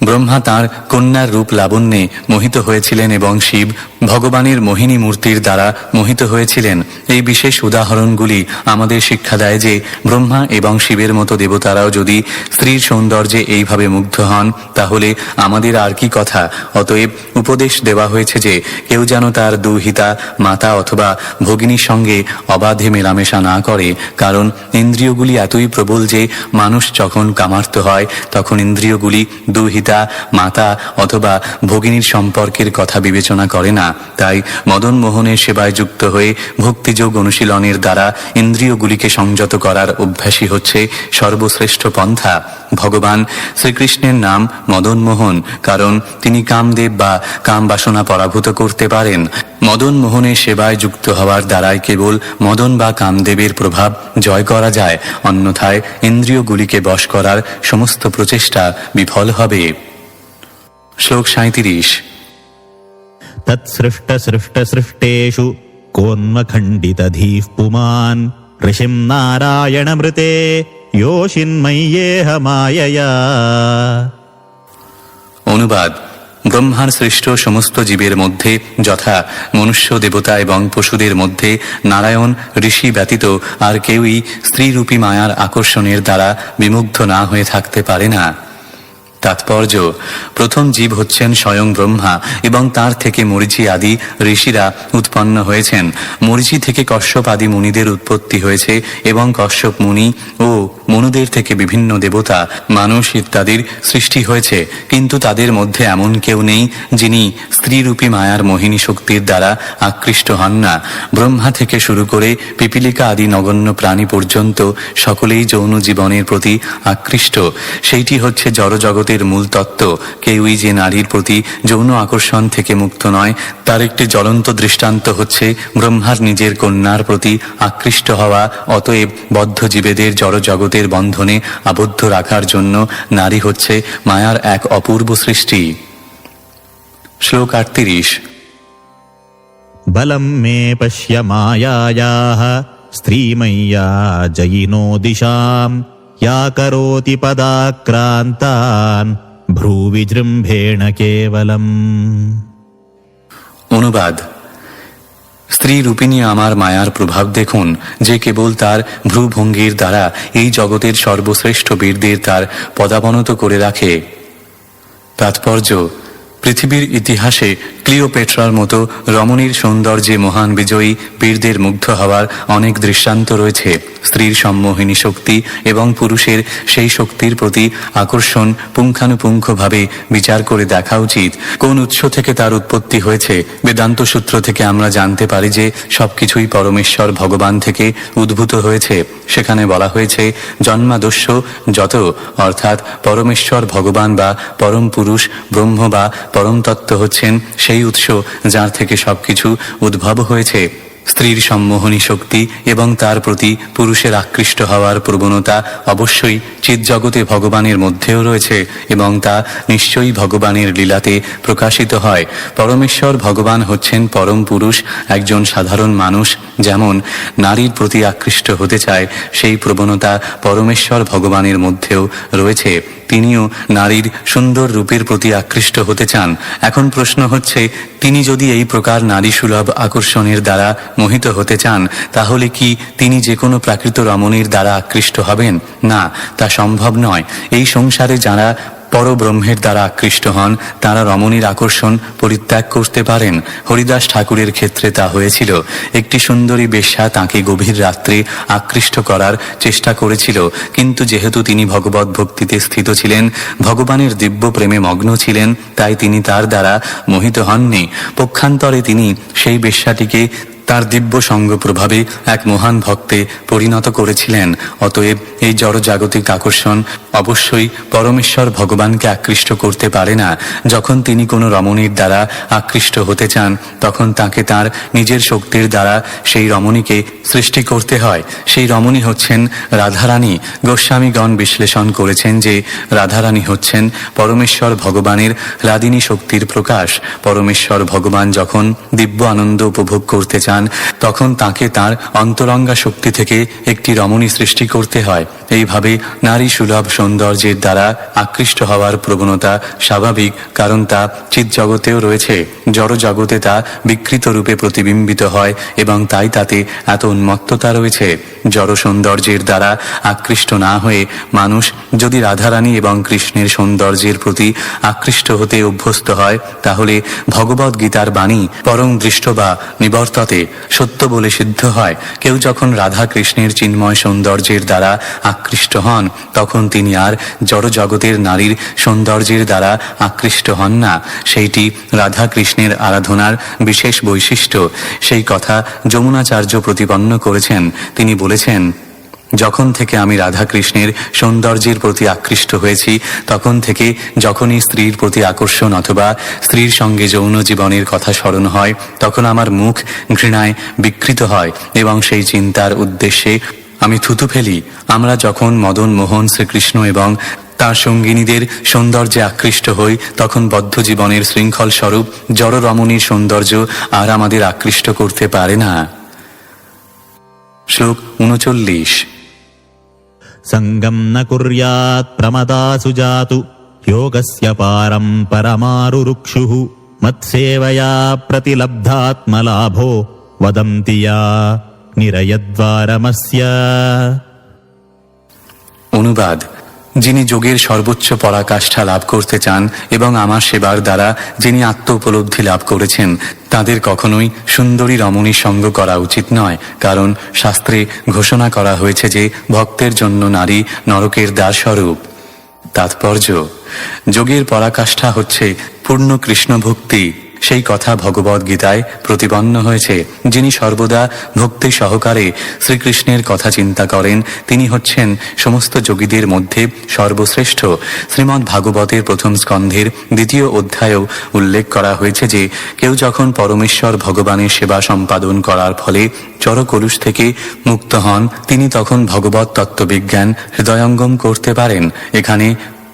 ব্রহ্মা তাঁর কন্যার রূপ লাবণ্যে মোহিত হয়েছিলেন এবং শিব ভগবানের মোহিনী মূর্তির দ্বারা মোহিত হয়েছিলেন। এই বিশেষ উদাহরণগুলি আমাদের শিক্ষা দেয় যে ব্রহ্মা এবং শিবের মতো দেবতারাও যদি স্ত্রীর সৌন্দর্যে এইভাবে মুগ্ধ হন তাহলে আমাদের আর কি কথা। অতএব উপদেশ দেওয়া হয়েছে যে কেউ যেন তার দুহিতা মাতা অথবা ভগিনীর সঙ্গে অবাধে মেলামেশা না করে, কারণ ইন্দ্রিয়গুলি এতই প্রবল যে মানুষ যখন কামার্ত হয় তখন ইন্দ্রিয়গুলি দুহিতা মাতা অথবা ভগিনীর সম্পর্কের কথা বিবেচনা করে না। তাই মদন মোহনের সেবায় যুক্ত হয়ে ভক্তিযোগ অনুশীলনের দ্বারা ইন্দ্রিয়গুলিকে সংযত করার অভ্যাসই হচ্ছে সর্বশ্রেষ্ঠ পন্থা। ভগবান শ্রীকৃষ্ণের নাম মদন মোহন, কারণ তিনি কামদেব বা কাম বাসনা পরাভূত করতে পারেন। মদন মোহনের সেবায় যুক্ত হওয়ার দ্বারাই কেবল মদন বা কামদেবের প্রভাব জয় করা যায়, অন্যথায় ইন্দ্রিয়গুলিকে বশ করার সমস্ত প্রচেষ্টা বিফল হবে। শ্লোক 37। तत्सृष्टसृष्टसृष्टेषु कोन्मखण्डितधीः पुमान् ऋषिं नारायणमृते योषिन्मय्येह मायया। অনুবাদ: ব্রহ্মার সৃষ্ট সমস্ত জীবের মধ্যে যথা মনুষ্য, দেবতা এবং পশুদের মধ্যে নারায়ণ ঋষি ব্যতীত আর কেউই স্ত্রীরূপী মায়ার আকর্ষণের দ্বারা বিমুগ্ধ না হয়ে থাকতে পারে না। তাৎপর্য: প্রথম জীব হচ্ছেন স্বয়ং ব্রহ্মা এবং তার থেকে মরীচি আদি ঋষিরা উৎপন্ন হয়েছেন। মরীচি থেকে কশ্যপ আদি মুনিদের উৎপত্তি হয়েছে এবং কশ্যপ মুনি ও মনুদের থেকে বিভিন্ন দেবতা, মানুষ ইত্যাদির সৃষ্টি হয়েছে, কিন্তু তাদের মধ্যে এমন কেউ নেই যিনি স্ত্রীরূপী মায়ার মোহিনী শক্তির দ্বারা আকৃষ্ট হন না। ব্রহ্মা থেকে শুরু করে পিপীলিকা আদি নগণ্য প্রাণী পর্যন্ত সকলেই যৌন জীবনের প্রতি আকৃষ্ট। সেইটি হচ্ছে জড়জগতের মূল তত্ত্ব। কেউই যে নারীর প্রতি যৌন আকর্ষণ থেকে মুক্ত নয়, তার একটি জ্বলন্ত দৃষ্টান্ত হচ্ছে ব্রহ্মার নিজের কন্যার প্রতি আকৃষ্ট হওয়া। অতএব বদ্ধ জীবেদের জড়জগতের বন্ধনে আবদ্ধ রাখার জন্য নারী হচ্ছে মায়ার এক অপূর্ব সৃষ্টি। শ্লোক 38। বলম মে পশ্য মায়ায়াঃ স্ত্রীময়্যা জয়িনো দিশাম ইয়া করোতি পদাক্রান্তান ভ্রুবিজৃম্ভেণ কেবলম। অনুবাদ: স্ত্রী রূপিণী আমার মায়ার প্রভাব দেখুন, যে কেবল তার ভ্রুভঙ্গির দ্বারা এই জগতের সর্বশ্রেষ্ঠ বীরদের তার পদাবনত করে রাখে। তাৎপর্য: পৃথিবীর ইতিহাসে ক্লিওপেট্রার মতো রমণীর সৌন্দর্যে মহান বিজয়ী বীরদের মুগ্ধ হওয়ার অনেক দৃষ্টান্ত রয়েছে। স্ত্রীর সম্মোহিনী শক্তি এবং পুরুষের সেই শক্তির প্রতি আকর্ষণ পুঙ্খানুপুঙ্খভাবে বিচার করে দেখা উচিত। কোন উৎস থেকে তার উৎপত্তি হয়েছে? বেদান্ত সূত্র থেকে আমরা জানতে পারি যে সবকিছুই পরমেশ্বর ভগবান থেকে উদ্ভূত হয়েছে। সেখানে বলা হয়েছে জন্মাদস্য যত, অর্থাৎ পরমেশ্বর ভগবান বা পরম পুরুষ ব্রহ্ম বা পরম তত্ত্ব হচ্ছেন সেই উৎস যার থেকে সবকিছু উদ্ভব হয়েছে। স্ত্রীর সম্মোহনী শক্তি এবং তার প্রতি পুরুষের আকৃষ্ট হওয়ার প্রবণতা অবশ্যই চিৎজগতে ভগবানের মধ্যেও রয়েছে এবং তা নিশ্চয়ই ভগবানের লীলাতে প্রকাশিত হয়। পরমেশ্বর ভগবান হচ্ছেন পরম পুরুষ। একজন সাধারণ মানুষ যেমন নারীর প্রতি আকৃষ্ট হতে চায়, সেই প্রবণতা পরমেশ্বর ভগবানের মধ্যেও রয়েছে। তিনিও নারীর সুন্দর রূপের প্রতি আকৃষ্ট হতে চান। এখন প্রশ্ন হচ্ছে, তিনি যদি এই প্রকার নারী সুলভ আকর্ষণের দ্বারা মোহিত হতে চান, তাহলে কি তিনি যে কোনো প্রাকৃত রমণীর দ্বারা আকৃষ্ট হবেন? না, তা সম্ভব নয়। এই সংসারে যারা পরব্রহ্মের দ্বারা আকৃষ্ট হন, তারা রমণীর আকর্ষণ পরিত্যাগ করতে পারেন। হরিদাস ঠাকুরের ক্ষেত্রে তা হয়েছিল। একটি সুন্দরী বেশ্যা তাঁকে গভীর রাত্রে আকৃষ্ট করার চেষ্টা করেছিল, কিন্তু যেহেতু তিনি ভগবত ভক্তিতে স্থিত ছিলেন, ভগবানের দিব্য প্রেমে মগ্ন ছিলেন, তাই তিনি তার দ্বারা মোহিত হননি। পক্ষান্তরে তিনি সেই বেশ্যাটিকে তার দিব্য সঙ্গ প্রভাবে এক মহান ভক্তে পরিণত করেছিলেন। অতএব এই জড়জাগতিক আকর্ষণ অবশ্যই পরমেশ্বর ভগবানকে আকৃষ্ট করতে পারে না। যখন তিনি কোনো রমণীর দ্বারা আকৃষ্ট হতে চান, তখন তাকে তার নিজের শক্তির দ্বারা সেই রমণীকে সৃষ্টি করতে হয়। সেই রমণী হচ্ছেন রাধারানী। গোস্বামীগণ বিশ্লেষণ করেছেন যে রাধারানী হচ্ছেন পরমেশ্বর ভগবানের লাদিনী শক্তির প্রকাশ। পরমেশ্বর ভগবান যখন দিব্য আনন্দ উপভোগ করতে চান, তখন তাকে তার অন্তরঙ্গা শক্তি থেকে একটি রমণী সৃষ্টি করতে হয়। এইভাবে নারী সুলভ সৌন্দর্যের দ্বারা আকৃষ্ট হওয়ার প্রবণতা স্বাভাবিক, কারণ তা চিৎজগতেও রয়েছে। জড় জগতে তা বিকৃত রূপে প্রতিবিম্বিত হয় এবং তাই তাতে এত উন্মত্ততা রয়েছে। জড় সৌন্দর্যের দ্বারা আকৃষ্ট না হয়ে মানুষ যদি রাধারানী এবং কৃষ্ণের সৌন্দর্যের প্রতি আকৃষ্ট হতে অভ্যস্ত হয়, তাহলে ভগবদ গীতার বাণী পরং দৃষ্ট বা নিবর্ততে সত্য বলে সিদ্ধ হয়। কেউ যখন রাধা কৃষ্ণের চিন্ময় সৌন্দর্যের দ্বারা আকৃষ্ট হন, তখন তিনি আর জড় জগতের নারীর সৌন্দর্যের দ্বারা আকৃষ্ট হন না। সেইটি রাধা কৃষ্ণের আরাধনার বিশেষ বৈশিষ্ট্য। সেই কথা যমুনাচার্য প্রতিপন্ন করেছেন। তিনি বলেছেন, যখন থেকে আমি রাধা কৃষ্ণের সৌন্দর্যের প্রতি আকৃষ্ট হয়েছি, তখন থেকে যখনই স্ত্রীর প্রতি আকর্ষণ অথবা স্ত্রীর সঙ্গে যৌন জীবনের কথা স্মরণ হয়, তখন আমার মুখ ঘৃণায় বিকৃত হয় এবং সেই চিন্তার উদ্দেশ্যে আমি থুতু ফেলি। আমরা যখন মদন মোহন শ্রীকৃষ্ণ এবং তার সঙ্গিনীদের সৌন্দর্যে আকৃষ্ট হই, তখন বদ্ধ জীবনের শৃঙ্খল স্বরূপ জড় রমণীর সৌন্দর্য আর আমাদের আকৃষ্ট করতে পারে না। শ্লোক 39। সঙ্গম ন কুর্যাৎ প্রমদাসু জাতু যোগস্য পারম পরমারুরুক্ষুঃ মৎসেবয়া প্রতিলব্ধাত্মলাভো वदन्ति या নিরয়দ্বারমস্য। অনুবাদ: যিনি যোগের সর্বোচ্চ পরাকাষ্ঠা লাভ করতে চান এবং আমার সেবার দ্বারা যিনি আত্ম উপলব্ধি লাভ করেছেন, তাদের কখনোই সুন্দরী রমণীর সঙ্গ করা উচিত নয়, কারণ শাস্ত্রে ঘোষণা করা হয়েছে যে ভক্তের জন্য নারী নরকের দ্বারস্বরূপ। তাৎপর্য: যোগের পরাকাষ্ঠা হচ্ছে পূর্ণ কৃষ্ণ ভক্তি। সেই কথা ভগবদ গীতায় প্রতিপন্ন হয়েছে। যিনি সর্বদা ভক্তি সহকারে শ্রীকৃষ্ণের কথা চিন্তা করেন, তিনি হচ্ছেন সমস্ত যোগীদের মধ্যে সর্বশ্রেষ্ঠ। শ্রীমদ্ ভাগবতের প্রথম স্কন্ধের 2য় অধ্যায়েও উল্লেখ করা হয়েছে যে কেউ যখন পরমেশ্বর ভগবানের সেবা সম্পাদন করার ফলে জড়কলুষ থেকে মুক্ত হন, তিনি তখন ভগবত তত্ত্ববিজ্ঞান হৃদয়ঙ্গম করতে পারেন। এখানে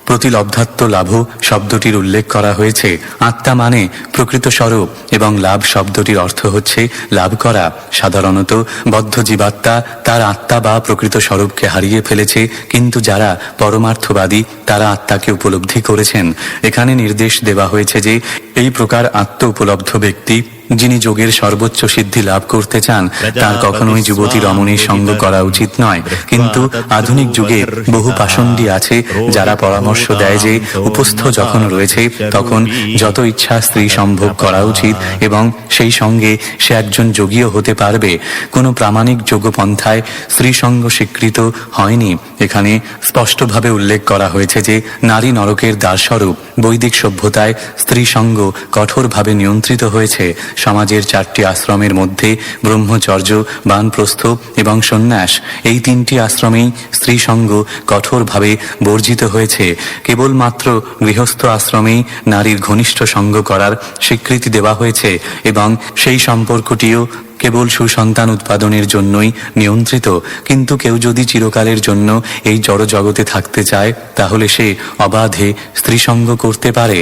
প্রতিলব্ধাত্ম লাভ শব্দটির উল্লেখ করা হয়েছে। আত্মা মানে প্রকৃত স্বরূপ এবং লাভ শব্দটির অর্থ হচ্ছে লাভ করা। সাধারণত বদ্ধ জীবাত্মা তার আত্মা বা প্রকৃত স্বরূপকে হারিয়ে ফেলেছে, কিন্তু যারা পরমার্থবাদী তারা আত্মাকে উপলব্ধি করেছেন। এখানে নির্দেশ দেওয়া হয়েছে যে এই প্রকার আত্ম উপলব্ধ ব্যক্তি, যিনি যোগের সর্বোচ্চ সিদ্ধি লাভ করতে চান, তার কখনোই যুবতী রমণীর সঙ্গ করা উচিত নয়। কিন্তু আধুনিক যুগে বহু পাষণ্ডী আছে যারা পরামর্শ দেয় যে উপস্থ যখন রয়েছে তখন যত ইচ্ছা স্ত্রী সম্ভোগ করা উচিত এবং সেই সঙ্গে সে একজন যোগীও হতে পারবে। কোনো প্রামাণিক যোগপন্থায় স্ত্রী সঙ্গ স্বীকৃত হয়নি। এখানে স্পষ্টভাবে উল্লেখ করা হয়েছে যে নারী নরকের দ্বারস্বরূপ। বৈদিক সভ্যতায় স্ত্রী সঙ্গ কঠোরভাবে নিয়ন্ত্রিত হয়েছে। সমাজের 4টি আশ্রমের মধ্যে ব্রহ্মচর্য, বানপ্রস্থ এবং সন্ন্যাস, এই 3টি আশ্রমেই স্ত্রী সঙ্গ কঠোরভাবে বর্জিত হয়েছে। কেবলমাত্র গৃহস্থ আশ্রমেই নারীর ঘনিষ্ঠ সঙ্গ করার স্বীকৃতি দেওয়া হয়েছে এবং সেই সম্পর্কটিও কেবল সুসন্তান উৎপাদনের জন্যই নিয়ন্ত্রিত। কিন্তু কেউ যদি চিরকালের জন্য এই জড় জগতে থাকতে চায়, তাহলে সে অবাধে স্ত্রীসঙ্গ করতে পারে।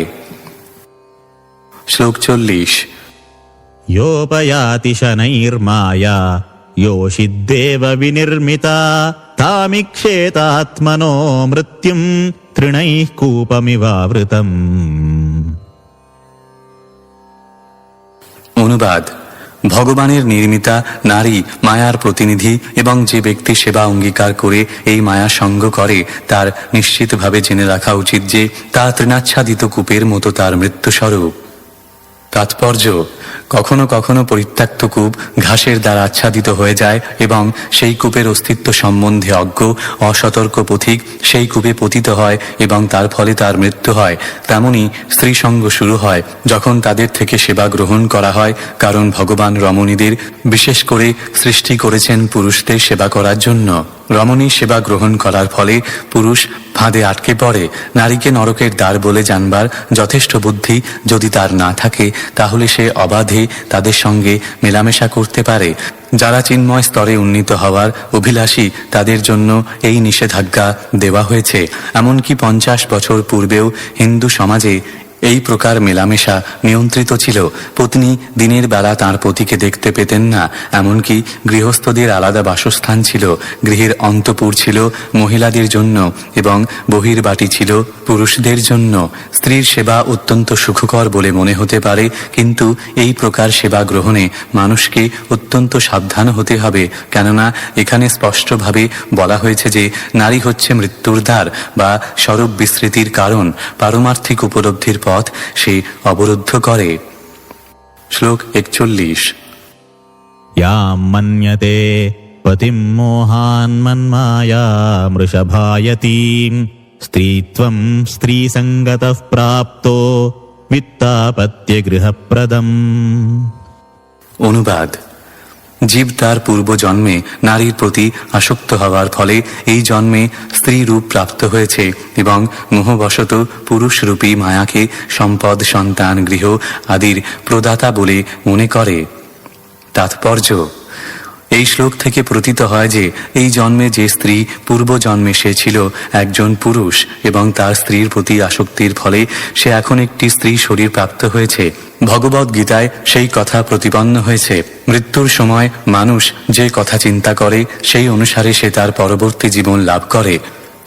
শ্লোক 40। योपयाति शनैर्माया योषिद्देव विनिर्मिता तामीक्षेतात्मनो मृत्युं तृणैः कूपमिवावृतम्। অনুবাদ: ভগবানের নির্মিতা নারী মায়ার প্রতিনিধি এবং যে ব্যক্তি সেবা অঙ্গীকার করে এই মায়া সঙ্গ করে, তার নিশ্চিতভাবে জেনে রাখা উচিত যে তা তৃণাচ্ছাদিত কূপের মতো তার মৃত্যুস্বরূপ। তাৎপর্য: কখনো কখনো পরিত্যক্ত কূপ ঘাসের দ্বারা আচ্ছাদিত হয়ে যায় এবং সেই কূপের অস্তিত্ব সম্বন্ধে অজ্ঞ অসতর্ক পথিক সেই কূপে পতিত হয় এবং তার ফলে তার মৃত্যু হয়। তেমনি স্ত্রী সঙ্গ শুরু হয় যখন তাদের থেকে সেবা গ্রহণ করা হয়, কারণ ভগবান রমণীদের বিশেষ করে সৃষ্টি করেছেন পুরুষদের সেবা করার জন্য। রমণী সেবা গ্রহণ করার ফলে পুরুষ ফাঁদে আটকে পড়ে। নারীকে নরকের দ্বার বলে জানবার যথেষ্ট বুদ্ধি যদি তার না থাকে, তাহলে সে অবাধে তাদের সঙ্গে মেলামেশা করতে পারে। যারা চিন্ময় স্তরে উন্নীত হওয়ার অভিলাষী, তাদের জন্য এই নিষেধাজ্ঞা দেওয়া হয়েছে। এমনকি 50 বছর পূর্বেও হিন্দু সমাজে এই প্রকার মেলামেশা নিয়ন্ত্রিত ছিল। পত্নী দিনের বেলা তাঁর পতিকে দেখতে পেতেন না। এমনকি গৃহস্থদের আলাদা বাসস্থান ছিল। গৃহের অন্তঃপুর ছিল মহিলাদের জন্য এবং বহির্বাটি ছিল পুরুষদের জন্য। স্ত্রীর সেবা অত্যন্ত সুখকর বলে মনে হতে পারে, কিন্তু এই প্রকার সেবা গ্রহণে মানুষকে অত্যন্ত সাবধান হতে হবে, কেননা এখানে স্পষ্টভাবে বলা হয়েছে যে নারী হচ্ছে মৃত্যুর দ্বার বা স্বরূপ বিস্মৃতির কারণ। পারমার্থিক উপলব্ধির পথ সে অবরুদ্ধ করে। শ্লোক 41। यां मन्यते पतिं मोहान्मन्माया मृषभायतीं स्त्रीत्वं स्त्रीसङ्गतः प्राप्तो वित्तापत्यगृहप्रदम्। অনুবাদ: জীব তার পূর্ব জন্মে নারীর প্রতি আসক্ত হওয়ার ফলে এই জন্মে স্ত্রী রূপ প্রাপ্ত হয়েছে এবং মোহবশত পুরুষরূপী মায়াকে সম্পদ, সন্তান, গৃহ আদির প্রদাতা বলে মনে করে। তাৎপর্য: এই শ্লোক থেকে প্রতীত হয় যে এই জন্মে যে স্ত্রী পূর্ব জন্মে সে ছিল একজন পুরুষ এবং তার স্ত্রীর প্রতি আসক্তির ফলে সে এখন একটি স্ত্রী শরীর প্রাপ্ত হয়েছে। ভগবদ গীতায় সেই কথা প্রতিপন্ন হয়েছে। মৃত্যুর সময় মানুষ যে কথা চিন্তা করে সেই অনুসারে সে তার পরবর্তী জীবন লাভ করে।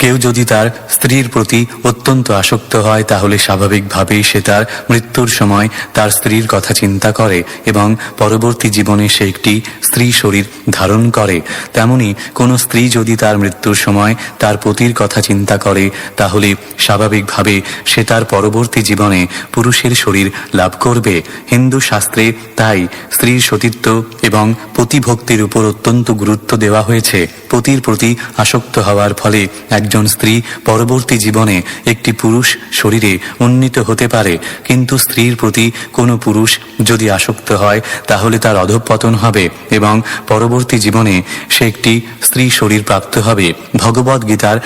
কেউ যদি তার স্ত্রীর প্রতি অত্যন্ত আসক্ত হয় তাহলে স্বাভাবিকভাবেই সে তার মৃত্যুর সময় তার স্ত্রীর কথা চিন্তা করে এবং পরবর্তী জীবনে সে একটি স্ত্রী শরীর ধারণ করে। তেমনি কোনো স্ত্রী যদি তার মৃত্যুর সময় তার পতির কথা চিন্তা করে তাহলে স্বাভাবিকভাবে সে তার পরবর্তী জীবনে পুরুষের শরীর লাভ করবে। হিন্দু শাস্ত্রে তাই স্ত্রীর সতীত্ব এবং পতিভক্তির উপর অত্যন্ত গুরুত্ব দেওয়া হয়েছে। পতির প্রতি আসক্ত হওয়ার ফলে একজন স্ত্রী পরবর্তী জীবনে একটি পুরুষ শরীরে উন্নীত হতে পারে, কিন্তু স্ত্রীর প্রতি কোনো পুরুষ যদি আসক্ত হয় তাহলে তার অধঃপতন হবে এবং পরবর্তী জীবনে সে একটি স্ত্রী শরীর প্রাপ্ত হবে। ভগবদ গীতার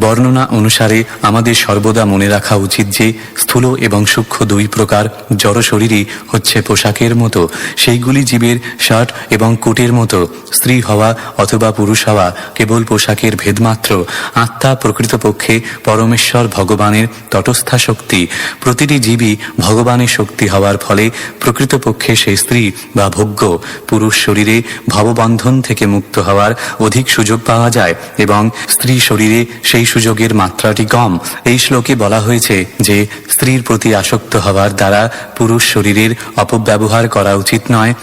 বর্ণনা অনুসারে আমাদের সর্বদা মনে রাখা উচিত যে স্থূল এবং সূক্ষ্ম দুই প্রকার জড় শরীরই হচ্ছে পোশাকের মতো। সেইগুলি জীবের শার্ট এবং কোটের মতো। স্ত্রী হওয়া অথবা পুরুষ হওয়া কেবল পোশাকের ভেদমাত্র। আত্মা প্রকৃতপক্ষে পরমেশ্বর ভগবানের তটস্থা শক্তি। প্রতিটি জীবই ভগবানের শক্তি হওয়ার ফলে প্রকৃতপক্ষে সে স্ত্রী বা ভোগ্য। পুরুষ শরীরে ভববন্ধন থেকে মুক্ত হওয়ার অধিক সুযোগ পাওয়া যায় এবং স্ত্রী শরীরে সেই সুযোগের মাত্রাটি কম। এই শ্লোকে বলা হয়েছে যে স্ত্রীর প্রতি আসক্ত হওয়ার দ্বারা পুরুষ শরীরের অপব্যবহার করা উচিত নয়।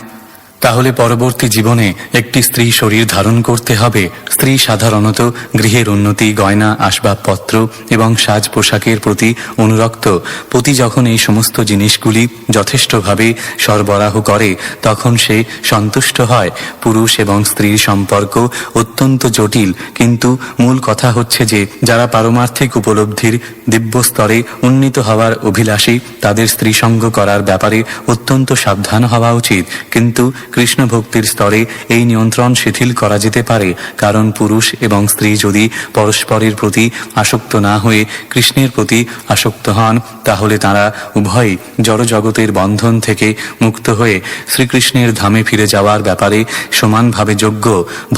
তাহলে পরবর্তী জীবনে একটি স্ত্রী শরীর ধারণ করতে হবে। স্ত্রী সাধারণত গৃহের উন্নতি, গয়না, আসবাবপত্র এবং সাজ পোশাকের প্রতি অনুরক্ত। পতি যখন এই সমস্ত জিনিসগুলি যথেষ্টভাবে সরবরাহ করে তখন সে সন্তুষ্ট হয়। পুরুষ এবং স্ত্রীর সম্পর্ক অত্যন্ত জটিল, কিন্তু মূল কথা হচ্ছে যে যারা পারমার্থিক উপলব্ধির দিব্য স্তরে উন্নীত হওয়ার অভিলাষী তাদের স্ত্রী সঙ্গ করার ব্যাপারে অত্যন্ত সাবধান হওয়া উচিত। কিন্তু কৃষ্ণ ভক্তির স্তরে এই নিয়ন্ত্রণ শিথিল করা যেতে পারে, কারণ পুরুষ এবং স্ত্রী যদি পরস্পরের প্রতি আসক্ত না হয়ে কৃষ্ণের প্রতি আসক্ত হন তাহলে তারা উভয়ই জড়জগতের বন্ধন থেকে মুক্ত হয়ে শ্রীকৃষ্ণের ধামে ফিরে যাওয়ার ব্যাপারে সমানভাবে যোগ্য।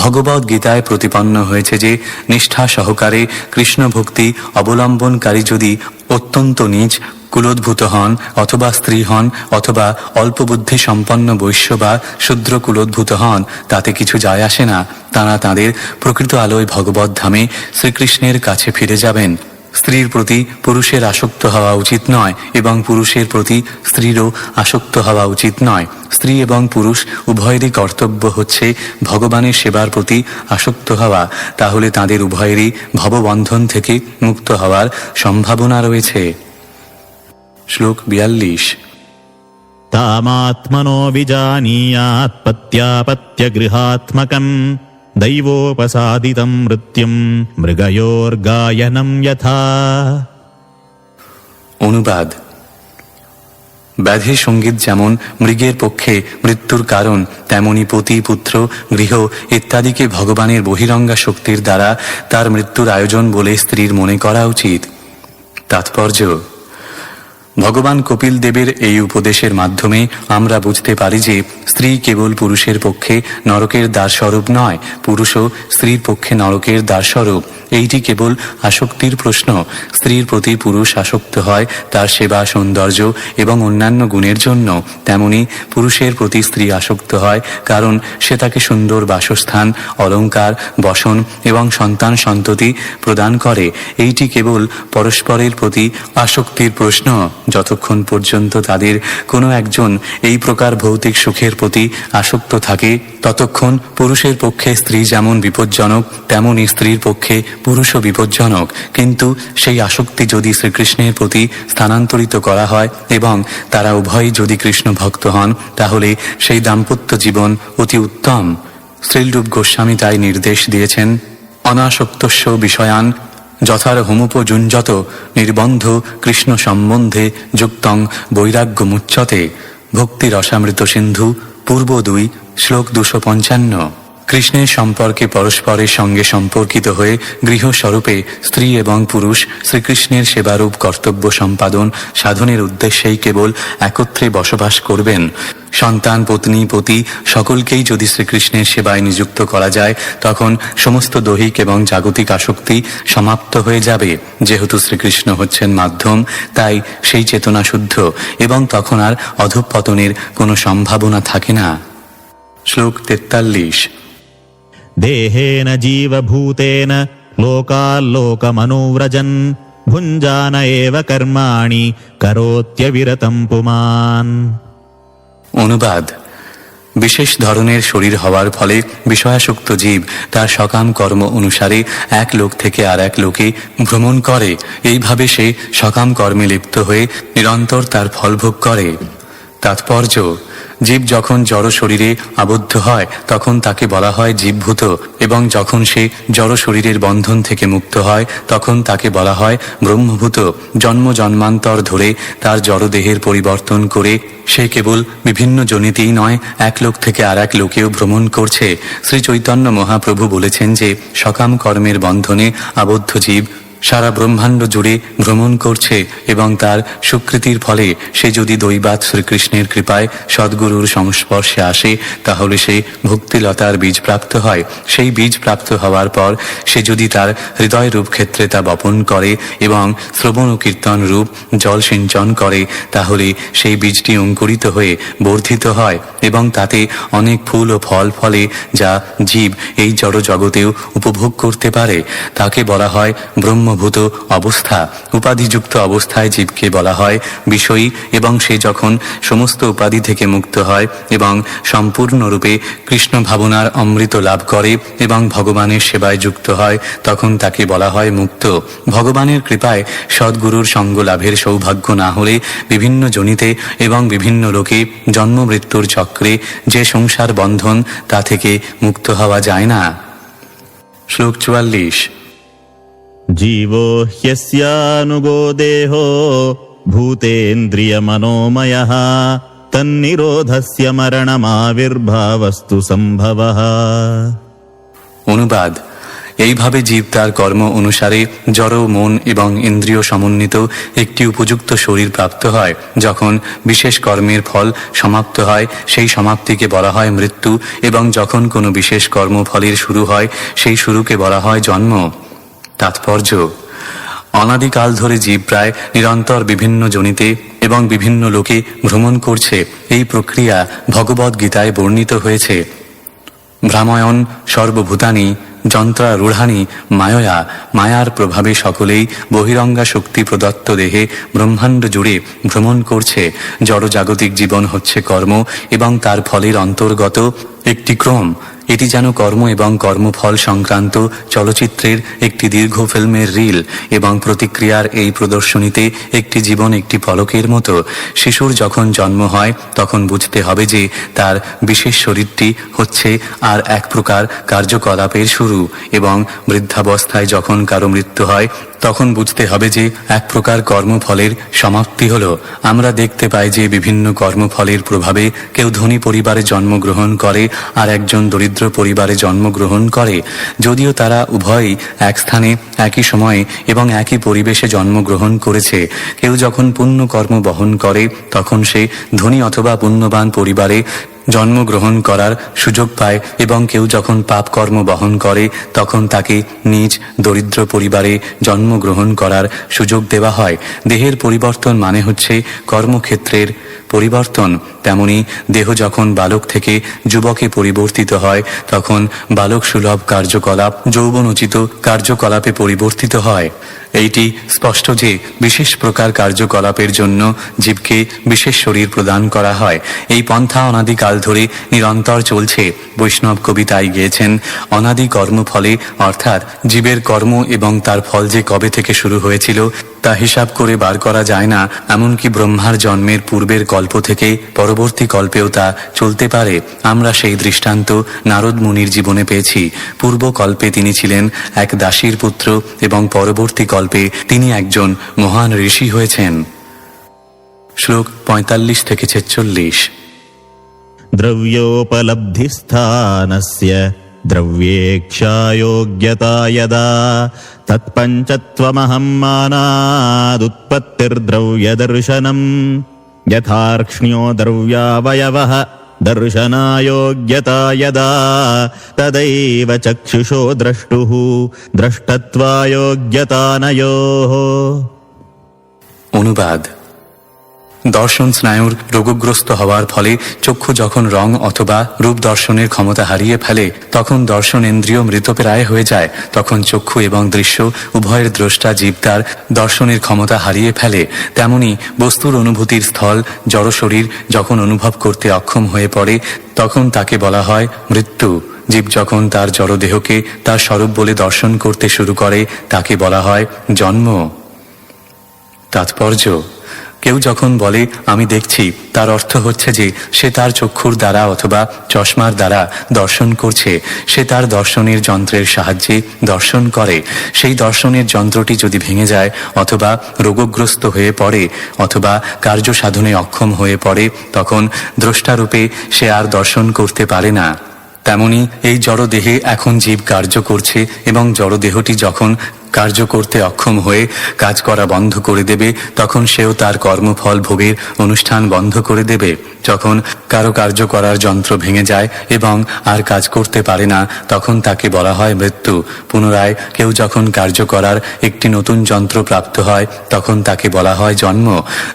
ভগবদ গীতায় প্রতিপন্ন হয়েছে যে নিষ্ঠা সহকারে কৃষ্ণ ভক্তি অবলম্বনকারী যদি অত্যন্ত নীচ কুলোদ্ভূত হন অথবা স্ত্রী হন অথবা অল্প বুদ্ধি সম্পন্ন বৈশ্য বা শূদ্র কুলোদ্ভূত হন তাতে কিছু যায় আসে না। তাঁরা তাঁদের প্রকৃত আলোয় ভগবত ধামে শ্রীকৃষ্ণের কাছে ফিরে যাবেন। স্ত্রীর প্রতি পুরুষের আসক্ত হওয়া উচিত নয় এবং পুরুষের প্রতি স্ত্রীরও আসক্ত হওয়া উচিত নয়। স্ত্রী এবং পুরুষ উভয়েরই কর্তব্য হচ্ছে ভগবানের সেবার প্রতি আসক্ত হওয়া। তাহলে তাঁদের উভয়েরই ভববন্ধন থেকে মুক্ত হওয়ার সম্ভাবনা রয়েছে। শ্লোক 42। तामात्मनो विजानीयात् पत्यापत्यगृहात्मकम् दैवोपसादितं मृत्युं मृगयोर्गायनं यथा। অনুবাদ। ব্যাধি সঙ্গীত যেমন মৃগের পক্ষে মৃত্যুর কারণ, তেমনি পতি, পুত্র, গৃহ ইত্যাদিকে ভগবানের বহিরঙ্গা শক্তির দ্বারা তার মৃত্যুর আয়োজন বলে স্ত্রীর মনে করা উচিত। তাৎপর্য: ভগবান কপিল দেবের এই উপদেশের মাধ্যমে আমরা বুঝতে পারি যে স্ত্রী কেবল পুরুষের পক্ষে নরকের দ্বারস্বরূপ নয়, পুরুষও স্ত্রীর পক্ষে নরকের দ্বারস্বরূপ। এইটি কেবল আসক্তির প্রশ্ন। স্ত্রীর প্রতি পুরুষ আসক্ত হয় তার সেবা, সৌন্দর্য এবং অন্যান্য গুণের জন্য, তেমনি পুরুষের প্রতি স্ত্রী আসক্ত হয় কারণ সে তাকে সুন্দর বাসস্থান, অলঙ্কার, বসন এবং সন্তান সন্ততি প্রদান করে। এইটি কেবল পরস্পরের প্রতি আসক্তির প্রশ্ন। যতক্ষণ পর্যন্ত তাদের কোনো একজন এই প্রকার ভৌতিক সুখের প্রতি আসক্ত থাকে ততক্ষণ পুরুষের পক্ষে স্ত্রী যেমন বিপজ্জনক তেমনি স্ত্রীর পক্ষে পুরুষও বিপজ্জনক। কিন্তু সেই আসক্তি যদি শ্রীকৃষ্ণের প্রতি স্থানান্তরিত করা হয় এবং তারা উভয়ই যদি কৃষ্ণ ভক্ত হন তাহলে সেই দাম্পত্য জীবন অতি উত্তম। শ্রীলরূপ গোস্বামী তাই নির্দেশ দিয়েছেন, অনাসক্তস্য বিষয়ান যথারহমুপযুঞ্জত নির্বন্ধ কৃষ্ণ সম্বন্ধে যুক্তং বৈরাগ্যমুচ্যতে। ভক্তি রসামৃত সিন্ধু পূর্ব 2 শ্লোক 255। কৃষ্ণের সম্পর্কে পরস্পরের সঙ্গে সম্পর্কিত হয়ে গৃহস্বরূপে স্ত্রী এবং পুরুষ শ্রীকৃষ্ণের সেবারূপ কর্তব্য সম্পাদন সাধনের উদ্দেশ্যেই কেবল একত্রে বসবাস করবেন। সন্তান, পত্নী, পতি সকলকেই যদি শ্রীকৃষ্ণের সেবায় নিযুক্ত করা যায় তখন সমস্ত দৈহিক এবং জাগতিক আসক্তি সমাপ্ত হয়ে যাবে। যেহেতু শ্রীকৃষ্ণ হচ্ছেন মাধ্যম, তাই সেই চেতনা শুদ্ধ এবং তখন আর অধঃপতনের কোনো সম্ভাবনা থাকে না। শ্লোক 43। देहेन जीवभूतेन লোকাল্লোকমনুব্রজन् ভুঞ্জান এব কর্মাণি করোত্যবিরতম পুমাन्। অনুবাদ: বিশেষ ধরনের শরীর হওয়ার ফলে বিষয়াসক্ত জীব তার সকাম কর্ম অনুসারে এক লোক থেকে আর এক লোকে ভ্রমণ করে। এইভাবে সে সকাম কর্মে লিপ্ত হয়ে নিরন্তর তার ফল ভোগ করে। তাৎপর্য: জীব যখন জড় শরীরে আবদ্ধ হয় তখন তাকে বলা হয় জীবভূত, এবং যখন সে জড় শরীরের বন্ধন থেকে মুক্ত হয় তখন তাকে বলা হয় ব্রহ্মভূত। জন্ম জন্মান্তর ধরে তার জড়দেহের পরিবর্তন করে সে কেবল বিভিন্ন জনিতেই নয়, এক লোক থেকে আর এক লোকেও ভ্রমণ করছে। শ্রী চৈতন্য মহাপ্রভু বলেছেন যে সকাম কর্মের বন্ধনে আবদ্ধ জীব সারা ব্রহ্মাণ্ড জুড়ে ভ্রমণ করছে, এবং তার সুকৃতির ফলে সে যদি দৈবাৎ শ্রীকৃষ্ণের কৃপায় সদ্গুরুর সংস্পর্শে আসে তাহলে সে ভক্তিলতার বীজ প্রাপ্ত হয়। সেই বীজ প্রাপ্ত হওয়ার পর সে যদি তার হৃদয় রূপ ক্ষেত্রে তা বপন করে এবং শ্রবণ ও কীর্তন রূপ জল সিঞ্চন করে তাহলে সেই বীজটি অঙ্কুরিত হয়ে বর্ধিত হয় এবং তাতে অনেক ফুল ও ফল ফলে, যা জীব এই জড় জগতেও উপভোগ করতে পারে। তাকে বলা হয় ব্রহ্মভূত অবস্থা। উপাধিযুক্ত অবস্থায় জীবকে বলা হয় বিষয়ী, এবং সে যখন সমস্ত উপাধি থেকে মুক্ত হয় এবং সম্পূর্ণরূপে কৃষ্ণ ভাবনার অমৃত লাভ করে এবং ভগবানের সেবায় যুক্ত হয় তখন তাকে বলা হয় মুক্ত। ভগবানের কৃপায় সদ্গুরুর সঙ্গ লাভের সৌভাগ্য না হলে বিভিন্ন জনিতে এবং বিভিন্ন লোকে জন্ম মৃত্যুর চক্রে যে সংসার বন্ধন তা থেকে মুক্ত হওয়া যায় না। শ্লোক 44। জীবো হ্যস্যানুগো দেহো ভূতেন্দ্রিয়মনোময়ঃ তন্নিরোধস্য মরণমাবির্ভাবস্তু সম্ভবঃ। অনুবাদ: এইভাবে জীব তার কর্ম অনুসারে জড়, মন এবং ইন্দ্রিয় সমন্বিত একটি উপযুক্ত শরীর প্রাপ্ত হয়। যখন বিশেষ কর্মের ফল সমাপ্ত হয় সেই সমাপ্তিকে বলা হয় মৃত্যু, এবং যখন কোনো বিশেষ কর্মফলের শুরু হয় সেই শুরুকে বলা হয় জন্ম। তাৎপর্য: অনাদিকাল ধরে জীব প্রায় নিরন্তর বিভিন্ন জনিতে এবং বিভিন্ন লোকে ভ্রমণ করছে। এই প্রক্রিয়া ভগবদ্ গীতায় বর্ণিত হয়েছে। ভ্রাময়ণ সর্বভূতানি যন্ত্রারূঢ়ানি মায়য়া। মায়ার প্রভাবে সকলেই বহিরঙ্গা শক্তি প্রদত্ত দেহে ব্রহ্মাণ্ড জুড়ে ভ্রমণ করছে। জড়জাগতিক জীবন হচ্ছে কর্ম এবং তার ফলের অন্তর্গত একটি ক্রম। এটি যেন কর্ম এবং কর্মফল সংক্রান্ত চলচ্চিত্রের একটি দীর্ঘ ফিল্মের রিল, এবং প্রতিক্রিয়ার এই প্রদর্শনীতে একটি জীবন একটি পলকের মতো। শিশুর যখন জন্ম হয় তখন বুঝতে হবে যে তার বিশেষ শরীরটি হচ্ছে আর এক প্রকার কার্যকলাপের শুরু, এবং বৃদ্ধাবস্থায় যখন কারো মৃত্যু হয় তখন বুঝতে হবে যে এক প্রকার কর্মফলের সমাপ্তি হলো। আমরা দেখতে পাই যে বিভিন্ন কর্মফলের প্রভাবে কেউ ধনী পরিবারে জন্মগ্রহণ করে আর একজন দরিদ্র পরিবারে জন্মগ্রহণ করে। যদিও তারা উভয়ই এক স্থানে একই সময়ে এবং একই পরিবেশে জন্মগ্রহণ করেছে, কেউ যখন পুণ্য কর্ম বহন করে তখন সে ধনী অথবা পুণ্যবান পরিবারে জন্মগ্রহণ করার সুযোগ পায়, এবং কেউ যখন পাপ কর্ম বহন করে তখন তাকে নিজ দরিদ্র পরিবারে জন্মগ্রহণ করার সুযোগ দেওয়া হয়। দেহের পরিবর্তন মানে হচ্ছে কর্মক্ষেত্রের পরিবর্তন। তেমনি দেহ যখন বালক থেকে যুবকে পরিবর্তিত হয় তখন বালক সুলভ কার্যকলাপ যৌবনোচিত কার্যকলাপে পরিবর্তিত হয়। এইটি স্পষ্ট যে বিশেষ প্রকার কার্যকলাপের জন্য জীবকে বিশেষ শরীর প্রদান করা হয়। এই পন্থা অনাদিকাল ধরে নিরন্তর চলছে। বৈষ্ণব কবি তাই গেয়েছেন, অনাদি কর্মফলে, অর্থাৎ জীবের কর্ম এবং তার ফল যে কবে থেকে শুরু হয়েছিল তা হিসাব করে বার করা যায় না। এমনকি ব্রহ্মার জন্মের পূর্বের কল্প থেকে পরবর্তী কল্পেও তা চলতে পারে। আমরা সেই দৃষ্টান্ত নারদ মুনির জীবনে পেয়েছি। পূর্ব কল্পে তিনি ছিলেন এক দাসীর পুত্র এবং পরবর্তী কল্পে তিনি একজন মহান ঋষি হয়েছেন। শ্লোক 45 থেকে 46। দ্রব্যোপলব্ধিস্থানস্য দ্রব্যেক্ষায়োগ্যতা যদা তৎপঞ্চত্বমহং মানাদুৎপত্তির্দ্রব্যদর্শনম যথার্ক্ষ্ণ্যো দ্রব্যাবয়বঃ দর্শনায়োগ্যতা যদা তदैव চক্ষুষো দ্রষ্টুঃ দ্রষ্টত্বায়োগ্যতা নয়োঃ। অনুবাদ: দর্শন স্নায়ুর রোগগ্রস্ত হওয়ার ফলে চক্ষু যখন রং অথবা রূপ দর্শনের ক্ষমতা হারিয়ে ফেলে, তখন দর্শনেন্দ্রিয় মৃতপ্রায় হয়ে যায়। তখন চক্ষু এবং দৃশ্য উভয়ের দ্রষ্টা জীব তার দর্শনের ক্ষমতা হারিয়ে ফেলে। তেমনি বস্তুর অনুভূতির স্থল জড় শরীর যখন অনুভব করতে অক্ষম হয়ে পড়ে, তখন তাকে বলা হয় মৃত্যু। জীব যখন তার জড়দেহকে তার স্বরূপ বলে দর্শন করতে শুরু করে, তাকে বলা হয় জন্ম। তাৎপর্য: কেউ যখন বলে আমি দেখছি, তার অর্থ হচ্ছে যে সে তার চক্ষুর দ্বারা অথবা চশমার দ্বারা দর্শন করছে। সে তার দর্শনের যন্ত্রের সাহায্যে দর্শন করে। সেই দর্শনের যন্ত্রটি যদি ভেঙে যায় অথবা রোগগ্রস্ত হয়ে পড়ে অথবা কার্য সাধনে অক্ষম হয়ে পড়ে, তখন দ্রষ্টারূপে সে আর দর্শন করতে পারে না। তেমনি এই জড়দেহে এখন জীব কার্য করছে এবং জড়দেহটি যখন কার্য করতে অক্ষম হয়ে কাজ করা বন্ধ করে দেবে, তখন সেও তার কর্মফল ভোগের অনুষ্ঠান বন্ধ করে দেবে। যখন কারো কার্য করার যন্ত্র ভেঙে যায় এবং আর কাজ করতে পারে না, তখন তাকে বলা হয় মৃত্যু। পুনরায় কেউ যখন কার্য করার একটি নতুন যন্ত্র প্রাপ্ত হয়, তখন তাকে বলা হয় জন্ম।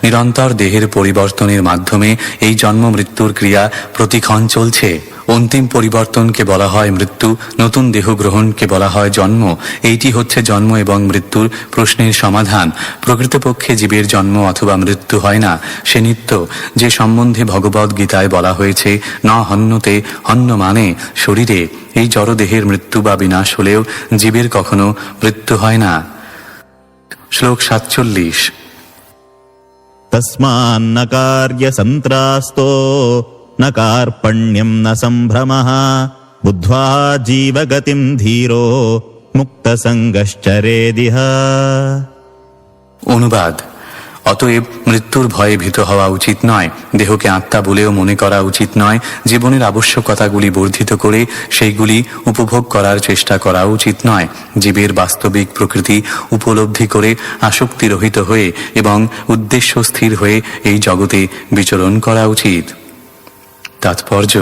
নিরন্তর দেহের পরিবর্তনের মাধ্যমে এই জন্ম মৃত্যুর ক্রিয়া প্রতিক্ষণ চলছে। অন্তিম পরিবর্তনকে বলা হয় মৃত্যু, নতুন দেহ গ্রহণকে বলা হয় জন্ম। এইটি হচ্ছে জন্ম এবং মৃত্যুর প্রশ্নের সমাধান। প্রকৃতপক্ষে জীবের জন্ম অথবা মৃত্যু হয় না, সে নিত্য। যে সম্বন্ধে ভগবদ্ গীতায় বলা হয়েছে ন হন্যতে হন্য মানে শরীরে, এই জড়দেহের মৃত্যু বা বিনাশ হলেও জীবের কখনো মৃত্যু হয় না। শ্লোক 47। তস্মান্ন কার্য সন্ত্রাস্তো ন কার্পণ্যম ন সম্ভ্রমঃ বুদ্ধ্বা জীবগতিম ধীরো মুক্তসঙ্গশ্চরেদিহ। অনুবাদ: অতএব মৃত্যুর ভয়ে ভীত হওয়া উচিত নয়, দেহকে আত্মা বলেও মনে করা উচিত নয়, জীবনের আবশ্যকতাগুলি বর্ধিত করে সেইগুলি উপভোগ করার চেষ্টা করা উচিত নয়। জীবের বাস্তবিক প্রকৃতি উপলব্ধি করে আসক্তিরহিত হয়ে এবং উদ্দেশ্য স্থির হয়ে এই জগতে বিচরণ করা উচিত। তাৎপর্য: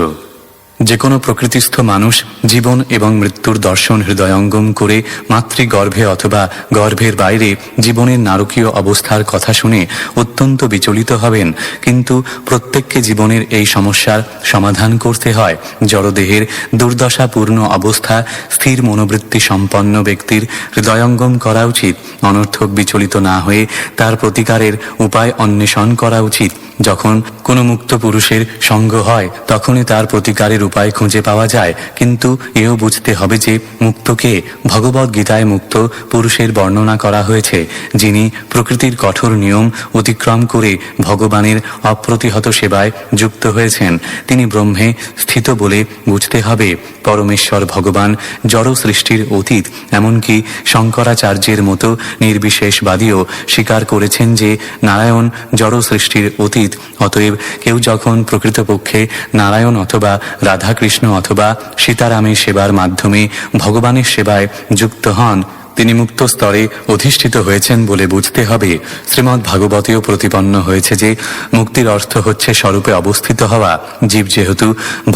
যে কোনো প্রকৃতিস্থ মানুষ জীবন এবং মৃত্যুর দর্শন হৃদয়ঙ্গম করে মাতৃগর্ভে অথবা গর্ভের বাইরে জীবনের নারকীয় অবস্থার কথা শুনে অত্যন্ত বিচলিত হবেন। কিন্তু প্রত্যেককে জীবনের এই সমস্যার সমাধান করতে হয়। জড়দেহের দুর্দশাপূর্ণ অবস্থা স্থির মনোবৃত্তি সম্পন্ন ব্যক্তির হৃদয়ঙ্গম করা উচিত। অনর্থক বিচলিত না হয়ে তার প্রতিকারের উপায় অন্বেষণ করা উচিত। যখন কোনো মুক্ত পুরুষের সঙ্গ হয়, তখনই তার প্রতিকারের উপায় খুঁজে পাওয়া যায়। কিন্তু এও বুঝতে হবে যে মুক্তকে ভগবদ্ গীতায় মুক্ত পুরুষের বর্ণনা করা হয়েছে, যিনি প্রকৃতির কঠোর নিয়ম অতিক্রম করে ভগবানের অপ্রতিহত সেবায় যুক্ত হয়েছেন। তিনি ব্রহ্মে স্থিত বলে বুঝতে হবে। পরমেশ্বর ভগবান জড় সৃষ্টির অতীত। এমনকি শঙ্করাচার্যের মতো নির্বিশেষবাদীও স্বীকার করেছেন যে নারায়ণ জড় সৃষ্টির অতীত। অতএব কেউ যখন প্রকৃতপক্ষে নারায়ণ অথবা রাধাকৃষ্ণ অথবা সীতারামের সেবার মাধ্যমে ভগবানের সেবায় যুক্ত হন, তিনি মুক্ত স্তরে অধিষ্ঠিত হয়েছেন বলে বুঝতে হবে। শ্রীমদ্ ভাগবতেও প্রতিপন্ন হয়েছে যে মুক্তির অর্থ হচ্ছে স্বরূপে অবস্থিত হওয়া। জীব যেহেতু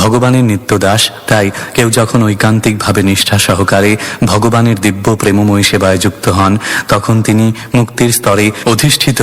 ভগবানের নিত্যদাস, তাই কেউ যখন ঐকান্তিকভাবে নিষ্ঠা সহকারে ভগবানের দিব্য প্রেমময়ী সেবায় যুক্ত হন, তখন তিনি মুক্তির স্তরে অধিষ্ঠিত।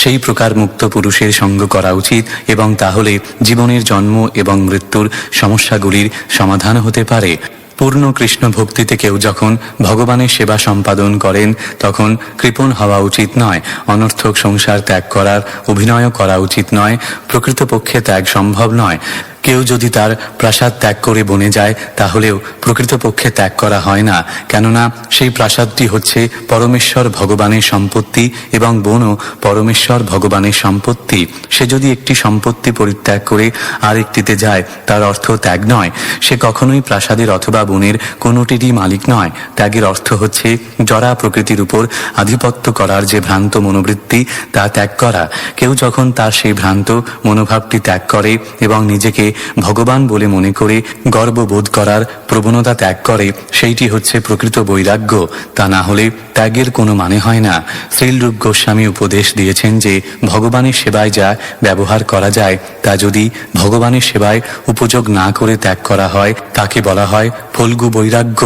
সেই প্রকার মুক্ত পুরুষের সঙ্গ করা উচিত এবং তাহলে জীবনের জন্ম এবং মৃত্যুর সমস্যাগুলির সমাধান হতে পারে। পূর্ণ কৃষ্ণ ভক্তিতে কেউ যখন ভগবানের সেবা সম্পাদন করেন, তখন কৃপণ হওয়া উচিত নয়। অনর্থক সংসার ত্যাগ করার অভিনয় করা উচিত নয়। প্রকৃতপক্ষে ত্যাগ সম্ভব নয়। কেউ যদি তার প্রাসাদ ত্যাগ করে বনে যায়, তাহলেও প্রকৃতপক্ষে ত্যাগ করা হয় না, কেননা সেই প্রাসাদটি হচ্ছে পরমেশ্বর ভগবানের সম্পত্তি এবং বনও পরমেশ্বর ভগবানের সম্পত্তি। সে যদি একটি সম্পত্তি পরিত্যাগ করে আরেকটিতে যায়, তার অর্থ ত্যাগ নয়। সে কখনোই প্রাসাদের অথবা বনের কোনোটিরই মালিক নয়। ত্যাগের অর্থ হচ্ছে জড়া প্রকৃতির উপর আধিপত্য করার যে ভ্রান্ত মনোবৃত্তি, তা ত্যাগ করা। কেউ যখন তার সেই ভ্রান্ত মনোভাবটি ত্যাগ করে এবং নিজেকে ভগবান বলে মনে করে গর্ববোধ করার প্রবণতা ত্যাগ করে, সেইটি হচ্ছে প্রকৃত বৈরাগ্য। তা না হলে ত্যাগের কোনো মানে হয় না। শ্রীলরূপ গোস্বামী উপদেশ দিয়েছেন যে ভগবানের সেবায় যা ব্যবহার করা যায়, তা যদি ভগবানের সেবায় উপযোগ না করে ত্যাগ করা হয়, তাকে বলা হয় ফল্গু বৈরাগ্য।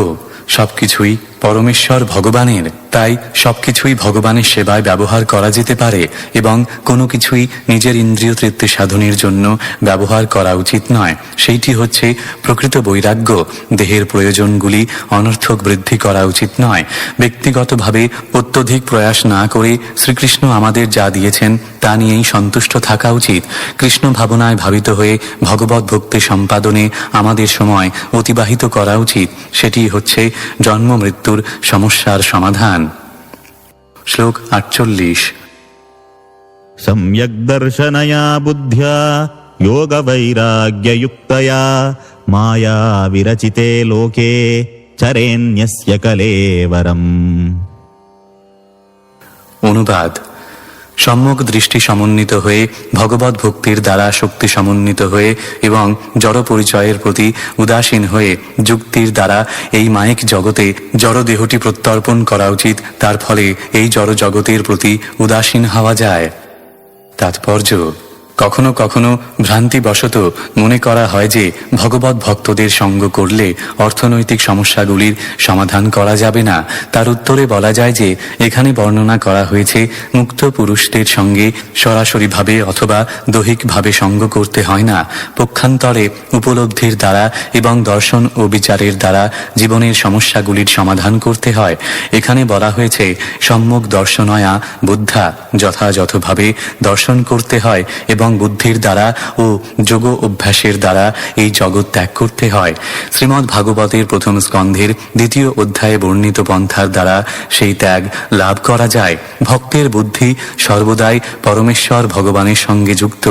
সবকিছুই পরমেশ্বর ভগবানের, তাই সবকিছুই ভগবানের সেবায় ব্যবহার করা যেতে পারে এবং কোনো কিছুই নিজের ইন্দ্রিয় তৃপ্তি সাধনের জন্য ব্যবহার করা উচিত নয়। সেইটি হচ্ছে প্রকৃত বৈরাগ্য। দেহের প্রয়োজনগুলি অনর্থক বৃদ্ধি করা উচিত নয়। ব্যক্তিগতভাবে অত্যধিক প্রয়াস না করে শ্রীকৃষ্ণ আমাদের যা দিয়েছেন তা নিয়েই সন্তুষ্ট থাকা উচিত। কৃষ্ণ ভাবনায় ভাবিত হয়ে ভগবত ভক্তি সম্পাদনে আমাদের সময় অতিবাহিত করা উচিত। সেটি হচ্ছে জন্ম মৃত্যুর সমস্যার সমাধান। শ্লোক 48। सम्यक् दर्शनया बुद्ध्या योगवैराग्ययुक्तया माया विरचिते लोके चरेन्यस्य कलेवरम्। অনুবাদ: সম্যক দৃষ্টি সমন্বিত হয়ে ভগবত ভক্তির দ্বারা শক্তি সমন্বিত হয়ে এবং জড় পরিচয়ের প্রতি উদাসীন হয়ে যুক্তির দ্বারা এই মায়িক জগতে জড় দেহটি প্রত্যর্পণ করা উচিত। তার ফলে এই জড় জগতের প্রতি উদাসীন হওয়া যায়। তাৎপর্য: কখনো কখনো ভ্রান্তিবশত মনে করা হয় যে ভগবত ভক্তদের সঙ্গ করলে অর্থনৈতিক সমস্যাগুলির সমাধান করা যাবে না। তার উত্তরে বলা যায় যে এখানে বর্ণনা করা হয়েছে মুক্ত পুরুষদের সঙ্গে সরাসরিভাবে অথবা দৈহিকভাবে সঙ্গ করতে হয় না। পক্ষান্তরে উপলব্ধির দ্বারা এবং দর্শন ও বিচারের দ্বারা জীবনের সমস্যাগুলির সমাধান করতে হয়। এখানে বলা হয়েছে সম্যক দর্শনয়া বুদ্ধা, যথাযথভাবে দর্শন করতে হয় এবং বুদ্ধির দ্বারা ও যোগ অভ্যাসের দ্বারা এই জগৎ ত্যাগ করতে হয়। শ্রীমদ্ ভাগবতের প্রথম স্কন্ধের 2য় অধ্যায়ে বর্ণিত পন্থার দ্বারা সেই ত্যাগ লাভ করা যায়। ভক্তের বুদ্ধি সর্বদাই পরমেশ্বর ভগবানের সঙ্গে যুক্ত।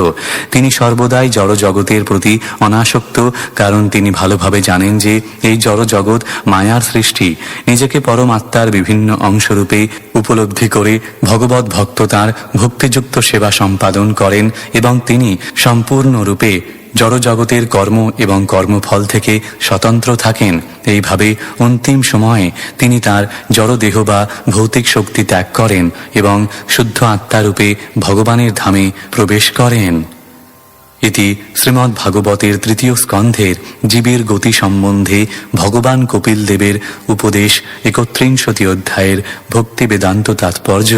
তিনি সর্বদাই জড় জগতের প্রতি অনাসক্ত, কারণ তিনি ভালোভাবে জানেন যে এই জড় জগৎ মায়ার সৃষ্টি। নিজেকে পরমাত্মার বিভিন্ন অংশরূপে উপলব্ধি করে ভগবত ভক্ত তাঁর ভক্তিযুক্ত সেবা সম্পাদন করেন এবং তিনি সম্পূর্ণরূপে জড়জগতের কর্ম এবং কর্মফল থেকে স্বতন্ত্র থাকেন। এইভাবে অন্তিম সময়ে তিনি তাঁর জড়দেহ বা ভৌতিক শক্তি ত্যাগ করেন এবং শুদ্ধ আত্মারূপে ভগবানের ধামে প্রবেশ করেন। ইতি শ্রীমদ্ ভাগবতের 3য় স্কন্ধের জীবের গতি সম্বন্ধে ভগবান কপিল দেবের উপদেশ 31 অধ্যায়ের ভক্তি বেদান্ত তাৎপর্য।